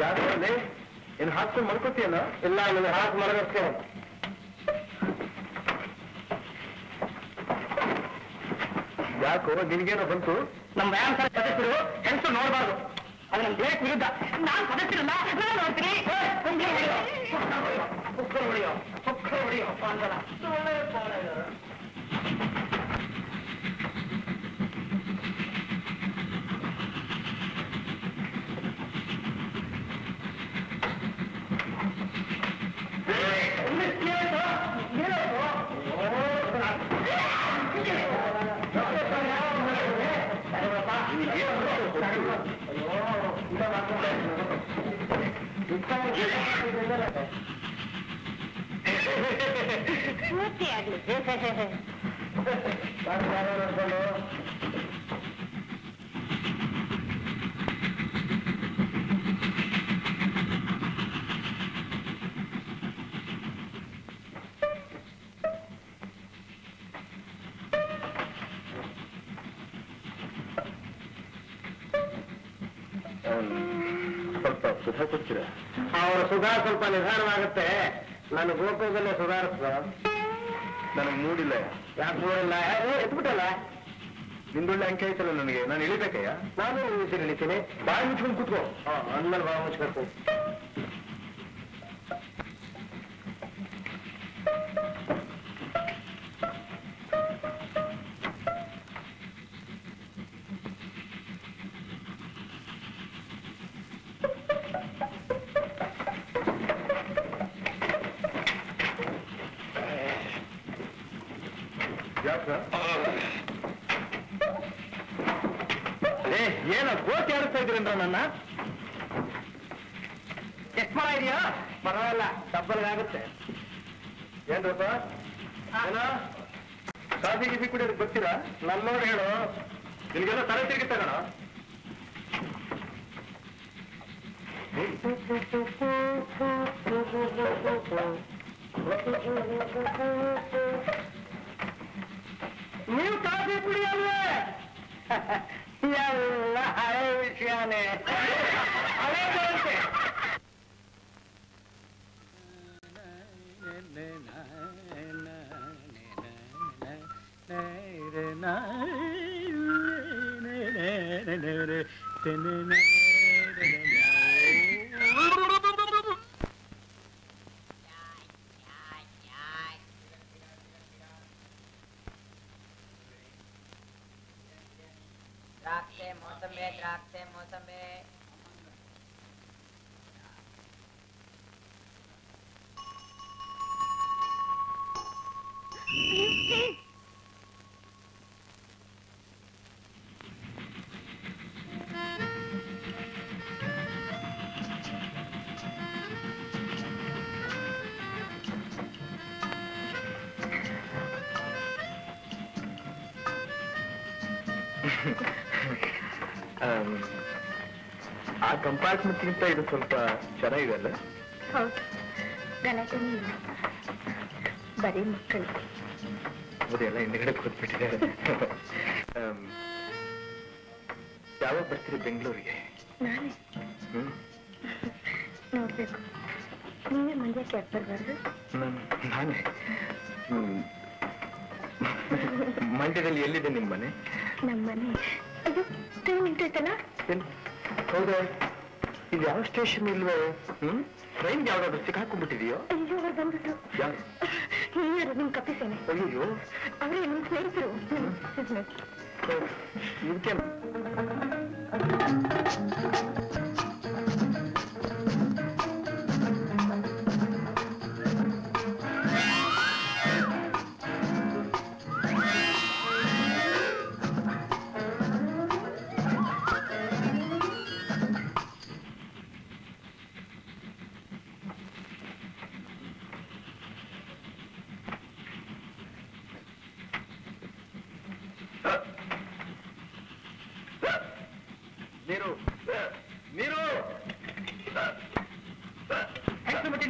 ಯಾಕಂದ್ರೆ ಏನ್ ಹಾಕ್ಕೊಂಡು ಮಲ್ಕೋತೀಯಲ್ಲ? ಇಲ್ಲ ನಿನ್ನ ಹಾಕಿ ಮಲಗಷ್ಟೇ. ಯಾಕೋ ನಿನ್ಗೇನೋ ಬಂತು? ನಮ್ಮ ವ್ಯಾಯಾಮ ಸದಸ್ಯರು ಹೆಂಗಸು ನೋಡಬಾರ್ದು, ಅದು ನಮ್ಮ ದೇಹಕ್ಕೆ ವಿರುದ್ಧ. ನಾನು ಸದಸ್ಯರಲ್ಲ ನೋಡ್ತೀನಿ. ಹೊಡಿಯೋ ಪಾಂಗಲ ಪೂರ್ತಿ ಆಗ್ಲಿ. ಸ್ವಲ್ಪ ಸುಧಾ ಕೊಡ್ತೀರಾ? ಅವರ ಸುಧಾ ಸ್ವಲ್ಪ ನಿಧಾನವಾಗುತ್ತೆ. ನಾನು ಗೋಪುರದಲ್ಲೇ ಸುಧಾರಿಸ್ದ. ನನಗೆ ಮೂಡಿಲ್ಲ. ಯಾಕೆ ನೋಡಿಲ್ಲ? ಎತ್ಬಿಟ್ಟಲ್ಲ. ನಿಂದೊಳ್ಳೆ ಅಂಕೆ ಆಯ್ತಲ್ಲ ನನಗೆ, ನಾನು ಇಳಿಬೇಕಯ್ಯ. ನಾನು ನಿಲ್ಲಿಸಿ ಇಳಿತೀನಿ. ಬಾಯಿ ಮುಚ್ಕೊಂಡು ಕೂತ್ಕೋ. ಅಂದ್ಮೇಲೆ ಬಾಯಿ ಮುಚ್ಬೇಕು. ಏನೋ ಗೋಚಿ ಆಡಿಸ್ತಾ ಇದ್ದೀರೇನ್ರ ನನ್ನ? ಎಷ್ಟು ಮರ ಇದೆಯಾ? ಪರವಾಗಿಲ್ಲ, ಡಬ್ಬಲ್ಗಾಗುತ್ತೆ. ಏನ್ರಪ್ಪ ಏನೋ ಕಾಫಿ ಗೀಫಿ ಕುಡಿಯೋದಕ್ಕೆ ಬರ್ತೀರಾ? ನನ್ನೋಡು ಹೇಳು. ನಿನ್ಗೆಲ್ಲ ತಲೆ ತಿರುಗಿ ತಗೋಣ. ನೀವು ಕಾಫಿ ಕುಡಿಯಲ್ವೇ? ಎಲ್ಲ ಹಳೆ ವಿಷಯನೇ. ಹಳೆ ಬರುತ್ತೆ. द्राक्षे मौसमे द्राक्षे मौसमे ಆ ಕಂಪಾರ್ಟ್ಮೆಂಟ್ಗಿಂತ ಇದು ಸ್ವಲ್ಪ ಚೆನ್ನಾಗಿದೆ ಅಲ್ಲ? ಹೌದು, ಗಲಾಟೆನೇ ಇಲ್ಲ, ಬರೀ ಮಕ್ಕಳು. ಅದೆಲ್ಲ ಹಿಂದ್ಗಡೆ ಕೂತ್ಬಿಟ್ಟಿದ್ದಾರೆ. ಯಾವಾಗ ಬರ್ತೀರಿ ಬೆಂಗಳೂರಿಗೆ? ನಾನೇ ನೋಡ್ಬೇಕು. ನೀವೇ ಮಂಡ್ಯಕ್ಕೆ ಯಾಕೆ ಬರಬಾರ್ದು? ನಾನೇ ಮಂಡ್ಯದಲ್ಲಿ ಎಲ್ಲಿದೆ ನಿಮ್ಮ ಮನೆ? ನಮ್ಮ ಮನೆ ಅದು ಟ್ರೈನ್ ನಿಂತೈತಲ್ಲ. ಹೌದಾ? ಇದು ಯಾವ ಸ್ಟೇಷನ್ ಇಲ್ವೇ? ಟ್ರೈನ್ ಯಾವ್ದಾದ್ರು ಸಿಕ್ಕಾಕೊಂಡ್ಬಿಟ್ಟಿದೆಯೋ? ಅಯ್ಯೋ, ಅವ್ರು ಬಂದ್ಬಿಟ್ರು. ಯಾರು ನಿಮ್ ಕಪ್ಪಿಸೇನೆ? ಅಯ್ಯೋ, ಅವರೇ ನಿಮ್ ಸ್ನೇಹಿತರು. ಇದಕ್ಕೆ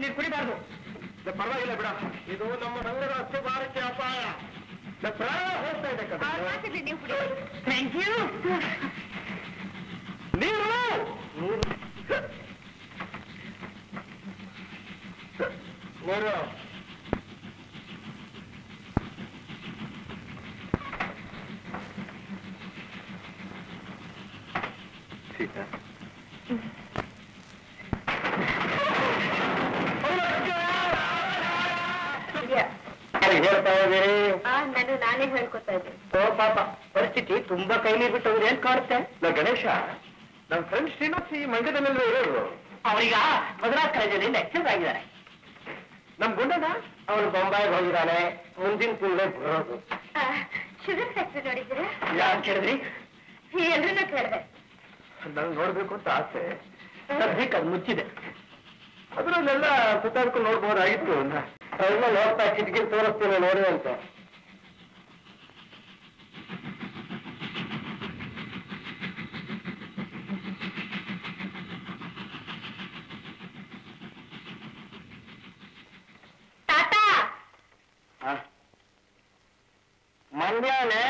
ನೀರು ಕುಡಿಬಾರ್ದು. ಪರವಾಗಿಲ್ಲ ಬಿಡ, ಇದು ನಮ್ಮ ರಂಗದ ಅಸ್ತುಭಾರಕ್ಕೆ ಅಪಾಯ. ಪ್ರಾಣ ಹೋಗ್ತಾ ಇದೆ ಕಡೆ. Thank you. ನೀರು ನೀರು ಸೀತಾ, ಹೇಳ್ತಾ ಇದ್ದೀರಿ? ನಾನೇ ಹೇಳ್ಕೊತಾ ಇದ್ದೆ. ಓ ಪಾಪ, ಪರಿಸ್ಥಿತಿ ತುಂಬಾ ಕೈ ನೀರು ಬಿಟ್ಟು ಏನ್ ಕಾಡುತ್ತೆ. ಗಣೇಶ, ನಮ್ಮ ಫ್ರೆಂಡ್ ಶ್ರೀನಿವಾಸ್ ಈ ಮಂಡ್ಯದಲ್ಲೆಲ್ಲ ಇರೋರು. ಅವರೀಗ ಮದ್ರಾಸ್ ಕಾಲೇಜಲ್ಲಿ ಲೆಕ್ಚರ್ ಆಗಿದ್ದಾರೆ. ನಮ್ ಗುಂಡಣ್ಣ ಅವನು ಬೊಂಬಾಯಿಗೆ ಹೋಗಿದ್ದಾನೆ, ಮುಂದಿನ ತಿಂಗಳೇ ಬರೋದು. ಶುಗರ್ ಫ್ಯಾಕ್ಟ್ರಿ ನೋಡಿದ್ದೀರಾ? ಯಾರು ಕೇಳಿದ್ರಿ? ಎಲ್ರನ್ನೂ ಕೇಳಿದೆ. ನಂಗೆ ನೋಡ್ಬೇಕು ಅಂತ ಆಸೆ, ಸದ್ಯಕ್ಕೆ ಅದು ಮುಚ್ಚಿದೆ. ಅದ್ರಲ್ಲೆಲ್ಲ ಸುತ್ತಾಡ್ಕೊಂಡು ನೋಡ್ಬೋದಾಗಿತ್ತು. ಅದನ್ನ ನೋಡ್ತಾ ಕಿಟಕಿ ತೋರಿಸ್ತೀನಿ ನೋಡಿ ಅಂತ. ಮಂಡ್ಯನೇ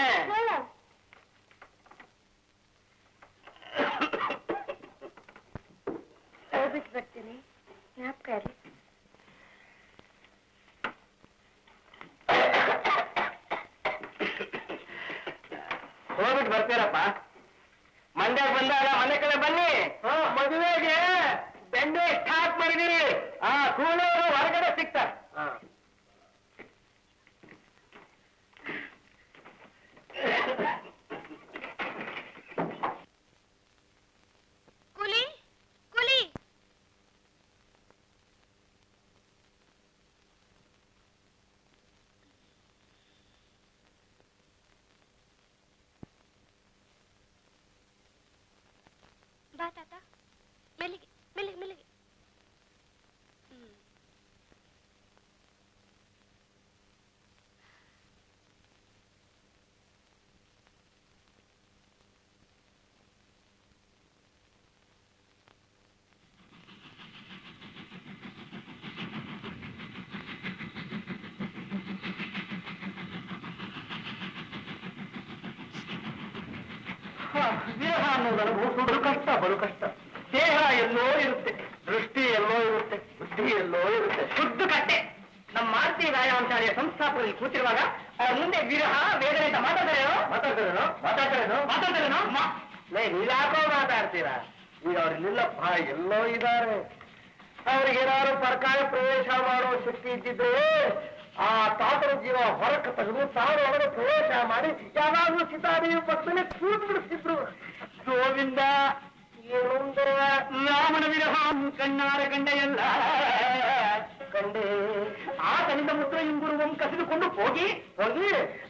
ಹೋಗ್ಬಿಟ್ಟು ಬರ್ತೀನಿ, ಜ್ಞಾಪಕ ಇರಲಿ. ಹೋಗ್ಬಿಟ್ಟು ಬರ್ತೀರಪ್ಪ. ಮಂಡ್ಯಕ್ಕೆ ಬಂದಾಗ ಮನೆ ಕಡೆ ಬನ್ನಿ. ಮದುವೆಗೆ ಬೆಂಡೆ ಸ್ಟಾರ್ಟ್ ಮಾಡಿದೀವಿ. ಕೂಲವರು ಹೊರಗಡೆ ಸಿಗ್ತಾರೆ. ಕೂಲಿ ಕೂಲಿ ಬಾ ತಾತ, ಮೆಲ್ಲಿಗೆ ಮೆಲ್ಲಿಗೆ ಮೆಲ್ಲಿಗೆ. ದೇಹ ಅನ್ನೋದನ್ನು ಬಡು ಕಷ್ಟ, ಬಡು ಕಷ್ಟ. ದೇಹ ಎಲ್ಲೋ ಇರುತ್ತೆ, ದೃಷ್ಟಿ ಎಲ್ಲೋ ಇರುತ್ತೆ, ಬುದ್ಧಿ ಎಲ್ಲೋ ಇರುತ್ತೆ. ಶುದ್ಧ ಕಟ್ಟೆ. ನಮ್ಮ ಮಾರುತಿ ವ್ಯಾಯಾಮ ಶಾಲೆಯ ಸಂಸ್ಥಾಪಕರಲ್ಲಿ ಕೂತಿರುವಾಗ ಮುಂದೆ ವಿರಹ ವೇದನೆ ಅಂತ ಮಾತಾಡ್ತಾರೇನೋ ನೀವ್ಯಾಕೋ ಮಾತಾಡ್ತೀರಾ? ಈಗ ಅವ್ರಿಲ್ಲಪ್ಪ, ಎಲ್ಲೋ ಇದ್ದಾರೆ. ಅವ್ರಿಗೇನಾದ್ರು ಸರ್ಕಾರ ಪ್ರವೇಶ ಮಾಡೋ ಶಕ್ತಿ ಇದ್ದಿದ್ರೆ ಆ ತಾತರ ಜೀವ ಹೊರಕ್ಕೆ ತೆಗೆದು ತಾನು ಅವರ ಪ್ರವೇಶ ಮಾಡಿ ಯಾವಾಗಲೂ ಸೀತಾದೇವಿ ಪಕ್ಕದಲ್ಲಿ ಕೂತ್ ಬಿಡಿಸ್ತಿದ್ರು. ಗೋವಿಂದ ಏನೊಂದರ ರಾಮನ ವಿರಹ ಕಣ್ಣಾರ ಕಂಡೆಯಲ್ಲ ಕಂಡೆ. ಆತನಿಂದ ಮುದ್ರ ಇಂಗುರುವಂ ಕಸಿದುಕೊಂಡು ಹೋಗಿ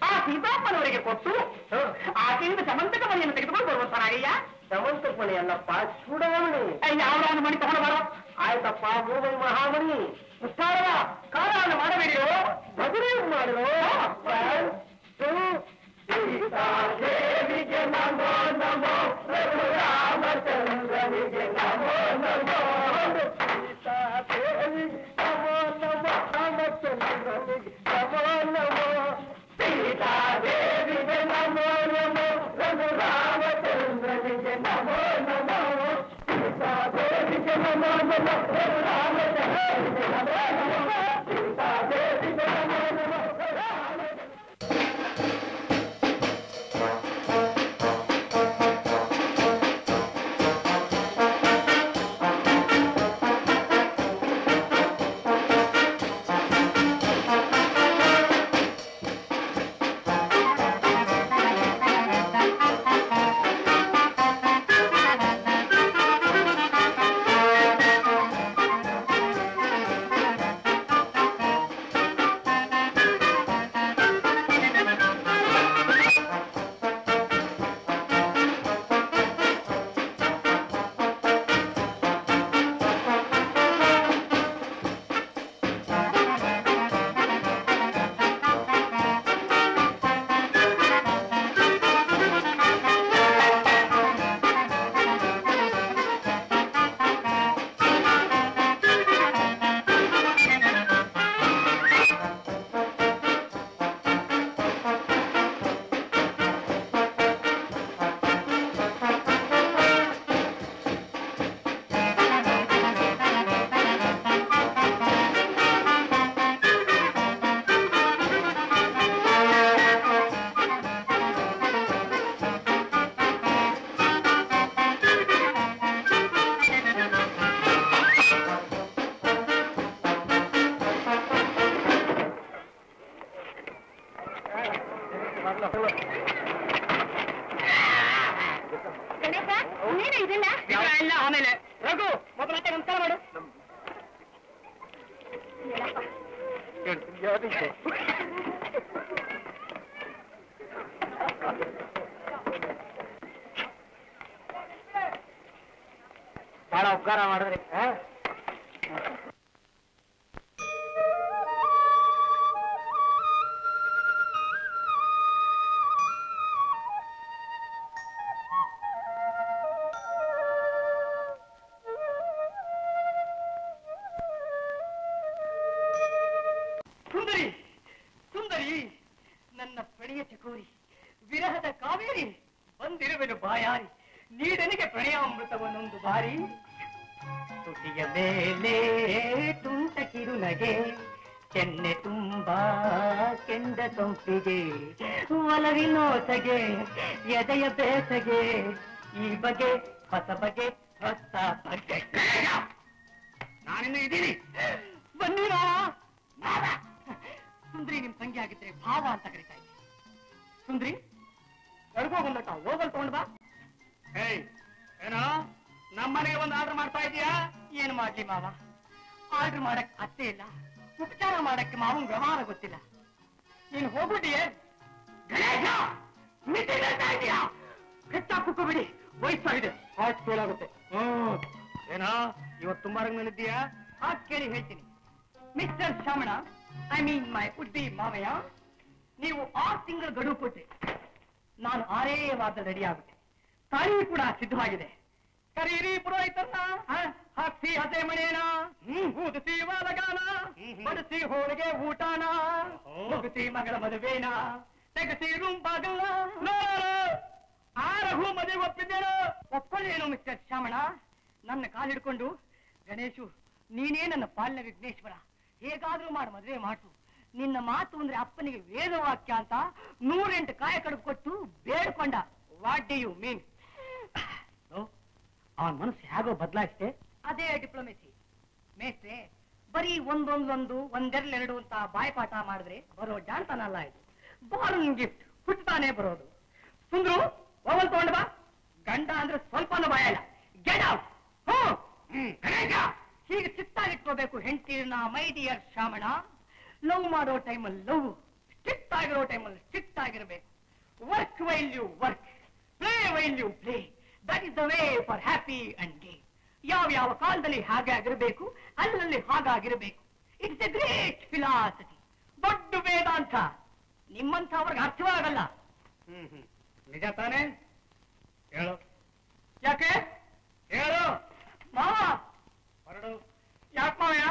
ಆ ಸೀತಾಪ್ಪನವರಿಗೆ ಕೊಟ್ಟು ಆಕೆಯಿಂದ ಸಮಂತಕ ಮಣಿಯನ್ನು ತೆಗೆದುಕೊಂಡು ಬರುವಂತರಾಗಯ್ಯ. ಸಮಂತಕ ಮಣಿ ಅಲ್ಲಪ್ಪ, ಚೂಡಮಣಿ. ಯಾವ್ದಾವ ಮಣಿ ತಗೊಂಡು ಬರೋ. ಆಯ್ತಪ್ಪ, ಮೂವೈ ಮಹಾಮಣಿ ಉತ್ತಾರವ ಕಾಲವನ್ನು ಮಾಡಬೇಡಿರೋ, ಭಜನೆ ಮಾಡಿರೋ. ಸೀತಾದೇವಿಗೆ ನಮೋ ನಮೋ, ರಾಮಚಂದ್ರನಿಗೆ ನಮೋ ನಮೋ. ಸೀತಾದೇವಿಗೆ ನಮೋ ನಮೋ, ರಾಮಚಂದ್ರನಿಗೆ ನಮೋ ನಮೋ. ಸೀತಾದೇವಿಗೆ ನಮೋ ನಮೋ, ರಾಮಚಂದ್ರನಿಗೆ ನಮೋ ನಮೋ. ಸೀತಾದೇವಿಗೆ ನಮೋ ನಮೋ, ರಾಮಚಂದ್ರನಿಗೆ ನಮೋ ನಮೋ. ಸೀತಾದೇವಿಗೆ ನಮೋ ನಮೋ. ಆಮೇಲೆ ರಘು ಮೊದಲ ನಮಸ್ಕಾರ ಮಾಡು. ಬಹಳ ಉಪಕಾರ ಮಾಡಿದ್ರಿ. ಸುಂದರಿ ಸುಂದರಿ, ನನ್ನ ಪ್ರಣಯ ಚಕೋರಿ, ವಿರಹದ ಕಾವೇರಿ, ಬಂದಿರುವೆನು ಬಾಯಾರಿ, ನೀಡನಿಗೆ ಪ್ರಣಯಾಮೃತವನ್ನೊಂದು ಬಾರಿ. ತುಟಿಯ ಮೇಲೆ ತುಂಟ ಕಿರುನಗೆ, ಕೆನ್ನೆ ತುಂಬಾ ಕೆಂಡ ಸೊಂಪಿಗೆ, ಒಲವಿನೋಸಗೆ ಎದೆಯ ಬೇಸಗೆ, ಈ ಬಗೆ ಹೊಸ ಬಗೆ ಹೊಸ ಬಗೆ. ನಾನಿನ್ನು ಇದ್ದೀನಿ, ಬನ್ನಿ ಮಾವ. ಸುಂದ್ರಿ ನಿಮ್ ತಂಗಿ ಆಗಿದ್ರೆ ಭಾವ ಅಂತ ಕರೀತಾ ಇದ್ದೆ. ಸುಂದ್ರಿ ಎಲ್ಗೋ ಬಂದಟ, ಹೋಗಲ್ ತಗೊಂಡ್ ಬಾ. ಏನೋ ನಮ್ಮನೆಗೆ ಒಂದು ಆರ್ಡರ್ ಮಾಡ್ತಾ ಇದೀಯಾ? ಏನ್ ಮಾಡ್ಲಿ ಮಾವ, ಆರ್ಡರ್ ಮಾಡಕ್ ಅತ್ತೆ ಇಲ್ಲ, ಉಪಚಾರ ಮಾಡಕ್ಕೆ ಮಾವನ್ ವ್ಯವಹಾರ ಗೊತ್ತಿಲ್ಲ. ನೀನ್ ಹೋಗ್ಬಿಟ್ಟಿಯೇ ಕುಕ್ಕೋಬಿಡಿ, ವಯಸ್ಸಾಗಿದೆ, ಹಾರ್ಟ್ ಫೇಲ್ ಆಗುತ್ತೆ. ಏನೋ ಇವತ್ತು ತುಂಬಾ ರಂಗನಲ್ಲಿದ್ದೀಯಾ? ಹಾಗೆ ಕೇಳಿ ಹೇಳ್ತೀನಿ. Mister Shramana, I mean my would be ಮಾವಯ್ಯ, ನೀವು 6 ತಿಂಗಳ ಗಡುವು ಕೊಟ್ರಿ, ನಾನು 6 ವಾರದಲ್ಲಿ ರೆಡಿ ಆಗುತ್ತೆ. ತಾಳಿ ಕೂಡ ಸಿದ್ಧವಾಗಿದೆ. ಕರೀರಿ ಪುರೋಹಿತರನ್ನ, ಹಾಕ್ಸಿ ಹಸೆ ಮಣೇನ, ಊದಿಸಿ ವಾಲಗಾನ, ಬಡಿಸಿ ಹೋಳಿಗೆ ಊಟಾನ, ಮುಗಿಸಿ ಮಗಳ ಮದುವೆನ, ತೆಗೆಸಿ ರೂಂಬಾಗಲ್ಲ. ಆರಹು ಮದುವೆ ಒಪ್ಪಿದ್ದೇನು? ಒಪ್ಕೊಳ್ಳೇನು ಮಿಸ್ಟರ್ ಶ್ರಮಣ? ನನ್ನ ಕಾಲಿಡ್ಕೊಂಡು, ಗಣೇಶು ನೀನೇ ನನ್ನ ಪಾಲನ ವಿಘ್ನೇಶ್ವರ, ಹೇಗಾದ್ರೂ ಮಾಡಿ ಮದುವೆ ಮಾಡು, ನಿನ್ನ ಮಾತು ಅಂದ್ರೆ ಅಪ್ಪನಿಗೆ ವೇದವಾಕ್ಯ ಅಂತ 108 ಕಾಯ ಕಡುಬು ಕೊಟ್ಟು ಬೇಡ್ಕೊಂಡ. What do you mean? ಅವನ ಮನಸ್ಸು ಹೇಗೋ ಬದಲಾಯಿಸಿದೆ. ಅದೇ ಡಿಪ್ಲೊಮೆಸಿ ಮೇಸ್ಟ್ರೆ. ಬರೀ ಒಂದೆರಡು ಅಂತ ಬಾಯ್ಪಾಠ ಮಾಡಿದ್ರೆ ಬರೋ ಜಾಣ್ತಾನಲ್ಲ ಇದು. ಬಾರನ್ ಗಿಫ್ಟ್ ಹುಟ್ಟತಾನೆ ಬರೋದು. ಸುಂದ್ರು ಓವಲ್ ತಗೊಂಡ ಬಾ. ಗಂಡ ಅಂದ್ರೆ ಸ್ವಲ್ಪನೂ ಬಾಯಲ್ಲ. Get out. ಹೀಗೆ ಸಿಟ್ಟಾಗಿಟ್ಕೋಬೇಕು ಹೆಂಡತಿನ. ಮೈ ಡಿಯರ್ ಶ್ರಾವಣ, ಲವ್ ಮಾಡೋ ಟೈಮಲ್ಲಿ ಲವ್, ಸ್ಟ್ರಿಕ್ಟ್ ಆಗಿರೋ ಟೈಮಲ್ಲಿ ಸ್ಟ್ರಿಕ್ಟ್ ಆಗಿರ್ಬೇಕು. Work while you work, play while you play. That is the way for happy and gay. ಯಾವ ಕಾಲದಲ್ಲಿ ಹಾಗೆ ಆಗಿರಬೇಕು, ಅಲ್ಲಲ್ಲಿ ಹಾಗಾಗಿರಬೇಕು. ಇಟ್ಸ್ ಎ ಗ್ರೇಟ್ ಫಿಲಾಸಫಿ, ದೊಡ್ಡ ವೇದಾಂತ. ನಿಮ್ಮಂಥವ್ರಿಗೆ ಅರ್ಥವಾಗಲ್ಲ. ನಿಜ ತಾನೇ? ಹೇಳು. ಯಾಕೆ ಹೇಳು. ಮಾವ ಹೊರಡು. ಯಾಕೆ ಮಾವಯ್ಯ?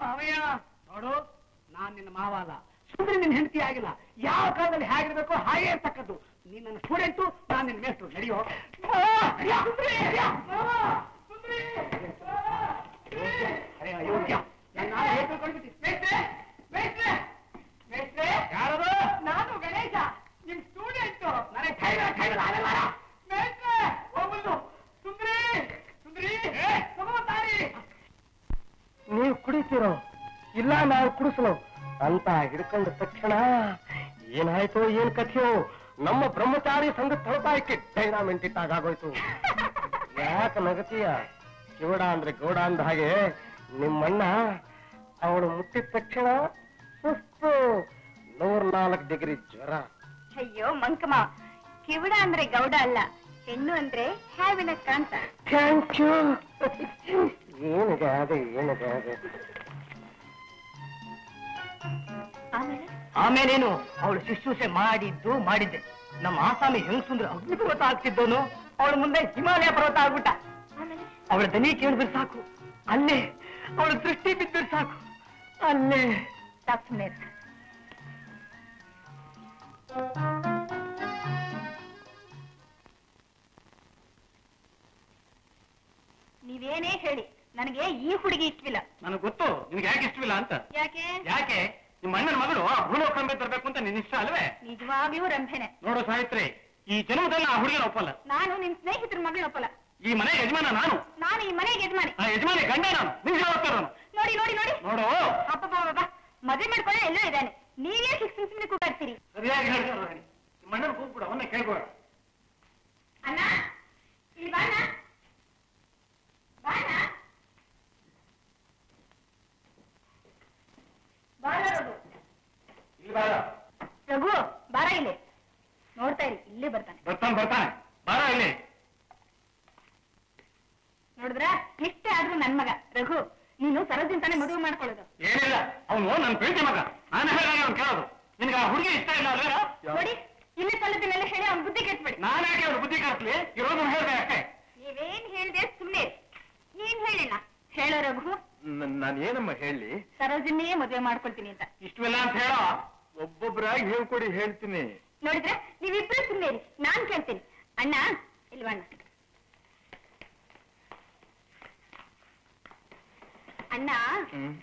ಮಾವಯ್ಯ ನೋಡು, ನಾನ್ ನಿನ್ನ ಮಾವ ಅಲ್ಲ. ಸುಮ್ಮನೆ ನಿನ್ನ ಹೆಂಡತಿ ಆಗಿಲ್ಲ. ಯಾವ ಕಾಲದಲ್ಲಿ ಹೇಗಿರ್ಬೇಕು ಹಾಗೇ ಇರ್ತಕ್ಕದ್ದು. ನೀನ್ ನನ್ನ ಸ್ಟೂಡೆಂಟು, ನಾನು ನಿನ್ನ ಮೇಷ್ಟ್ರು. ನಡೆಯೋ. ಯಾರದು? ನಾನು ಗಣೇಶ, ನಿಮ್ ಸ್ಟೂಡೆಂಟು. ನನಗೆ ನೀವು ಕುಡಿತೀರೋ ಇಲ್ಲ ನಾವು ಕುಡಿಸಲು ಅಂತ ಹಿಡ್ಕೊಂಡ ತಕ್ಷಣ ಏನಾಯ್ತೋ ಏನ್ ಕಥೆಯೋ ನಮ್ಮ ಬ್ರಹ್ಮಚಾರಿ ಸಂಘ ಹೊರತಾಯ್ಕೆ ಡೈನಾಮೆಂಟ್ ಇಟ್ಟಾಗೋಯ್ತು. ಯಾಕೆ ನಗತೀಯ? ಕಿವಡ ಅಂದ್ರೆ ಗೌಡ ಅಂದ ಹಾಗೆ ನಿಮ್ಮಣ್ಣ ಅವಳು ಮುಟ್ಟಿದ ತಕ್ಷಣ ಸುಸ್ತು, 104 ಡಿಗ್ರಿ ಜ್ವರ. ಅಯ್ಯೋ ಮಂಕಮ್ಮ, ಕಿವಿಡ ಅಂದ್ರೆ ಗೌಡ ಅಲ್ಲ, ಹೆಣ್ಣು ಅಂದ್ರೆ ಹಾವಿನ ಕಾಂತ. Thank you. ಏನಿದೆ ಅದೇ ಏನಿದೆ ಅದೇ. ಆಮೇಲೇನು ಅವಳು ಶುಶ್ರೂಷೆ ಮಾಡಿದ್ದೆ. ನಮ್ಮ ಆಸಾಮಿ ಹೆಂಗಸುಂದ್ರೆ ಅಗ್ನಿ ಪರ್ವತ ಆಗ್ತಿದ್ದವನು ಅವಳ ಮುಂದೆ ಹಿಮಾಲಯ ಪರ್ವತ ಆಗ್ಬಿಟ್ಟ. ಅವಳ ದನಿ ಕೇಳಿದ್ರೆ ಸಾಕು, ಅಲ್ಲೇ ಅವಳ ದೃಷ್ಟಿ ಬಿದ್ದರೆ ಸಾಕು, ಅಲ್ಲೇ. ನೀವೇನೇ ಹೇಳಿ, ನನಗೆ ಈ ಹುಡುಗಿ ಇಷ್ಟವಿಲ್ಲ. ನನಗೆ ಗೊತ್ತು ನಿನ್ಗೆ ಯಾಕೆ ಇಷ್ಟವಿಲ್ಲ ಅಂತ. ಯಾಕೆ? ನಿಮ್ಮ ಅಣ್ಣನ ಮಗಳು ಭೂಲೋಕಂಬೆ ತರಬೇಕು ಅಂತ ನಿನ್ನ ಇಷ್ಟ ಅಲ್ವೇ? ನಿಜವಾಗ್ಲೂ ರಂಭೆನೆ. ನೋಡು ಸಾವಿತ್ರಿ, ಈ ಜನ್ಮದಲ್ಲಿ ಆ ಹುಡುಗಿನ ಒಪ್ಪಲ್ಲ. ನಾನು ನಿಮ್ ಸ್ನೇಹಿತರ ಮಗಳನ್ನ ಒಪ್ಪಲ್ಲ. ಈ ಮನೆ ಯಜಮಾನ ನಾನು ಈ ಮನೆಗೆ ಯಜಮಾನಿ. ಆ ಯಜಮಾನಿ ಗಂಡ ನಾನು. ನಿಜ ಹೋಗ್ತಾರೋನು. ನೋಡಿ ನೋಡು, ಅಪ್ಪ ಮದುವೆ ಮಾಡ್ಕೊಳ್ಳೋ ಎಲ್ಲೋ ಇದ್ದಾನೆ. ನೀವೇ ಸುಮ್ಮನೆ ಕೂಗಾಡ್ತೀರಿ. ಸರಿಯಾಗಿ ಹೇಳ್ತಾರ. ನಿಮ್ಮ ಅಣ್ಣನ ಕೂಗ್ಬಿಡ, ಅವನ್ನೇ ಕೇಳ್ಬೇಡ. ಅಣ್ಣ ಇಲ್ಲಿ ಬಾಣ ಬಾಣ ರಘು, ಬಾರ ಇಲ್ಲಿ. ನೋಡ್ತಾ ಇರಿ, ಇಲ್ಲೇ ಬರ್ತಾನೆ. ಬರ್ತಾನೆ. ಬಾರ ಇಲ್ಲಿ. ನೋಡಿದ್ರ, ಇಷ್ಟೇ ಆದ್ರೂ ನನ್ ಮಗ ರಘು. ನೀನು ಸರೋಜಿನ ತಾನೇ ಮದುವೆ ಮಾಡ್ಕೊಳ್ಳೋದು. ಏನಿಲ್ಲ, ಅವನು ನನ್ನ ಪ್ರೀತಿ ಮಗ. ನಾನು ಹೇಳಿ ಅವ್ನು ಕೇಳೋದು. ನಿನ್ಗೆ ಆ ಹುಡುಗಿ ಇಷ್ಟ ಇಲ್ಲ ಅಲ್ವೇ? ನೋಡಿ, ಇಲ್ಲಿ ಸಲ್ಲದಿನೆಲ್ಲ ಹೇಳಿ ಅವ್ನ ಬುದ್ಧಿ ಕೆಟ್ಬಿಡಿ. ನಾನ್ಯಾಕೆ ಅವ್ರ ಬುದ್ಧಿ ಕಳಿಸ್ಲಿ? ಇರೋದು ಹೇಳ್ದೆ ಅಷ್ಟೇ. ನೀವೇನ್ ಹೇಳ್ದೆ ಸುಮ್ನೆ. ನೀನ್ ಹೇಳಿಲ್ಲ. ಹೇಳೋ ರಘು. ನಾನು ಏನಮ್ಮ ಹೇಳಿ? ಸರೋಜಿನೇ ಮದುವೆ ಮಾಡ್ಕೊಳ್ತೀನಿ ಅಂತ. ಇಷ್ಟವಿಲ್ಲ ಅಂತ ಹೇಳೋ. ಒಬ್ಬೊಬ್ಬರಾಗಿ ಹೇಳ್ಕೊಡಿ, ಹೇಳ್ತೀನಿ. ನೋಡಿದ್ರೆ ನೀವಿಬ್ರು ಸುಮ್ಮನೆ ಇರಿ, ನಾನ್ ಕೇಳ್ತೀನಿ. ಅಣ್ಣ ಇಲ್ವಣ್ಣ. ಅಣ್ಣ,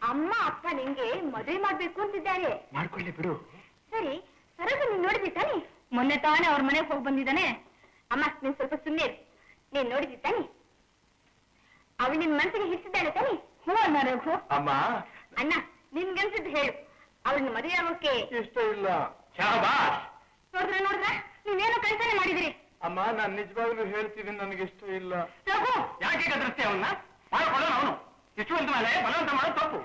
ಅಮ್ಮ ಅಪ್ಪ ನಿಂಗೆ ಮದುವೆ ಮಾಡ್ಬೇಕು ಅಂತಿದ್ದಾರೆ. ಮಾಡ್ಕೊಳ್ಳಿ ಬಿಡು. ಸರಿ, ಸರೋಜು ನೀನ್ ನೋಡಿದಿ ತಾನೆ? ಮೊನ್ನೆ ತಾನೇ ಅವ್ರ ಮನೆಗೆ ಹೋಗಿ ಬಂದಿದ್ದಾನೆ. ಅಮ್ಮ ನೀನ್ ಸ್ವಲ್ಪ ಸುಮ್ಮನೆ ಇರು. ನೀನ್ ನೋಡಿದಿ ತಾನೆ? ಅವಳು ನಿನ್ ಮನಸ್ಸಿಗೆ ಹಿಡಿಸಿದ್ದಾಳೆ ತಾನೆ? ಹ್ಞೂ ಅಣ್ಣ ರಘು. ಅಮ್ಮ, ಅಣ್ಣ ನಿನ್ಗನ್ಸಿದ್ದು ಹೇಳು. ಅವಳನ್ನ ಮದುವೆ ಆಗೋಕೆ ಇಷ್ಟ ಇಲ್ಲ. ಶಾಬಾಷ್. ನೋಡಿದ್ರ ನೀವೇನೋ ಕಳ್ತನೆ ಮಾಡಿದಿರಿ. ಅಮ್ಮ, ನಾನು ನಿಜವಾಗ್ಲೂ ಹೇಳ್ತಿದ್ದೀನಿ, ನನಗಿಷ್ಟ ಇಲ್ಲ. ರಘು, ಯಾಕೆ ಗದರಿಸ್ತೀಯ ಅವನ್ನ? ಮಾಡ್ಕೊಳ್ಳೋ ಅವನು. ಇಷ್ಟು ಅಂತ ಮೇಲೆ ಬಲವಂತ ಮಾಡೋದು ತಪ್ಪು.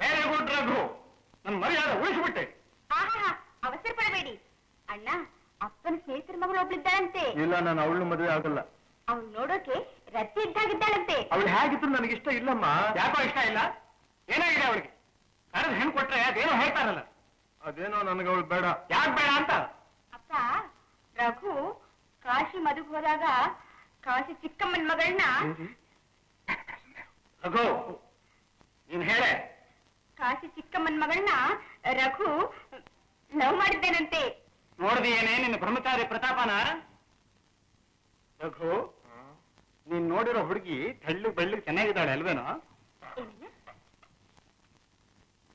ಬೇರೆ ಗುಡ್ ರಘು, ನನ್ನ ಮರ್ಯಾದೆ ಉಳಿಸಿಬಿಟ್ಟೆ. ಆಹಾ, ಅವಸರ ಪಡಬೇಡಿ ಅಣ್ಣ. ಅಪ್ಪನ ಸ್ನೇಹಿತರ ಮಗಳು ಒಬ್ಳಿದ್ದಾಳಂತೆ. ಇಲ್ಲ, ನಾನು ಅವಳು ಮದುವೆ ಆಗಲ್ಲ. ಅವ್ಳು ನೋಡೋಕೆ ರತ್ತಿ ಇದ್ದಾಗಿದ್ದಾಳಂತೆ. ಅವಳು ಹೇಗಿದ್ರು ನನಗಿಷ್ಟ ಇಲ್ಲಮ್ಮ. ಯಾಕೋ ಇಷ್ಟ ಇಲ್ಲ? ಏನಾಗಿದೆ ಅವಳಿಗೆ? ಕರೆದು ಹೆಣ್ಣು ಕೊಟ್ರೆ ಅದೇನೋ ಹೇಳ್ತಾರಲ್ಲ. ಅದೇನೋ ನನಗೆ ಅವಳು ಬೇಡ. ಯಾಕೆ ಬೇಡ ಅಂತ? ಅಪ್ಪ, ರಘು ಕಾಶಿ ಮದುವೆ ಹೋದಾಗ ಕಾಶಿ ಚಿಕ್ಕಮ್ಮನ ಮಗಳನ್ನ ರಘು, ನೀನ್ ಹೇಳೆ. ಕಾಶಿ ಚಿಕ್ಕಮ್ಮನ ಮಗಳನ್ನ ರಘು ಲವ್ ಮಾಡಿದ್ದೇನಂತೆ. ನೋಡ್ದಿಯೇನೆ ನಿನ್ನ ಬ್ರಹ್ಮಚಾರಿ ಪ್ರತಾಪನ? ರಘು, ನೀನ್ ನೋಡಿರೋ ಹುಡುಗಿ ತೆಳ್ಳು ಬೆಳ್ಳಿಗೆ ಚೆನ್ನಾಗಿದ್ದಾಳೆ ಅಲ್ವೇನೋ?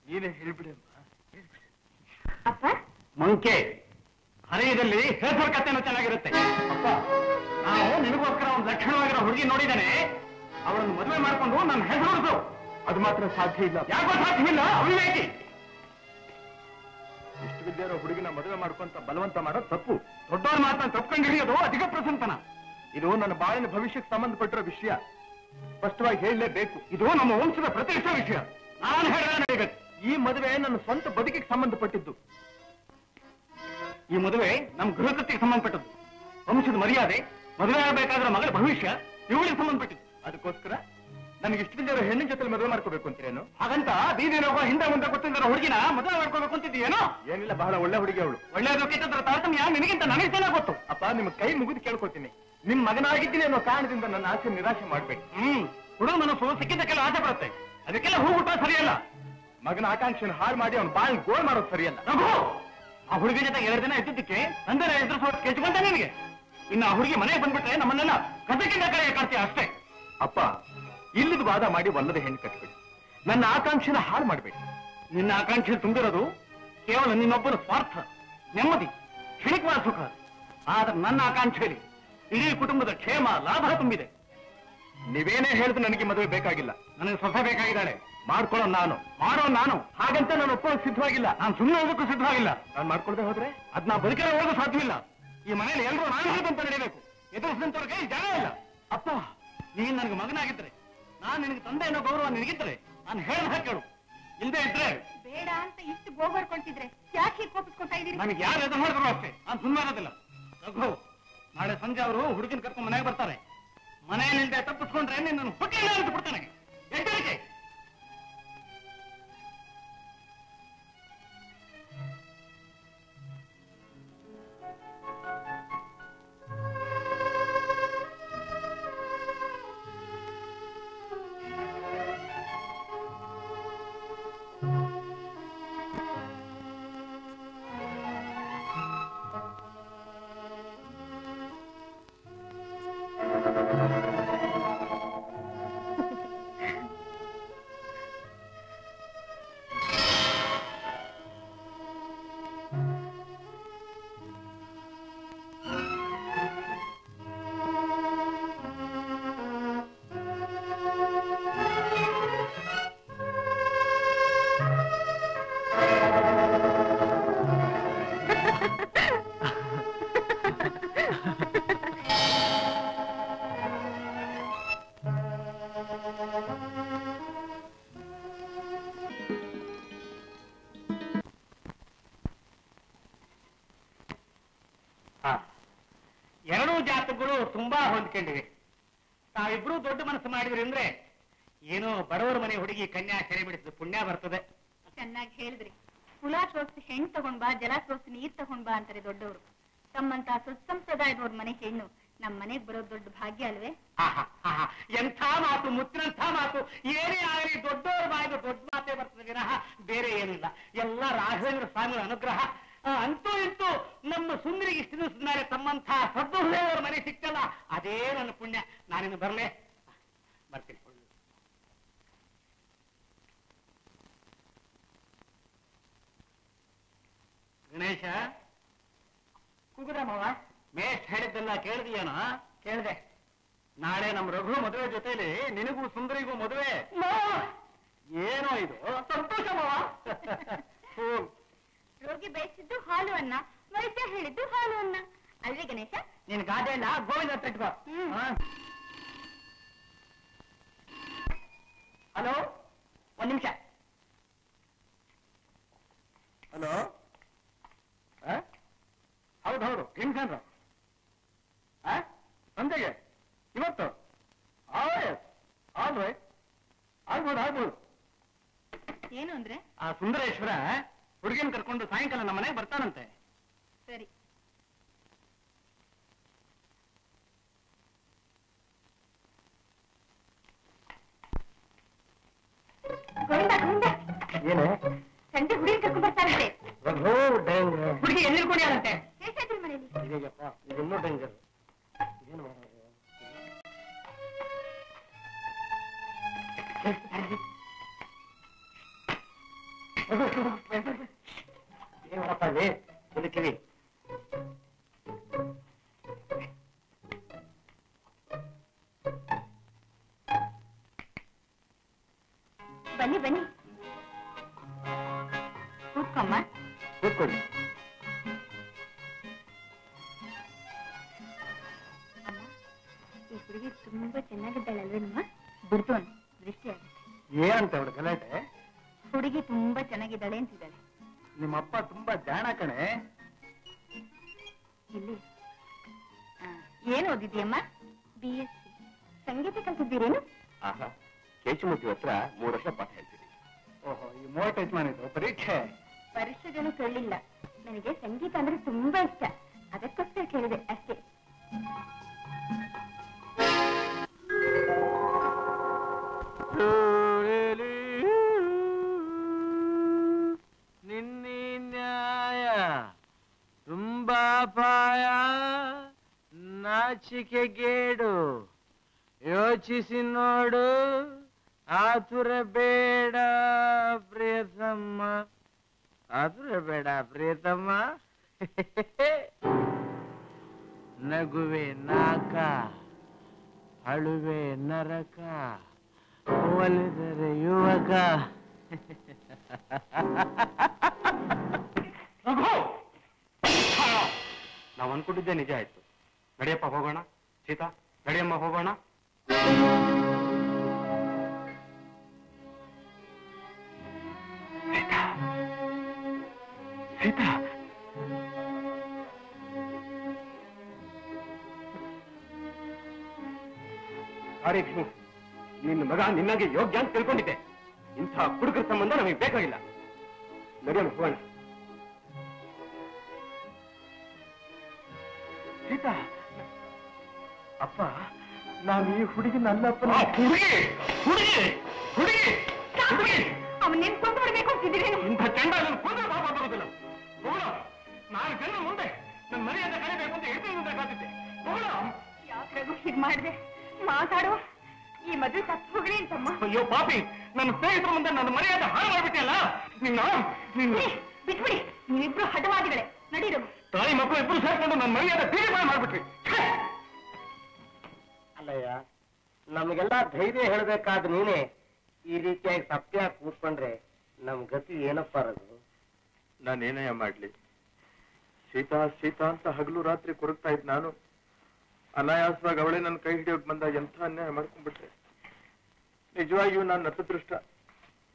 ನೀನೇ ಹೇಳ್ಬಿಡಮ್ಮ. ಅಪ್ಪ ಮಂಕೆ ಹರೆಯದಲ್ಲಿ ಹೆಸರು ಕಥೆನೂ ಚೆನ್ನಾಗಿರುತ್ತೆ. ಅಪ್ಪ ನಾವು ನಿನಗೋಸ್ಕರ ಒಂದು ಲಕ್ಷಣವಾಗಿರೋ ಹುಡುಗಿ ನೋಡಿದ್ದೇನೆ. ಅವಳನ್ನು ಮದುವೆ ಮಾಡ್ಕೊಂಡು ನನ್ನ ಹೆಸರು ಅದು ಮಾತ್ರ ಸಾಧ್ಯ ಇಲ್ಲ. ಯಾಕೋ ಸಾಧ್ಯವಿಲ್ಲ, ಅವಿವೇಕಿ. ಇಷ್ಟು ವಿದ್ಯೆ ಇರೋ ಹುಡುಗಿನ ಮದುವೆ ಮಾಡ್ಕೊಂತ ಬಲವಂತ ಮಾಡೋದು ತಪ್ಪು. ದೊಡ್ಡವ್ರ ಮಾತನ್ನು ತಪ್ಕೊಂಡು ಹಿಡಿಯೋದು ಅಧಿಕ ಪ್ರಸಂತನ. ಇದು ನನ್ನ ಬಾಳಿನ ಭವಿಷ್ಯಕ್ಕೆ ಸಂಬಂಧಪಟ್ಟಿರೋ ವಿಷಯ. ಸ್ಪಷ್ಟವಾಗಿ ಹೇಳಲೇಬೇಕು. ಇದು ನಮ್ಮ ವಂಶದ ಪ್ರತಿಷ್ಠೆ ವಿಷಯ. ನಾನು ಹೇಳಬೇಕು. ಈ ಮದುವೆ ನನ್ನ ಸ್ವಂತ ಬದುಕಿಗೆ ಸಂಬಂಧಪಟ್ಟಿದ್ದು. ಈ ಮದುವೆ ನಮ್ಮ ಗೃಹಕೃತಿಗೆ ಸಂಬಂಧಪಟ್ಟದ್ದು. ವಂಶದ ಮರ್ಯಾದೆ, ಮದುವೆ ಆಗಬೇಕಾದ್ರೆ ಮಗಳ ಭವಿಷ್ಯ ಇವುಗಳಿಗೆ ಸಂಬಂಧಪಟ್ಟಿದ್ದು. ಅದಕ್ಕೋಸ್ಕರ ನನಗೆ ಇಷ್ಟು ವಿದ್ಯೆ ಇರೋ ಹೆಣ್ಣಿನ ಜೊತೆ ಮದುವೆ ಮಾಡ್ಕೋಬೇಕು ಅಂತೀರೇನು? ಹಾಗಂತ ಬೀದಿ ರೋಗ ಹಿಂದೆ ಮುಂದೆ ಗೊತ್ತಿರೋ ಹುಡುಗಿನ ಮದುವೆ ಮಾಡ್ಕೋಬೇಕು ಅಂತಿದ್ದೀಯೇನೋ? ಏನಿಲ್ಲ, ಬಹಳ ಒಳ್ಳೆ ಹುಡುಗಿ ಅವಳು. ಒಳ್ಳೆಯದು ಕೆಟ್ಟದ್ರ ತಾರತಮ್ಯ ನಿನಗಿಂತ ನನಗೆ ಚೆನ್ನಾಗಿ ಗೊತ್ತು. ಅಪ್ಪ, ನಿಮ್ಮ ಕೈ ಮುಗಿದು ಕೇಳ್ಕೊತೀನಿ. ನಿಮ್ ಮಗನಾಗಿದ್ದೀನಿ ಅನ್ನೋ ಕಾರಣದಿಂದ ನನ್ನ ಆಸೆ ನಿರಾಶೆ ಮಾಡ್ಬೇಕು. ಹುಡುಗ ಮನಸ್ಸು ಸಿಕ್ಕಿದ್ದಕ್ಕೆಲ್ಲ ಆಸೆ ಬರುತ್ತೆ. ಅದಕ್ಕೆಲ್ಲ ಹೂಗುಟ್ಟ ಸರಿಯಲ್ಲ. ಮಗನ ಆಕಾಂಕ್ಷೆಯನ್ನು ಹಾಳು ಮಾಡಿ ಅವ್ನು ಬಾಳ್ ಗೋಳ್ ಮಾಡೋದು ಸರಿಯಲ್ಲ. ರಘು, ಆ ಹುಡುಗಿ ಜೊತೆ 2 ದಿನ ಇದ್ದಿದ್ದಕ್ಕೆ ತಂದೆ ಎದುರಿಸುವ ಕೆಚ್ಕೊಂತ ನಿನಗೆ. ಇನ್ನು ಆ ಹುಡುಗಿ ಮನೆಗೆ ಬಂದ್ಬಿಟ್ರೆ ನಮ್ಮನ್ನೆಲ್ಲ ಕಥೆಗಿಂತ ಕಡೆಗೆ ಕಾಡ್ತೀಯ ಅಷ್ಟೇ. ಅಪ್ಪ, ಇಲ್ಲಿದು ವಾದ ಮಾಡಿ ಒಲ್ಲದ ಹೆಣ್ಣು ಕಟ್ಬೇಡಿ. ನನ್ನ ಆಕಾಂಕ್ಷೆನ ಹಾಳು ಮಾಡ್ಬೇಡಿ. ನಿನ್ನ ಆಕಾಂಕ್ಷೆ ತುಂಬಿರೋದು ಕೇವಲ ನಿನ್ನೊಬ್ಬನ ಸ್ವಾರ್ಥ, ನೆಮ್ಮದಿ, ಕ್ಷಣಿಕವಾದ ಸುಖ. ಆದ್ರೆ ನನ್ನ ಆಕಾಂಕ್ಷೆಯಲ್ಲಿ ಇಡೀ ಕುಟುಂಬದ ಕ್ಷೇಮ, ಲಾಭ ತುಂಬಿದೆ. ನೀವೇನೇ ಹೇಳಿದ್ರು ನನಗೆ ಮದುವೆ ಬೇಕಾಗಿಲ್ಲ. ನನಗೆ ಸೊಸೆ ಬೇಕಾಗಿದ್ದಾಳೆ. ಮಾಡ್ಕೊಳ್ಳೋ ನಾನು, ಮಾಡೋ ನಾನು. ಹಾಗಂತ ನಾನು ಒಪ್ಪೋಕೆ ಸಿದ್ಧವಾಗಿಲ್ಲ. ನಾನು ಸುಮ್ಮನೆ ಹೋಗೋಕ್ಕೂ ಸಿದ್ಧವಾಗಿಲ್ಲ. ನಾನು ಮಾಡ್ಕೊಳ್ದೆ ಹೋದ್ರೆ ಅದನ್ನ ಬದುಕಿರೋ ಹೋಗೋ ಸಾಧ್ಯವಿಲ್ಲ. ಈ ಮನೆಯಲ್ಲಿ ಎಲ್ಲರೂ ನಾನು ಹೇಗಂತ ನಡೀಬೇಕು. ಎದುರಿಸಿದಂತವ್ರ ಕೈ ಜಾಗ ಇಲ್ಲ. ಅಪ್ಪ, ನೀನ್ ನನಗೆ ಮಗನಾಗಿದ್ರೆ, ನಾನು ನಿನಗೆ ತಂದೆ ಅನ್ನೋ ಗೌರವ ನಿನಗಿದ್ರೆ ನಾನು ಹೇಳ್ದ ಕೇಳು. ಇಲ್ಲದೆ ಇದ್ರೆ ಬೇಡ ಅಂತ ಇಷ್ಟು ಗೋಗರ್ಕೊಳ್ತಿದ್ರೆ ಯಾಕೆ ಕೋಪಿಸ್ಕೊತಾ ಇದೀರಿ? ನನಗೆ ಯಾರು ಎದುರು ಮಾಡಿದ್ರು ಅಷ್ಟೇ, ನಾನು ಸುಮ್ಮನೆ ಇರೋದಿಲ್ಲ. ರಘು, ನಾಳೆ ಸಂಜೆ ಅವರು ಹುಡುಗಿನ ಕರ್ಕೊಂಡು ಮನೆಗೆ ಬರ್ತಾರೆ. ಮನೆಯಲ್ಲಿಂದ ತಪ್ಪಿಸ್ಕೊಂಡ್ರೆ ನಿನ್ನನ್ನು ಹೊಟ್ಟೆಲ್ಲ ಅಂತ ಬಿಡ್ತಾನೆ. ಎಚ್ಚರಿಕೆ. ಎರಡೂ ಜಾತಕಗಳು ತುಂಬಾ ಹೊಂದ್ಕೊಂಡಿವೆ. ತಾವಿಬ್ರು ದೊಡ್ಡ ಮನಸ್ಸು ಮಾಡಿದ್ರಿ ಅಂದ್ರೆ ಏನೋ ಬಡವರ ಮನೆ ಹುಡುಗಿ ಕನ್ಯಾ ಸೆರೆ ಬಿಡಿಸಿದ ಪುಣ್ಯ ಬರ್ತದೆ. ಚೆನ್ನಾಗಿ ಹೇಳಿದ್ರಿ. ಕುಲ ಸೋಸಿ ಹೆಣ್ಣು ತಗೊಂಡ್ ಬಾ, ಜಲ ಸೋಸಿ ನೀರ್ ತಗೊಂಡ್ ಬಾ ಅಂತಾರೆ ದೊಡ್ಡವರು. ತಮ್ಮಂತ ಸುಸಂಪ್ರದಾಯದವ್ರ ಮನೆ ಹೆಣ್ಣು ನಮ್ ಮನೆಗ್ ಬರೋದು ದೊಡ್ಡ ಭಾಗ್ಯ ಅಲ್ವೇ? ಎಂಥ ಮಾತು, ಮುತ್ತಿನಂಥ ಮಾತು. ಏನೇ ಆಗಲಿ ದೊಡ್ಡವ್ರ ಬಾಯಿಗೆ ದೊಡ್ಡ ಮಾತೇ ಬರ್ತದೆ ವಿನಃ ಬೇರೆ ಏನಿಲ್ಲ. ಎಲ್ಲ ರಾಘವೇಂದ್ರ ಸ್ವಾಮಿಗಳ ಅನುಗ್ರಹ. ಅಂತೂ ಇಂತೂ ನಮ್ಮ ಸುಂದರಿಗೆ ಇಷ್ಟು ದಿವಸದ ಮೇಲೆ ತಮ್ಮಂಥ ಸದ್ದುಹೃದಯವ್ರ ಮನೆ ಸಿಕ್ತಲ್ಲ, ಅದೇ ನನ್ನ ಪುಣ್ಯ. ನಾನಿನ್ನು ಬರ್ತೀನಿ. ಗಣೇಶ, ಕೂಗುದ ಮಾವ? ಮೇಷ್ಟ್ ಹೇಳಿದ್ದೆಲ್ಲ ಕೇಳಿದೀಯನ? ಕೇಳಿದೆ. ನಾಳೆ ನಮ್ಮ ರಘು ಮದುವೆ ಜೊತೆಲಿ ನಿನಗೂ ಸುಂದರಿಗೂ ಮದುವೆ. ಏನೋ ಇದು ಸಂತೋಷ ಮಾವ. ರೋಗಿ ಬಯಸಿದ್ದು ಹಾಲು ಅನ್ನ, ವೈದ್ಯ ಹೇಳಿದ್ದು ಹಾಲು ಅನ್ನ ಅಲ್ವೇ ಗಣೇಶ? ನೀನ್ ಗಾದೆ ಇಲ್ಲ, ಗೋವಿಂದ ತಟ್ಕೋ. ಹಲೋ, 1 ನಿಮಿಷ. ಹಲೋ, ಹೌದೌದು, ಭೀಮಸೇನ್ರ ಸಂಜೆಗೆ ಇವತ್ತು? ಆಲ್ ರೈಟ್, ಆಗ್ಬೋದು. ಏನು ಅಂದ್ರೆ? ಆ ಸುಂದರೇಶ್ವರ ಹುಡುಗಿನ ಕರ್ಕೊಂಡು ಸಾಯಂಕಾಲ ನಮ್ಮ ಮನೆಗೆ ಬರ್ತಾನಂತೆ. ಸರಿ. ಏನೇ ಸಂಜೆ ಹುಡುಗಿ ಕರ್ಕೊಂಡ್ ಬರ್ತಾರಂತೆ. ಹುಡುಗಿ ಎಲ್ಲಿ ಇಳ್ಕೊಂಡ್ಯಾರಂತೆ? ಶೇಷಾದ್ರಿ ಮನೇಲಿ. ಇದೀಗಪ್ಪ, ಇದನ್ನೂ ಡೇಂಜರ್. ಏನು ಅಲ್ಲಿ ಮುದುಕಿವಿ. ಬನ್ನಿ ಬನ್ನಿ ಕೂತ್ಕೊಮ್ಮ. ಕೂತ್ಕೊಳ್ಳಿ. ಅಮ್ಮ, ಈ ಹುಡುಗಿ ತುಂಬಾ ಚೆನ್ನಾಗಿದ್ದಾಳಲ್ವೇನಮ್ಮ? ಬಿಡ್ತು ದೃಷ್ಟಿ ಆಗುತ್ತೆ. ಏನಂತ ಅವಳು ಗಲಾಟೆ? ಹುಡುಗಿ ತುಂಬಾ ಚೆನ್ನಾಗಿದ್ದಾಳೆ ಅಂತಿದ್ದಾಳೆ. ನಿಮ್ಮಪ್ಪ ತುಂಬಾ ಜಾಣ ಕಣೆ. ಇಲ್ಲಿ ಏನು ಓದಿದ್ಯಮ್ಮ? BSc. ಸಂಗೀತ ಕಲ್ತಿದ್ದೀರೇನು? ಆಹಾ, ಕೇಶಮೂರ್ತಿ ಹತ್ರ 3 ವರ್ಷ ಪಾಠ ಹೇಳ್ತೀನಿ. ಓಹೋ, ಈ ಮೋಟ ಯಜಮಾನಿದು ಪರೀಕ್ಷೆ? ಪರೀಕ್ಷೆಗಳು ಕೇಳಲಿಲ್ಲ. ನನಗೆ ಸಂಗೀತ ಅಂದ್ರೆ ತುಂಬಾ ಇಷ್ಟ, ಅದಕ್ಕೋಸ್ಕರ ಕೇಳಿದೆ ಅಷ್ಟೇ. ನಿನ್ನಿ ನ್ಯಾಯ ತುಂಬಾ ಪಾಯ, ನಾಚಿಕೆಗೇಡು, ಯೋಚಿಸಿ ನೋಡು, ಆತುರ ಬೇಡ ಪ್ರಿಯತಮ್ಮ, ಆತುರ ಬೇಡ ಪ್ರಿಯತಮ್ಮ. ನಗುವೆ ನಾಕ, ಅಳುವೆ ನರಕ, ಒಲಿದರೆ ಯುವಕ. ನಾವು ಅನ್ಕೊಂಡಿದ್ದೆ ನಿಜ ಆಯ್ತು. ನಡೆಯಪ್ಪ ಹೋಗೋಣ. ಸೀತಾ, ನಡೆಯಮ್ಮ ಹೋಗೋಣ. ಸೀತಾ, ಸೀತಾ, ಸಾರಿ ಭೀಮು, ನಿನ್ನ ಮಗ ನಿನ್ನಾಗೆ ಯೋಗ್ಯ ಅಂತ ತಿಳ್ಕೊಂಡಿದ್ದೆ. ಇಂಥ ಹುಡುಗರ ಸಂಬಂಧ ನಮಗೆ ಬೇಕಾಗಿಲ್ಲ. ನಡೆಯಮ್ಮ ಹೋಗೋಣ. ಸೀತಾ, ಅಪ್ಪ, ನಾನು ಈ ಹುಡುಗಿನ ಅಲ್ಲಪ್ಪ. ಹುಡುಗಿ ಹುಡುಗಿ ಹುಡುಗಿ ಹುಡುಗಿ ಅವನ್ ನೆನ್ಸ್ಕೊಂಡು ಬರ್ಬೇಕು ಅಂತಿದ್ದೀರೇನು? ಇಂಥ ಚಂಡ ನನ್ನ ಕೊಂದ್ರೆ ಪಾಪ ಬರೋದಿಲ್ಲ. ಹೋಗೋಣ. 4 ಜನ ಮುಂದೆ ನನ್ನ ಮರ್ಯಾದೆ ಕಳಿಬೇಕು ಅಂತ ಎದುರು ಕಾದಿದ್ದೆ. ಹೋಗೋಣ. ಯಾಕೆ ಹೀಗ್ ಮಾಡಿದೆ? ಮಾತಾಡೋ, ಈ ಮದುವೆ ತಪ್ಪು ಹೋಗ್ಲಿ ಅಂತಮ್ಮ. ಅಯ್ಯೋ ಪಾಪಿ, ನನ್ನ ಸ್ನೇಹಿತರ ಮುಂದೆ ನನ್ನ ಮರ್ಯಾದೆ ಹಾಳು ಮಾಡ್ಬಿಟ್ಟೆ ಅಲ್ಲ. ಬಿಟ್ಬಿಡಿ, ನೀವಿಬ್ರು ಹಠವಾದಿಗಳೇ. ನಡೀರು. ತಾಯಿ ಮಕ್ಕಳು ಇಬ್ರು ಸೇರ್ಕೊಂಡು ನನ್ನ ಮರ್ಯಾದೆ ತೀರ್ಮಾನ ಮಾಡ್ಬಿಟ್ರಿ. ಅಲ್ಲಯ್ಯ, ನಮಗೆಲ್ಲ ಧೈರ್ಯ ಹೇಳಬೇಕಾದ ನೀನೇ ಈ ರೀತಿಯಾಗಿ ಸತ್ಯ ಕೂತ್ಕೊಂಡ್ರೆ ನಮ್ ಗತಿ ಏನಪ್ಪ ಅದು? ನಾನೇನಯ್ಯ ಮಾಡ್ಲಿ? ಸೀತಾ ಸೀತಾ ಅಂತ ಹಗಲು ರಾತ್ರಿ ಕೊರಗ್ತಾ ಇದ್ ನಾನು ಅನಾಯಾಸವಾಗಿ ಅವಳೇ ನನ್ನ ಕೈ ಹಿಡಿಯೋಕ್ ಬಂದ. ಎಂಥ ಅನ್ಯಾಯ ಮಾಡ್ಕೊಂಡ್ಬಿಟ್ರೆ. ನಿಜವಾಗಿಯೂ ನಾನು ನತದೃಷ್ಟ.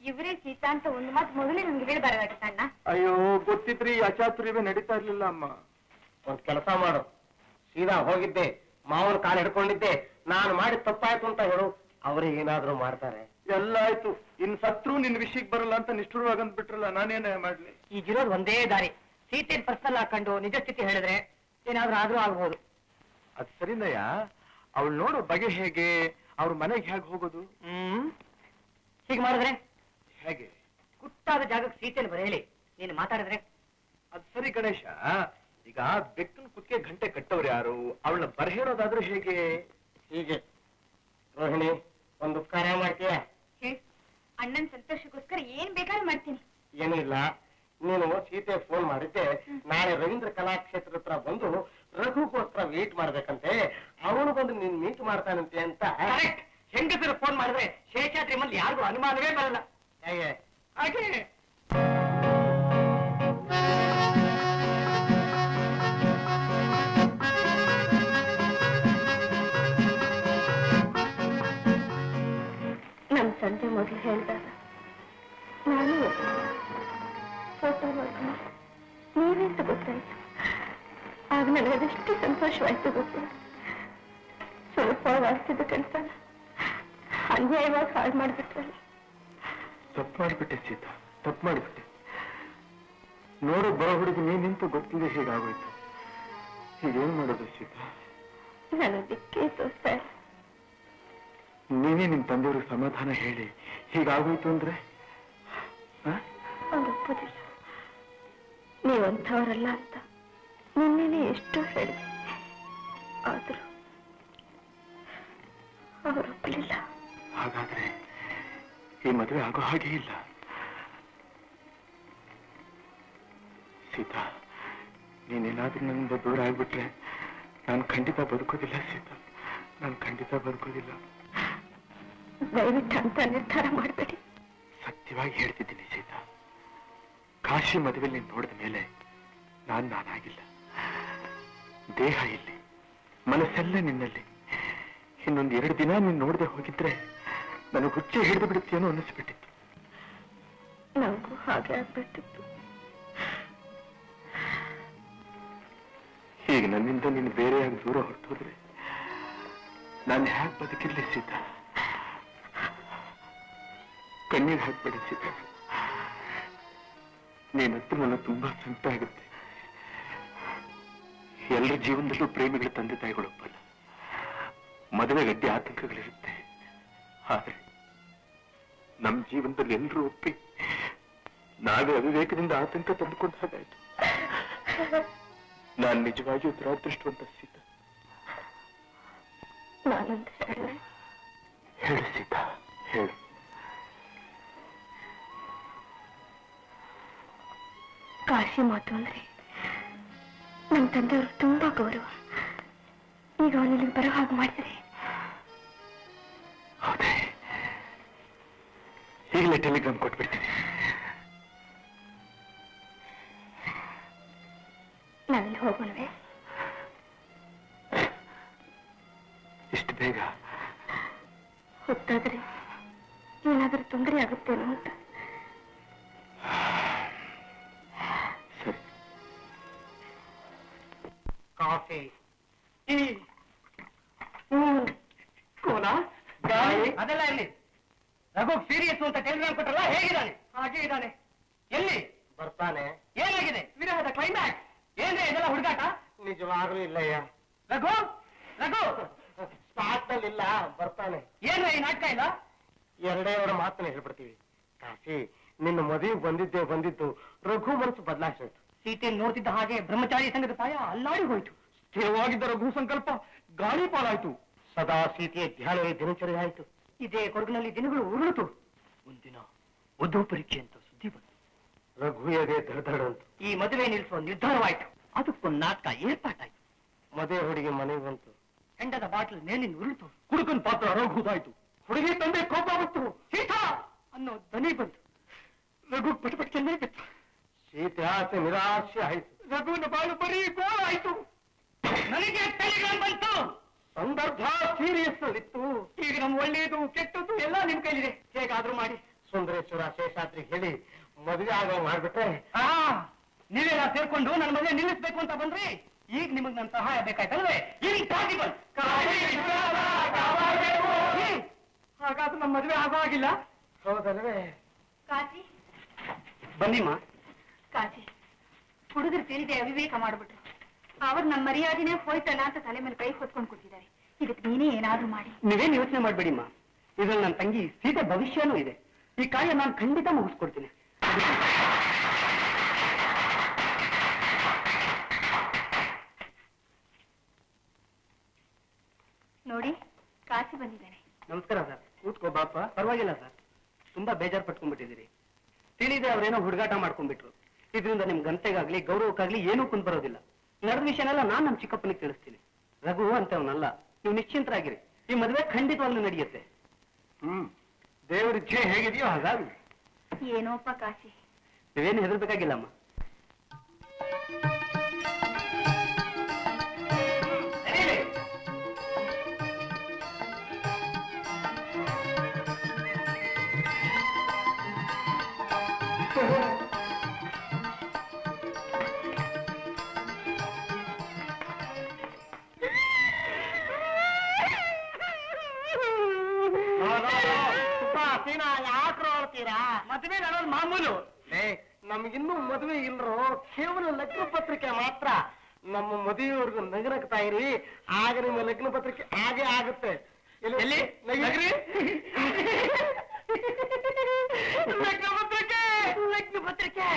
ಇವರೇ ಸೀತಾ ಅಂತ ಒಂದು ಮಾತು ಮೊದಲೇ ನಮ್ಗೆ ಹೇಳ್ಬಾರ್ದಾಗಿತ್ತ ಅಣ್ಣ? ಅಯ್ಯೋ, ಗೊತ್ತಿದ್ರಿ ಅಚಾತುರ್ಯವೇ ನಡೀತಾ ಇರ್ಲಿಲ್ಲ ಅಮ್ಮ. ಒಂದ್ ಕೆಲಸ ಮಾಡು, ಸೀದಾ ಹೋಗಿದ್ದೆ, ಮಾವನ ಕಾಲು ಹಿಡ್ಕೊಂಡಿದ್ದೆ, ನಾನು ಮಾಡಿ ತಪ್ಪಾಯ್ತು ಅಂತ ಹೇಳು, ಅವರೇ ಏನಾದ್ರೂ ಮಾಡ್ತಾರೆ. ಎಲ್ಲ ಆಯ್ತು, ಇನ್ ಸತ್ರು ನಿನ್ ವಿಷಯಕ್ಕೆ ಬರಲ್ಲ ಅಂತ ನಿಷ್ಠುರವಾಗಂತ ಬಿಟ್ರಲ್ಲ, ನಾನೇನೇ ಮಾಡ್ಲಿ? ಈಗಿರೋದು ಒಂದೇ ದಾರಿ. ಸೀತೆನ್ ಪರ್ಸನಲ್ ಹಾಕೊಂಡು ನಿಜ ಸ್ಥಿತಿ ಹೇಳಿದ್ರೆ ಏನಾದ್ರೂ ಆದ್ರೂ ಆಗ್ಬೋದು. ಅದ್ ಸರಿನಯ್ಯ, ಅವಳು ನೋಡೋ ಬಗೆ ಹೇಗೆ, ಅವ್ರ ಮನೆಗೆ ಹೇಗೆ ಹೋಗೋದು? ಹೀಗೆ ಮಾಡಿದ್ರೆ ಹೇಗೆ? ಗುಟ್ಟಾದ ಜಾಗಕ್ಕೆ ಸೀತೆನ್ ಬರೆಯಲಿ, ನೀನು ಮಾತಾಡಿದ್ರೆ. ಅದ್ ಸರಿ ಗಣೇಶ, ಈಗ ಬೆಕ್ಕನ ಕುತ್ತಿಗೆ ಗಂಟೆ ಕಟ್ಟವ್ರು ಯಾರು? ಅವಳನ್ನ ಬರಹೇಳೋದಾದ್ರೂ ಹೇಗೆ? ಹೀಗೆ. ರೋಹಿಣಿ, ಒಂದು ಉಪಕಾರ ಮಾಡ್ತೀಯ? ಅಣ್ಣನ್ ಸಂತೋಷಕ್ಕೋಸ್ಕರ ಏನ್ ಬೇಕಾದ್ರೂ ಮಾಡ್ತೀನಿ. ಏನಿಲ್ಲ, ನೀನು ಸೀತೆ ಫೋನ್ ಮಾಡಿದ್ದೆ, ನಾಳೆ ರವೀಂದ್ರ ಕಲಾಕ್ಷೇತ್ರ ಹತ್ರ ಬಂದು ರಘುಗೋಸ್ಕರ ವೇಟ್ ಮಾಡ್ಬೇಕಂತೆ, ಅವನು ಬಂದು ನೀನ್ ಮೀಟ್ ಮಾಡ್ತಾನಂತೆ ಅಂತ. ಹೆಂಗಸರು ಫೋನ್ ಮಾಡಿದ್ರೆ ಶೇಷಾದ್ರಿ ಮಲ್ಲಿ ಯಾರಿಗೂ ಅನುಮಾನವೇ ಬರಲ್ಲ. ಹೇಗೆ? ಹಾಗೆ ನಮ್ ತಂದೆ ಮೊದಲು ಹೇಳಿದಾಗ ನಾನು ಫೋಟೋ ನೋಡ್ಕೊಂಡು ನೀವೇ ಅಂತ ಗೊತ್ತಾಯ್ತು. ಆಗ ನನಗೆ ಅದೆಷ್ಟು ಸಂತೋಷವಾಯ್ತು ಗೊತ್ತಿಲ್ಲ. ಸುಲಭವಾಗ್ತಿದ್ದು ಕೆಲಸ ಅನ್ಯಾಯವಾಗಿ ಹಾಳು ಮಾಡ್ಬಿಟ್ರಲ್ಲ. ತಪ್ಪು ಮಾಡಿಬಿಟ್ಟೆ ಸೀತಾ, ತಪ್ಪು ಮಾಡಿಬಿಟ್ಟೆ. ನೋಡು, ಬರೋ ಹುಡುಗಿ ನೀನಿಂತ ಗೊತ್ತಿದೆ ಹೀಗಾಗೋಯ್ತು. ಹೀಗೇನು ಮಾಡೋದು ಸೀತಾ? ನನಗೆ ದಿಕ್ಕೇ ತೋರಿಸ್ತಾ ಇಲ್ಲ. ನೀನೇ ನಿಮ್ ತಂದೆಯವ್ರಿಗೆ ಸಮಾಧಾನ ಹೇಳಿ ಹೀಗಾಗೋಯ್ತು ಅಂದ್ರೆ ಅವ್ರು ಒಪ್ಪೋದಿಲ್ಲ. ನೀವಂಥವರಲ್ಲ ಅಂತ ನಿನ್ನೆನೆ ಎಷ್ಟು ಹೇಳಿದೆ, ಆದರೂ ಅವರು ಒಪ್ಪಲಿಲ್ಲ. ಹಾಗಾದ್ರೆ ಈ ಮದುವೆ ಆಗೋ ಹಾಗೆ ಇಲ್ಲ ಸೀತಾ. ನೀನೇನಾದ್ರೂ ನನ್ನಿಂದ ದೂರ ಆಗ್ಬಿಟ್ರೆ ನಾನು ಖಂಡಿತ ಬದುಕೋದಿಲ್ಲ ಸೀತಾ, ನಾನು ಖಂಡಿತ ಬದುಕೋದಿಲ್ಲ. ದಯವಿಟ್ಟು ಅಂತ ನಿರ್ಧಾರ ಮಾಡಬೇಡಿ. ಸತ್ಯವಾಗಿ ಹೇಳ್ತಿದ್ದೀನಿ ಸೀತಾ, ಕಾಶಿ ಮದುವೆಯಲ್ಲಿ ನೀನು ನೋಡಿದ ಮೇಲೆ ನಾನಾಗಿಲ್ಲ. ದೇಹ ಇಲ್ಲಿ, ಮನಸ್ಸೆಲ್ಲ ನಿನ್ನಲ್ಲಿ. ಇನ್ನೊಂದು 2 ದಿನ ನೀನು ನೋಡದೆ ಹೋಗಿದ್ರೆ ನನಗೆ ಹುಚ್ಚೆ ಹಿಡಿದು ಬಿಡುತ್ತೇನೋ ಅನ್ನಿಸ್ಬಿಟ್ಟಿತ್ತು. ನನಗೂ ಹಾಗೆ ಆಗ್ಬಿಟ್ಟಿತ್ತು. ಈಗ ನನ್ನಿಂದ ನೀನು ಬೇರೆಯಾಗಿ ದೂರ ಹೊರಟೋದ್ರೆ ನಾನು ಹ್ಯಾಕ್ ಬದುಕಿರ್ಲಿ ಸೀತಾ? ಕಣ್ಣೀರು ಹಾಕ್ಬೇಡಿ ಸೀತಾ, ನೀನಂತೂ ನನ್ನ ತುಂಬಾ ಸಂಕಟ ಆಗುತ್ತೆ. ಎಲ್ಲರ ಜೀವನದಲ್ಲೂ ಪ್ರೇಮಿಗಳ ತಂದೆ ತಾಯಿಗಳೊಪ್ಪಲ್ಲ, ಮದುವೆ ಗಡ್ಡೆ ಆತಂಕಗಳಿರುತ್ತೆ. ಆದ್ರೆ ನಮ್ಮ ಜೀವನದಲ್ಲಿ ಎಲ್ಲರೂ ಒಪ್ಪಿ ನಾವೇ ಅವಿವೇಕದಿಂದ ಆತಂಕ ತಂದುಕೊಂಡ ಹಾಗಾಯ್ತು. ನಾನು ನಿಜವಾಗಿಯೂ ದುರಾದೃಷ್ಟವಂತ ಸೀತಾ. ಹೇಳು ಸೀತಾ, ಹೇಳು. ಕಾಶಿ ಮಾತು ಅಂದ್ರೆ ನಮ್ಮ ತಂದೆಯವರು ತುಂಬಾ ಗೌರವ. ಈಗ ಅವನಲ್ಲಿ ಬರೋ ಹಾಗೆ ಮಾಡಿದರೆ. ಹೌದೇ? ಈಗಲೇ ಟೆಲಿಗ್ರಾಮ್ ಕೊಟ್ಬಿಡ್ತೀನಿ. ನಾವಿಲ್ಲಿ ಹೋಗೋಣವೇ? ಇಷ್ಟು ಬೇಗ? ಹೊತ್ತಾದ್ರೆ ಏನಾದರೂ ತೊಂದರೆ ಆಗುತ್ತೇನೋ ಅಂತ. ಸರಿ. ಕಾಫಿ, ಟೀ, ಕೋಲ, ಗಾಳಿ ಅದೆಲ್ಲ ಎಲ್ಲಿ? ರಘು ಸೀರಿಯಸ್ ಅಂತ ಟೆಲಿಗ್ರಾಮ್ ಕೊಟ್ಟಲ್ಲ, ಹೇಗಿದ್ದಾನೆ? ಹಾಗೆ ಇದ್ದಾನೆ. ಎಲ್ಲಿ ಬರ್ತಾನೆ? ಏನಾಗಿದೆ ವಿರಹದ ಕ್ಲೈಮ್ಯಾಕ್ಸ್? ಏನ್ರಿ ಇದೆಲ್ಲ ಹುಡುಗಾಟ? ನಿಜವಾಗ್ಲೂ ಇಲ್ಲಯ್ಯ. ರಘು ರಘು ಸ್ಟಾರ್ಟ್ ನಲ್ಲಿ ಇಲ್ಲ, ಬರ್ತಾನೆ. ಏನ್ರ ಈ ನಾಟಕ ಇಲ್ಲ? 2 ಮಾತನ್ನ ಹೇಳ್ಬಿಡ್ತೀವಿ. ಕಾಶಿ, ನಿನ್ನ ಮದುವೆಗೆ ಬಂದಿದ್ದು ರಘು ಮನಸ್ಸು ಬದಲಾಯಿಸೋಯ್ತು. ಸೀತೆಯನ್ನು ನೋಡ್ತಿದ್ದ ಹಾಗೆ ಬ್ರಹ್ಮಚಾರಿ ಸಂಘದ ಪಾಯ ಅಲ್ಲಾಡಿ ಹೋಯ್ತು. ಸ್ಥಿರವಾಗಿದ್ದ ರಘು ಸಂಕಲ್ಪ ಗಾಳಿ ಪಾಲಾಯ್ತು. ಸದಾ ಸೀತೆಯ ಧ್ಯಾನವೇ ದಿನಚರಿ ಆಯ್ತು. ಇದೇ ಕೊಡಗಿನಲ್ಲಿ ದಿನಗಳು ಉರುಳಿತು. ಒಂದಿನ ವಧು ಪರೀಕ್ಷೆ ಅಂತ ಸುದ್ದಿ ಬಂತು. ರಘು ಎದೆ ದಡದಡಂತು. ಈ ಮದುವೆ ನಿಲ್ಲಿಸುವ ನಿರ್ಧಾರವಾಯ್ತು. ಅದಕ್ಕೊಂದು ನಾಟಕ ಏರ್ಪಾಟಾಯ್ತು. ಮದುವೆ ಹುಡುಗಿ ಮನೆಗೆ ಬಂತು. ಹೆಂಡದ ಬಾಟ್ಲ್ ನೇಣಿನ ಉರುಳಿತು. ಹುಡುಗನ ಪಾತ್ರ ರಘುದಾಯ್ತು. ಹುಡುಗಿ ತಂದೆ ಕೋಪ ಬಂತು. ಸೀತಾ ಅನ್ನೋ ದನಿ ಬಂತು. ರಘು ಪಟಪಟ್ ಚೆನ್ನೈ ಬಿತ್ತು. ಸೀತೆ ಆಸೆ ನಿರಾಶೆ ಆಯ್ತು. ರಘುವಿನ ಬಾಳು ಬರೀ ಗೋಳ ಆಯ್ತು. ನನಗೆ ಟೆಲಿಗ್ರಾಮ್ ಬಂತು. ಸಂದರ್ಭ ಸೀರಿಯಸ್ ಇತ್ತು. ಈಗ ನಮ್ಮ ಒಳ್ಳೆಯದು ಕೆಟ್ಟದ್ದು ಎಲ್ಲ ನಿಮ್ ಕೈಲಿದೆ. ಹೇಗಾದ್ರೂ ಮಾಡಿ ಸುಂದರೇಶ್ವರ ಶೇಷಾದ್ರಿಗೆ ಹೇಳಿ ಮದುವೆ ಆಗೋ ಮಾಡ್ಬಿಟ್ರೆ. ನೀವೆಲ್ಲ ಸೇರ್ಕೊಂಡು ನನ್ನ ಮದುವೆ ನಿಲ್ಲಿಸ್ಬೇಕು ಅಂತ ಬಂದ್ರಿ. ಈಗ ನಿಮಗ್ ನನ್ನ ಸಹಾಯ ಬೇಕಾಯ್ತಲ್ವೇ? ಇಂಪಾಸಿಬಲ್. ಹಾಗಾದ್ರೂ ನಮ್ಮ ಮದುವೆ ಆಗೋ ಆಗಿಲ್ಲ. ಹೌದಲ್ವೇ? ಕಾಶಿ ಬನ್ನಿಮ್ಮ. ಕಾಶಿ, ಹುಡುಗರು ತಿಳಿದೆ ಅವಿವೇಕ ಮಾಡ್ಬಿಟ್ರು. ಅವ್ರು ನಮ್ಮ ಮರ್ಯಾದೆನೇ ಹೋಯ್ತಲ್ಲ ಅಂತ ತಲೆ ಮೇಲೆ ಕೈ ಹೊತ್ಕೊಂಡು ಕೂತಿದ್ದಾರೆ. ಇದಕ್ಕೆ ನೀನೇ ಏನಾದ್ರೂ ಮಾಡಿ. ನೀವೇನು ಯೋಚನೆ ಮಾಡ್ಬೇಡಿಮ್ಮ. ಇದ್ರಲ್ಲಿ ನನ್ನ ತಂಗಿ ಸೀತೆ ಭವಿಷ್ಯನೂ ಇದೆ. ಈ ಕಾರ್ಯ ನಾನು ಖಂಡಿತ ಮುಗಿಸ್ಕೊಡ್ತೀನಿ. ನೋಡಿ, ಕಾಶಿ ಬಂದಿದ್ದಾನೆ. ನಮಸ್ಕಾರ ಸರ್. ಕೂತ್ಕೋ ಬಾಪ. ಪರವಾಗಿಲ್ಲ ಸರ್, ತುಂಬಾ ಬೇಜಾರು ಪಟ್ಕೊಂಡ್ಬಿಟ್ಟಿದ್ದೀರಿ. ತಿಳಿದೆ ಅವ್ರೇನೋ ಹುಡುಗಾಟ ಮಾಡ್ಕೊಂಡ್ಬಿಟ್ರು. ಇದರಿಂದ ನಿಮ್ ಗಂಟೆಗಾಗ್ಲಿ ಗೌರವಕ್ಕಾಗ್ಲಿ ಏನೂ ಕುಂದ್ ಬರೋದಿಲ್ಲ. ನಡೆದ ವಿಷಯನೆಲ್ಲ ನಾನು ನಮ್ಮ ಚಿಕ್ಕಪ್ಪನಿಗೆ ತಿಳಿಸ್ತೀನಿ. ರಘು ಅಂತವನಲ್ಲ. ನೀವು ನಿಶ್ಚಿಂತರಾಗಿರಿ. ಈ ಮದುವೆ ಖಂಡಿತವಾಗ್ಲೂ ನಡೆಯುತ್ತೆ. ದೇವ್ರ ಇಚ್ಛೆ ಹೇಗಿದೆಯೋ ಹಾಗಾಗಿ. ಏನೋಪ್ಪ ಕಾಶಿ, ನೀವೇನು ಹೆದರ್ಬೇಕಾಗಿಲ್ಲಮ್ಮ. ಮದುವೆ ನಡೆಯೋದು ಮಾಮೂಲು. ನಮಗಿನ್ನೂ ಮದುವೆ ಇಲ್ರೋ, ಕೇವಲ ಲಗ್ನ ಪತ್ರಿಕೆ ಮಾತ್ರ. ನಮ್ಮ ಮದುವೆಯವ್ರಿಗೂ ನಗನಗ್ತಾ ಇರಿ, ಆಗ ನಿಮ್ಮ ಲಗ್ನ ಪತ್ರಿಕೆ ಹಾಗೆ ಆಗುತ್ತೆ. ಎಲ್ಲಿ ನಗರಿ? ಲಗ್ನ ಪತ್ರಿಕೆ, ಲಗ್ನ ಪತ್ರಿಕೆ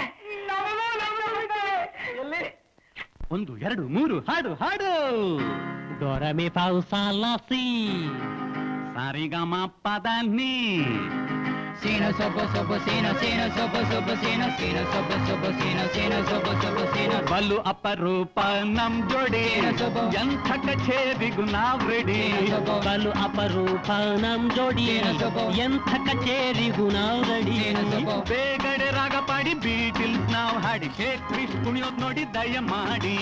ಎಲ್ಲಿ? 1 2 3 ಹಾಡು ಹಾಡು. ಡೋರಮಿ ಪಾವು ಸಾಲ ಸಿ ಸಾರಿಗಮ ಪದ ನೀ ಸೇನ ಸೊಬ್ಬ ಸೊಬ್ಬ ಸೇನ ಸೇನ ಸೊಬ್ಬ ಸೊಬ್ಬ ಸೇನ ಸೇನ ಸೊಬ್ಬ ಸೊಬ್ಬ ಸೇನ ಸೇನ ಸೊಬ್ಬ ಸೊಬ್ಬ ಸೇನ ಬಲು ಅಪರೂಪ ನಮ್ ಜೋಡಿ ಎಂಥ ಕಚೇರಿಗೂ ನಾವ್ ರೆಡಿ ಬಲು ಅಪರೂಪ ನಮ್ ಜೋಡಿ ಎಂಥ ಕಚೇರಿಗೂ ನಾವ್ ರೆಡಿ ಬೇಗಡೆ ರಾಗ ಪಾಡಿ ಬೀಟಿಲ್ ನಾವ್ ಹಾಡಿ ಶೇಕ್ ಕುಣಿಯೋದ್ ನೋಡಿ ದಯ ಮಾಡಿ